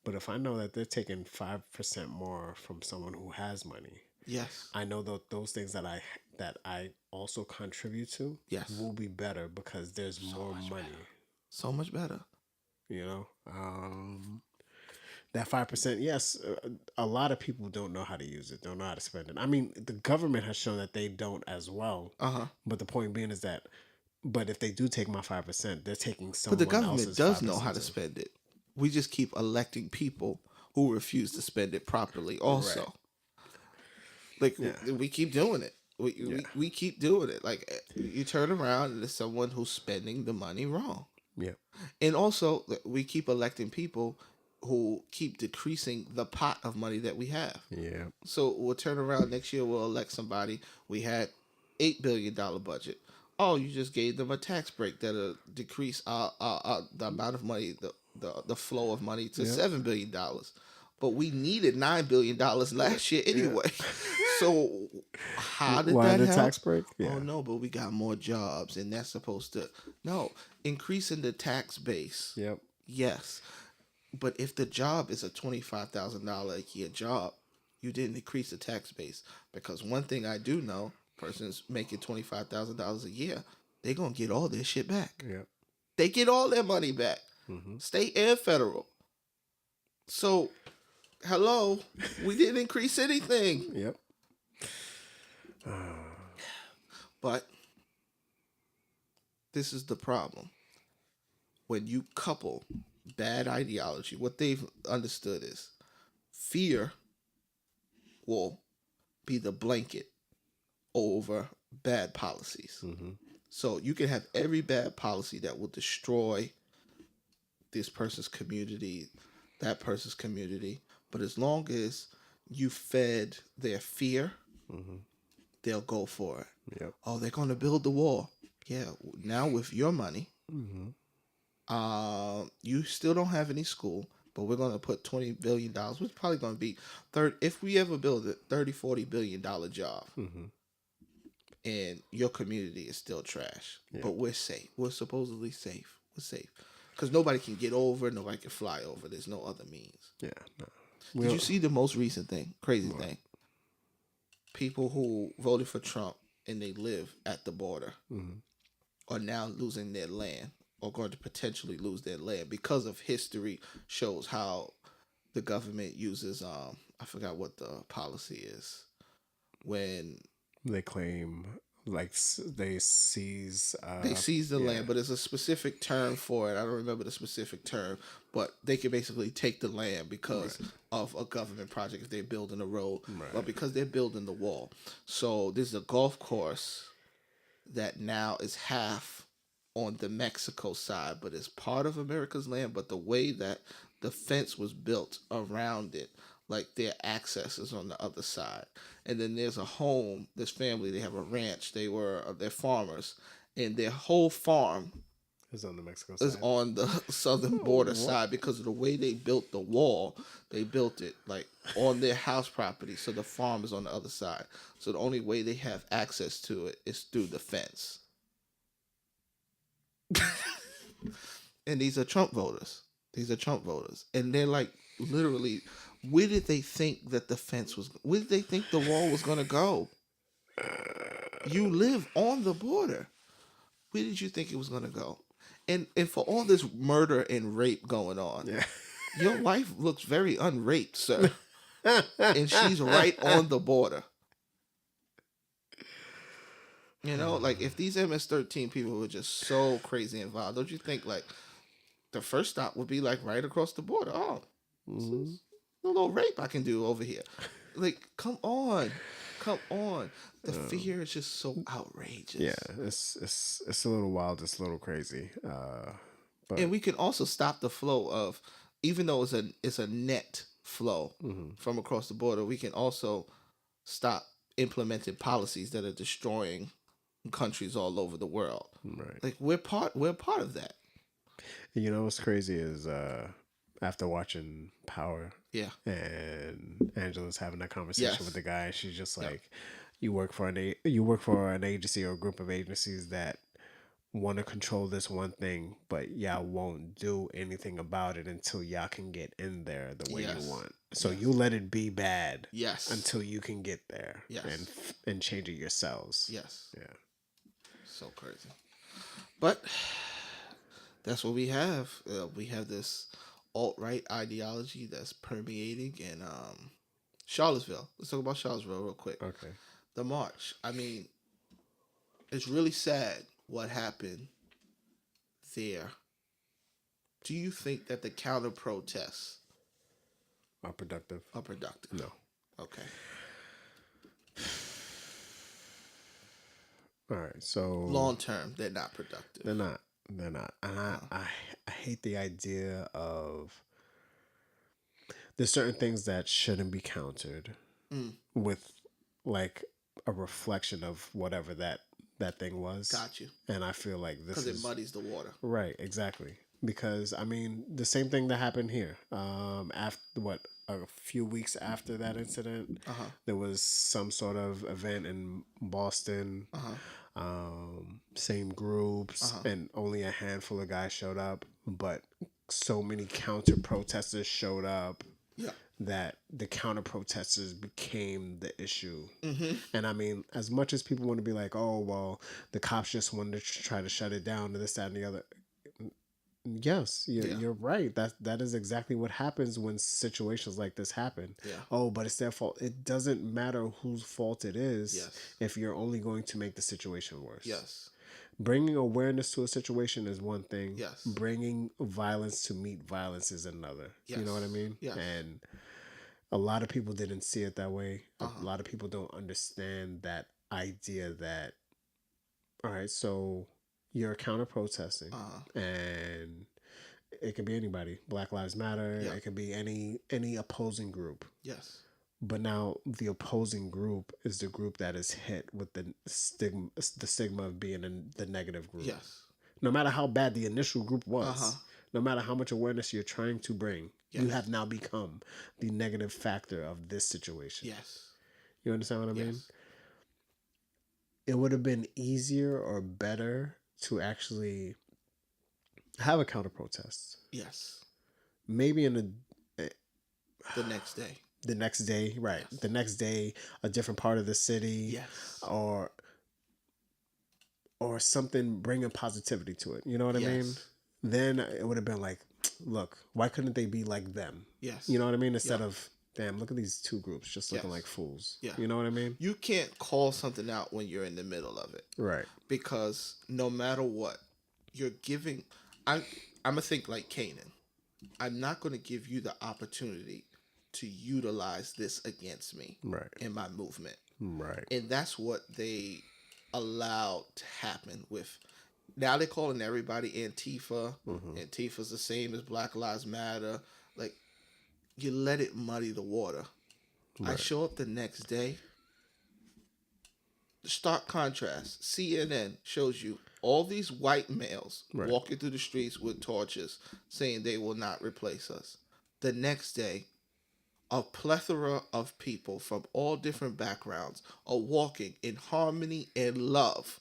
but if I know that they're taking 5% more from someone who has money, yes, I know that those things that I also contribute to, will be better because there's more money. So much better. You know. That 5%, yes, a lot of people don't know how to use it, don't know how to spend it. I mean, the government has shown that they don't as well. But the point being is that, but if they do take my 5%, they're taking someone else's 5%. But the government does know how to spend it. We just keep electing people who refuse to spend it properly also. Right. Like, we keep doing it. We keep doing it. Like, you turn around and there's someone who's spending the money wrong. Yeah. And also, we keep electing people who keep decreasing the pot of money that we have. Yeah. So we'll turn around next year, we'll elect somebody. We had $8 billion budget. Oh, you just gave them a tax break that'll decrease the amount of money, the flow of money to $7 billion. But we needed $9 billion last year anyway. So how did that help? Tax break? Yeah. Oh no, but we got more jobs, and that's supposed to increasing the tax base. Yep. Yes. But if the job is a $25,000 a year job, you didn't increase the tax base. Because one thing I do know, persons making $25,000 a year, they're going to get all their shit back. Yep. They get all their money back. Mm-hmm. State and federal. So, hello, we didn't increase anything. Yep. But this is the problem. When you couple bad ideology, what they've understood is fear will be the blanket over bad policies. Mm-hmm. So you can have every bad policy that will destroy this person's community, that person's community, but as long as you fed their fear, they'll go for it. Yep. Oh, they're going to build the wall. Yeah, now with your money, you still don't have any school, but we're going to put $20 billion, which is probably going to be if we ever build a $30-40 billion job, and your community is still trash, but we're safe. We're supposedly safe. We're safe. Because nobody can get over, nobody can fly over. There's no other means. Yeah. No. Did you see the most recent thing? Crazy thing. People who voted for Trump and they live at the border are now losing their land, or going to potentially lose their land because of history shows how the government uses I forgot what the policy is when they claim like they seize the land, but there's a specific term for it. I don't remember the specific term, but they can basically take the land because of a government project if they're building a road, but because they're building the wall. So there's a golf course that now is half on the Mexico side, but it's part of America's land. But the way that the fence was built around it like their access is on the other side. And then there's a home, this family, they have a ranch. They're farmers, and their whole farm is on the Mexico is side. on the southern border side because of the way they built the wall. They built it like on their house property, so the farm is on the other side. So the only way they have access to it is through the fence. And these are Trump voters. And they're like, literally, where did they think that the fence was? Where did they think the wall was going to go? You live on the border. Where did you think it was going to go? And for all this murder and rape going on, your wife looks very unraped, sir. And she's right on the border. You know, like if these MS-13 people were just so crazy involved, don't you think like the first stop would be like right across the border? Oh, a little rape I can do over here. Like, come on. The fear is just so outrageous. Yeah, it's a little wild. It's a little crazy. But and we can also stop the flow of, even though it's a net flow from across the border, we can also stop implementing policies that are destroying countries all over the world. Right. Like we're part of that. You know what's crazy is after watching Power, and Angela's having that conversation with the guy, she's just like, you work for an agency or a group of agencies that want to control this one thing, but y'all won't do anything about it until y'all can get in there the way you want. So you let it be bad until you can get there and change it yourselves. Yes. Yeah. So crazy. But that's what we have. We have this alt-right ideology that's permeating in Charlottesville. Let's talk about Charlottesville real quick. Okay. The march. I mean, it's really sad what happened there. Do you think that the counter protests are productive? No. Okay. All right. So long term, they're not productive. They're not. And I hate the idea of there's certain things that shouldn't be countered with like a reflection of whatever that thing was. Got you. And I feel like this is because it muddies the water. Right, exactly. Because I mean, the same thing that happened here. After a few weeks after that incident, there was some sort of event in Boston. Same groups, and only a handful of guys showed up, but so many counter protesters showed up. Yeah. That the counter protesters became the issue. And I mean, as much as people want to be like, oh, well, the cops just wanted to try to shut it down and this, that, and the other. Yes, you're right. That is exactly what happens when situations like this happen. Yeah. Oh, but it's their fault. It doesn't matter whose fault it is if you're only going to make the situation worse. Yes. Bringing awareness to a situation is one thing. Yes. Bringing violence to meet violence is another. Yes. You know what I mean? Yes. And a lot of people didn't see it that way. A lot of people don't understand that idea that, all right, so you're counter protesting and it could be anybody. Black Lives Matter. It could be any opposing group. Yes. But now the opposing group is the group that is hit with the stigma of being in the negative group. Yes. No matter how bad the initial group was, no matter how much awareness you're trying to bring, you have now become the negative factor of this situation. Yes. You understand what I mean? It would have been easier or better to actually have a counter protest. Yes. Maybe in the next day. The next day, right. Yes. The next day, a different part of the city. Yes. Or something bringing positivity to it. You know what I mean? Then it would have been like, look, why couldn't they be like them? Yes. You know what I mean? Instead of, damn, look at these two groups just looking like fools. Yeah. You know what I mean? You can't call something out when you're in the middle of it. Right. Because no matter what, you're giving... I'm going to think like Canaan. I'm not going to give you the opportunity to utilize this against me in my movement. Right. And that's what they allowed to happen with... Now they're calling everybody Antifa. Antifa's the same as Black Lives Matter. Like, you let it muddy the water. Right. I show up the next day. The stark contrast. CNN shows you all these white males walking through the streets with torches saying they will not replace us. The next day, a plethora of people from all different backgrounds are walking in harmony and love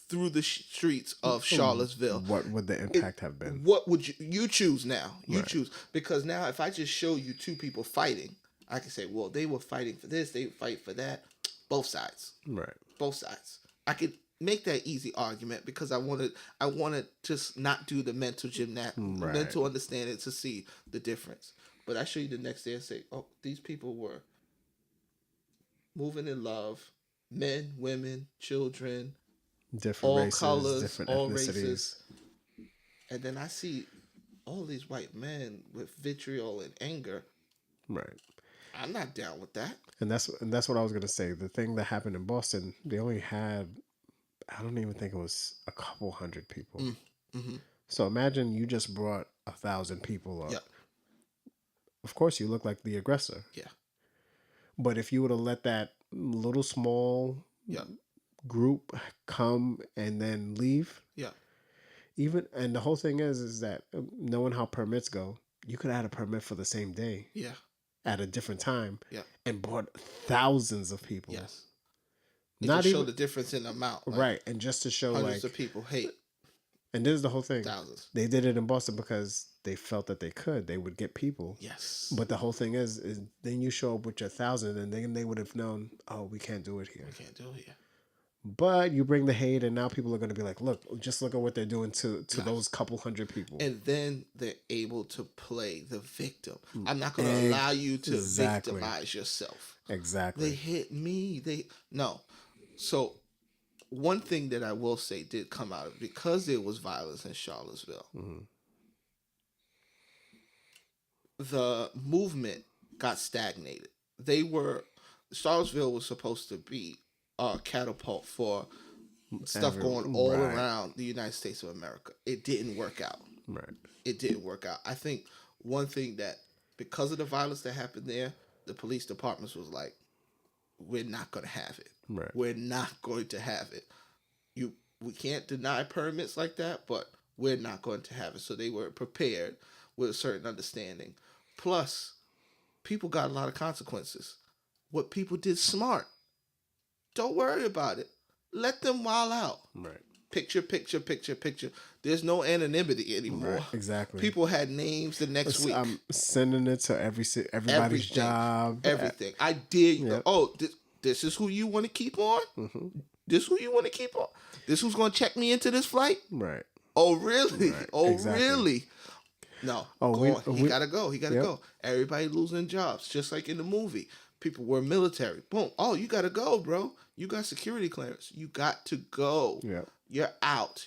through the streets of Charlottesville. What would the impact have been? What would you choose now? You choose. Because now if I just show you two people fighting, I can say, well, they were fighting for this, they fight for that. Both sides. Right. Both sides. I could make that easy argument because I want to just not do the mental mental understanding to see the difference. But I show you the next day and say, oh, these people were moving in love, men, women, children, different all races, colors, different all ethnicities. Races. And then I see all these white men with vitriol and anger. Right. I'm not down with that. And that's what I was going to say. The thing that happened in Boston, they only had, I don't even think it was a couple hundred people. Mm-hmm. So imagine you just brought 1,000 people up. Yep. Of course, you look like the aggressor. Yeah. But if you would have let that little small group come and then leave, and the whole thing is that knowing how permits go, you could add a permit for the same day. Yeah. At a different time, and brought thousands of people. Yes, not to show the difference in amount, right? And just to show hundreds of people hate. And this is the whole thing. Thousands. They did it in Boston because they felt that they would get people. Yes. But the whole thing is then you show up with your 1,000, and then they would have known, oh, we can't do it here. We can't do it here. But you bring the hate, and now people are going to be like, look at what they're doing to those couple hundred people. And then they're able to play the victim. I'm not going to allow you to victimize yourself. Exactly. They hit me. No. So one thing that I will say did come out of it, because there was violence in Charlottesville, the movement got stagnated. Charlottesville was supposed to be catapult for stuff going all around the United States of America. It didn't work out. Right. It didn't work out. I think one thing that, because of the violence that happened there, the police departments was like, we're not going to have it. Right. We're not going to have it. We can't deny permits like that, but we're not going to have it. So they were prepared with a certain understanding. Plus, people got a lot of consequences. What people did smart. Don't worry about it. Let them wild out. Right. Picture. There's no anonymity anymore. Right, exactly. People had names the next week. I'm sending it to everybody's job. Everything. I did. Yep. Oh, this is who you want to keep on? Mm-hmm. This who you want to keep on? This who's going to check me into this flight? Right. Oh, really? Right. Oh, exactly. Really? No. Oh, he got to go. He got to go. Everybody losing jobs, just like in the movie. People were military. Boom. Oh, you got to go, bro. You got security clearance. You got to go. Yeah. You're out.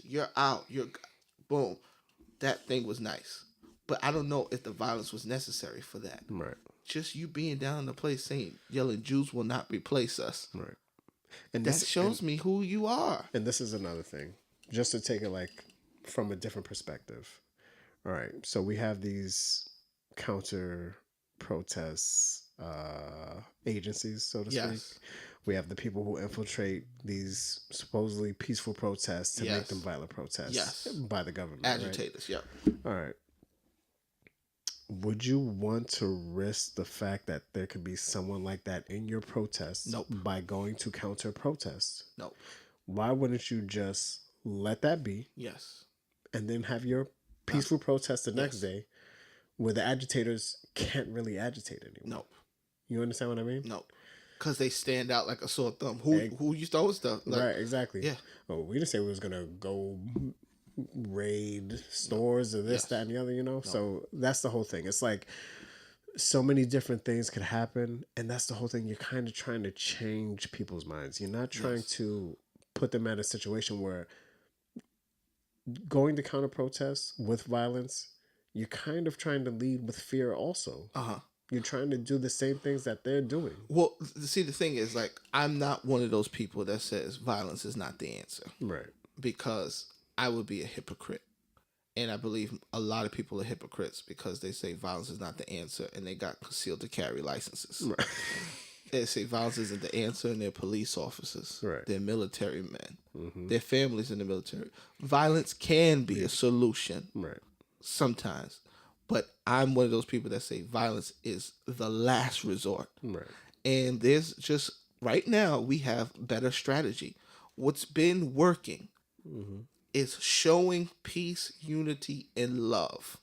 Boom. That thing was nice. But I don't know if the violence was necessary for that. Right. Just you being down in the place yelling, Jews will not replace us. Right. And that shows me who you are. And this is another thing. Just to take it like from a different perspective. All right. So we have these counter protests agencies, so to speak. We have the people who infiltrate these supposedly peaceful protests to make them violent protests by the government. Agitators, right? All right. Would you want to risk the fact that there could be someone like that in your protests by going to counter protests? No. Why wouldn't you just let that be? Yes. And then have your peaceful protest the next day where the agitators can't really agitate anymore? No. You understand what I mean? No. Because they stand out like a sore thumb. Who you stole stuff? Like, right, exactly. Yeah. Oh, we didn't say we was going to go raid stores or this, that, and the other, No. So that's the whole thing. It's like so many different things could happen. And that's the whole thing. You're kind of trying to change people's minds. You're not trying to put them at a situation where going to counter protests with violence, you're kind of trying to lead with fear also. Uh-huh. You're trying to do the same things that they're doing. Well, see, the thing is, like, I'm not one of those people that says violence is not the answer. Right. Because I would be a hypocrite. And I believe a lot of people are hypocrites because they say violence is not the answer, and they got concealed to carry licenses. Right. They say violence isn't the answer, and they're police officers. Right. They're military men. Mm-hmm. Their families in the military. Violence can be a solution. Right. Sometimes. But I'm one of those people that say violence is the last resort. Right. And there's just, right now, we have better strategy. What's been working is showing peace, unity, and love,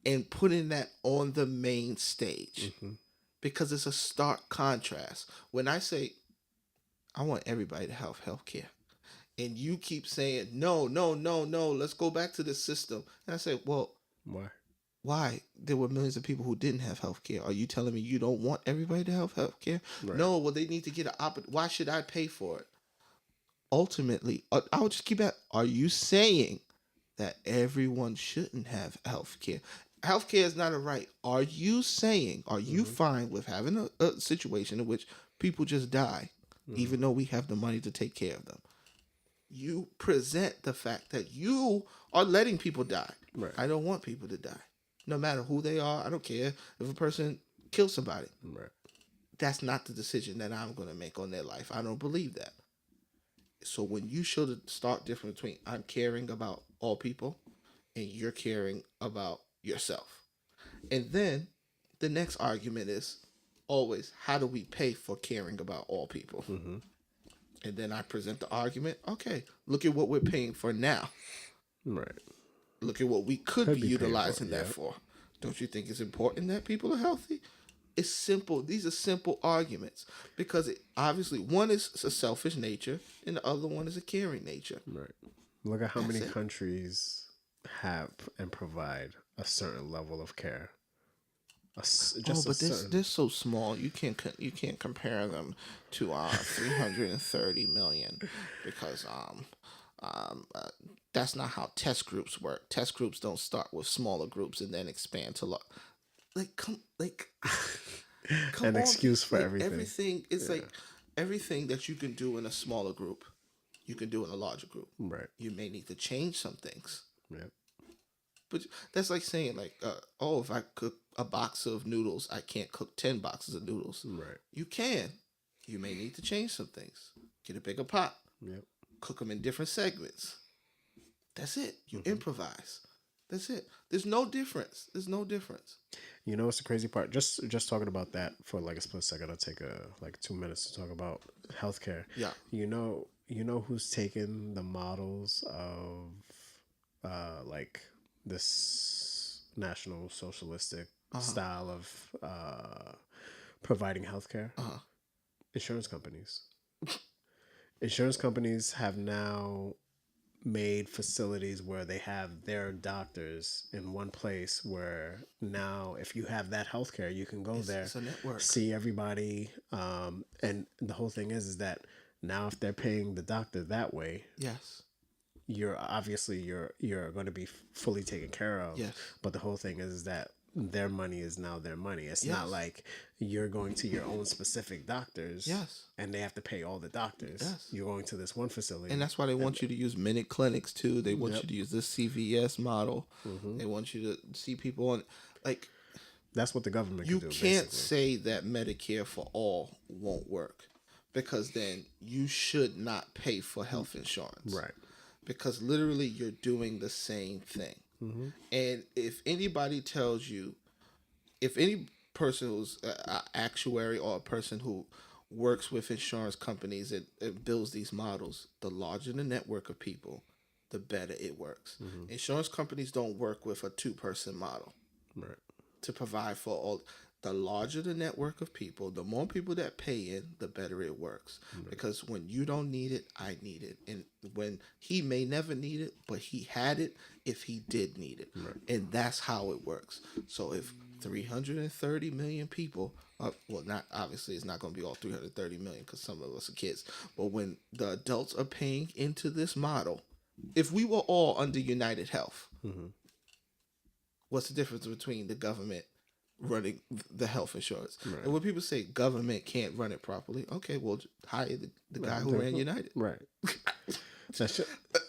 and putting that on the main stage, because it's a stark contrast. When I say, I want everybody to have health care, and you keep saying, no, let's go back to the system. And I say, well, why? There were millions of people who didn't have health care. Are you telling me you don't want everybody to have health care? Right. No, well, they need to get why should I pay for it? Ultimately, I'll just keep at, are you saying that everyone shouldn't have health care? Health care is not a right. Are you saying, are you fine with having a situation in which people just die, even though we have the money to take care of them? You present the fact that you are letting people die. Right. I don't want people to die. No matter who they are, I don't care if a person kills somebody. Right. That's not the decision that I'm going to make on their life. I don't believe that. So when you show the stark difference between I'm caring about all people and you're caring about yourself. And then the next argument is always, how do we pay for caring about all people? Mm-hmm. And then I present the argument, okay, look at what we're paying for now. Right. Look at what we could be utilizing that for. Don't you think it's important that people are healthy? It's simple. These are simple arguments because obviously one is a selfish nature and the other one is a caring nature. Right. Look at how many countries have and provide a certain level of care. They're so small. You can't compare them to 330 million because that's not how test groups work. Test groups don't start with smaller groups and then expand to an excuse for everything. Everything is everything that you can do in a smaller group, you can do in a larger group. Right. You may need to change some things. Yep. But that's like saying if I cook a box of noodles, I can't cook 10 boxes of noodles. Right. You can. You may need to change some things. Get a bigger pot. Yep. Cook them in different segments. That's it. You improvise. That's it. There's no difference. You know what's the crazy part? Just talking about that for like a split second. I'll take 2 minutes to talk about healthcare. Yeah. You know who's taken the models of this national socialistic style of providing healthcare? Insurance companies. Insurance companies have now made facilities where they have their doctors in one place where now if you have that healthcare, you can go there, it's a network. See everybody. And the whole thing is that now if they're paying the doctor that way, yes, you're going to be fully taken care of. Yes. But the whole thing is that their money is now their money. It's not like you're going to your own specific doctors. Yes. And they have to pay all the doctors. Yes. You're going to this one facility. And that's why they want you to use minute clinics too. They want you to use this CVS model. Mm-hmm. They want you to see people on that's what the government can do. You can't say that Medicare for all won't work because then you should not pay for health insurance. Right. Because literally you're doing the same thing. Mm-hmm. And if anybody tells you, if any person who's an actuary or a person who works with insurance companies and builds these models, the larger the network of people, the better it works. Mm-hmm. Insurance companies don't work with a 2-person model. Right. To provide for all. The larger the network of people, the more people that pay in, the better it works. Mm-hmm. Because when you don't need it, I need it. And when he may never need it, but he had it if he did need it. Right. And that's how it works. So if 330 million people, not obviously it's not going to be all 330 million because some of us are kids. But when the adults are paying into this model, if we were all under United Health, what's the difference between the government running the health insurance? Right. And when people say government can't run it properly, okay, well, hire the guy who ran United. Right.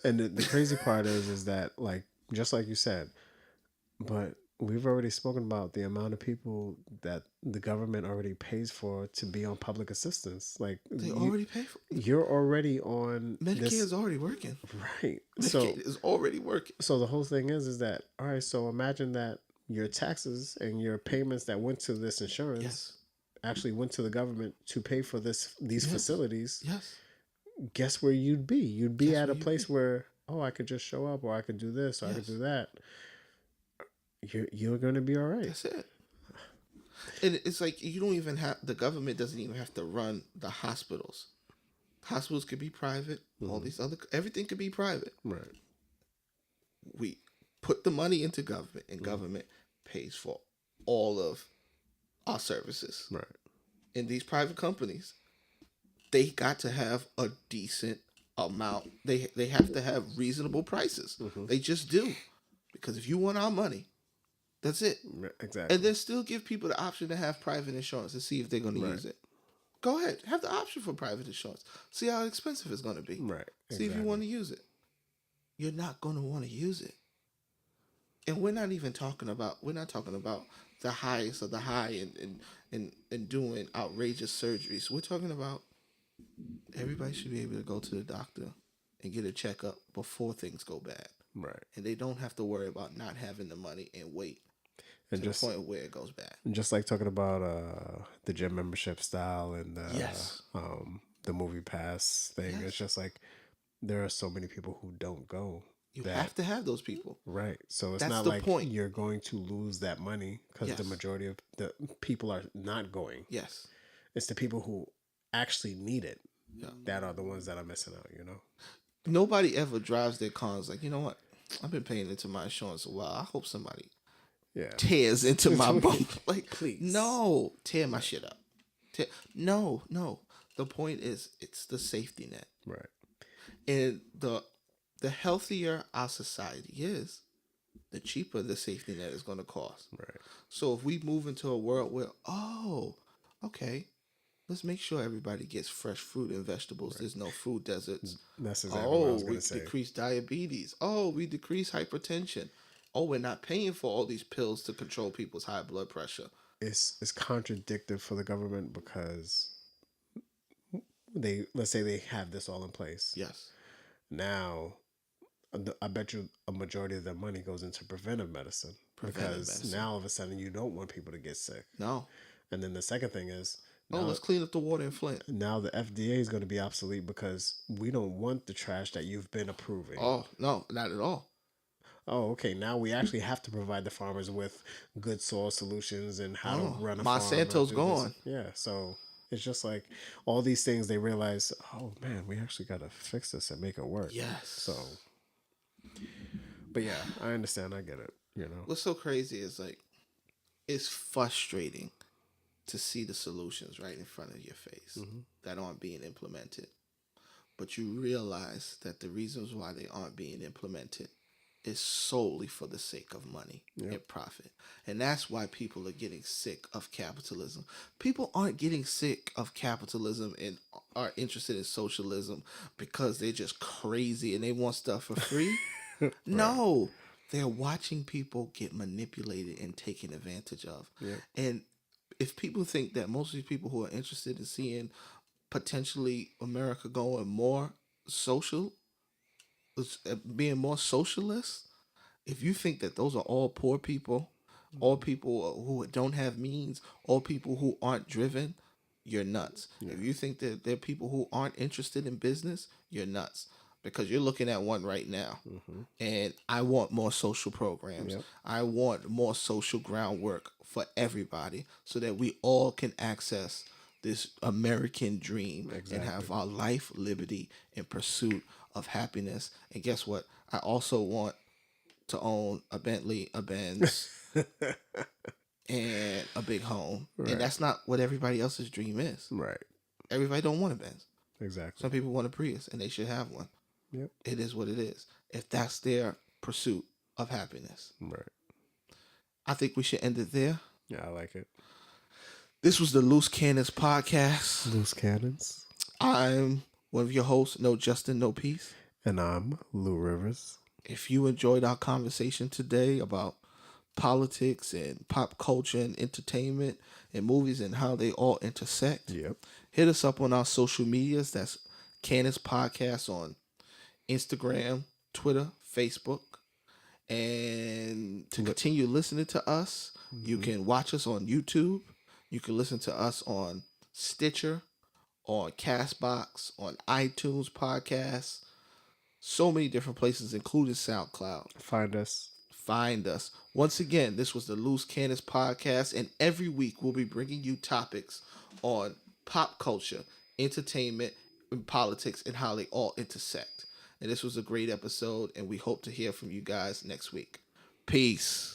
And the crazy part is that just like you said. But we've already spoken about the amount of people that the government already pays for to be on public assistance. Like they already pay for it. You're already on Medicare is already working. Right. Medicaid is already working. So the whole thing is that, all right, so imagine that your taxes and your payments that went to this insurance actually went to the government to pay for these facilities. Yes. Guess where you'd be? You'd be at a place where, oh, I could just show up, or I could do this, or I could do that. You're going to be all right. That's it. And it's like you don't even have, the government doesn't even have to run the hospitals. Hospitals could be private. All these everything could be private. Right. We put the money into government, and government pays for all of our services. Right. And these private companies, they got to have a decent amount. They have to have reasonable prices. They just do. Because if you want our money, that's it. Exactly. And then still give people the option to have private insurance and see if they're going to use it. Go ahead. Have the option for private insurance. See how expensive it's going to be. Right. See if you want to use it. You're not going to want to use it. And we're not talking about the highest of the high and doing outrageous surgeries. We're talking about everybody should be able to go to the doctor and get a checkup before things go bad. Right. And they don't have to worry about not having the money and wait and to the point where it goes bad. And just like talking about the gym membership style and the movie pass thing, it's just like there are so many people who don't go. You have to have those people. Right. So it's not like you're going to lose that money because the majority of the people are not going. Yes. It's the people who actually need it that are the ones that are missing out, Nobody ever drives their cars like, you know what? I've been paying into my insurance a while. I hope somebody tears into my bump. Like, please. No. Tear my shit up. No. The point is, it's the safety net. Right. And the healthier our society is, the cheaper the safety net is going to cost. Right. So if we move into a world where, let's make sure everybody gets fresh fruit and vegetables. Right. There's no food deserts. That's exactly what I was going to say. We decrease diabetes. We decrease hypertension. We're not paying for all these pills to control people's high blood pressure. It's contradictive for the government because let's say they have this all in place. Yes. Now, I bet you a majority of their money goes into preventive medicine. Now all of a sudden you don't want people to get sick. No. And then the second thing is, let's clean up the water in Flint. Now the FDA is going to be obsolete because we don't want the trash that you've been approving. Oh, no, not at all. Oh, okay. Now we actually have to provide the farmers with good soil solutions and how to run a farm. Monsanto's gone. Yeah, so it's just like all these things they realize, oh man, we actually got to fix this and make it work. Yes. So, but yeah, I understand. I get it. What's so crazy is like, it's frustrating to see the solutions right in front of your face that aren't being implemented. But you realize that the reasons why they aren't being implemented is solely for the sake of money and profit. And that's why people are getting sick of capitalism. People aren't getting sick of capitalism and are interested in socialism because they're just crazy and they want stuff for free. Right. No, they're watching people get manipulated and taken advantage of. Yep. And if people think that most of these people who are interested in seeing potentially America going more social, being more socialist, if you think that those are all poor people, all people who don't have means, all people who aren't driven, you're nuts. Yeah. If you think that they're people who aren't interested in business, you're nuts. Because you're looking at one right now. And I want more social programs. Yep. I want more social groundwork for everybody so that we all can access this American dream and have our life, liberty, and pursuit of happiness. And guess what? I also want to own a Bentley, a Benz, and a big home. Right. And that's not what everybody else's dream is. Right. Everybody don't want a Benz. Exactly. Some people want a Prius, and they should have one. Yep. It is what it is. If that's their pursuit of happiness. Right. I think we should end it there. Yeah, I like it. This was the Loose Cannons podcast. Loose Cannons. I'm one of your hosts, No Justin, No Peace. And I'm Lou Rivers. If you enjoyed our conversation today about politics and pop culture and entertainment and movies and how they all intersect, hit us up on our social medias. That's Canis Podcast on Instagram, Twitter, Facebook. And to continue listening to us, you can watch us on YouTube. You can listen to us on Stitcher, on Castbox, on iTunes Podcasts. So many different places, including SoundCloud. Find us. Once again, this was the Loose Canis Podcast, and every week we'll be bringing you topics on pop culture, entertainment, and politics, and how they all intersect. And this was a great episode, and we hope to hear from you guys next week. Peace.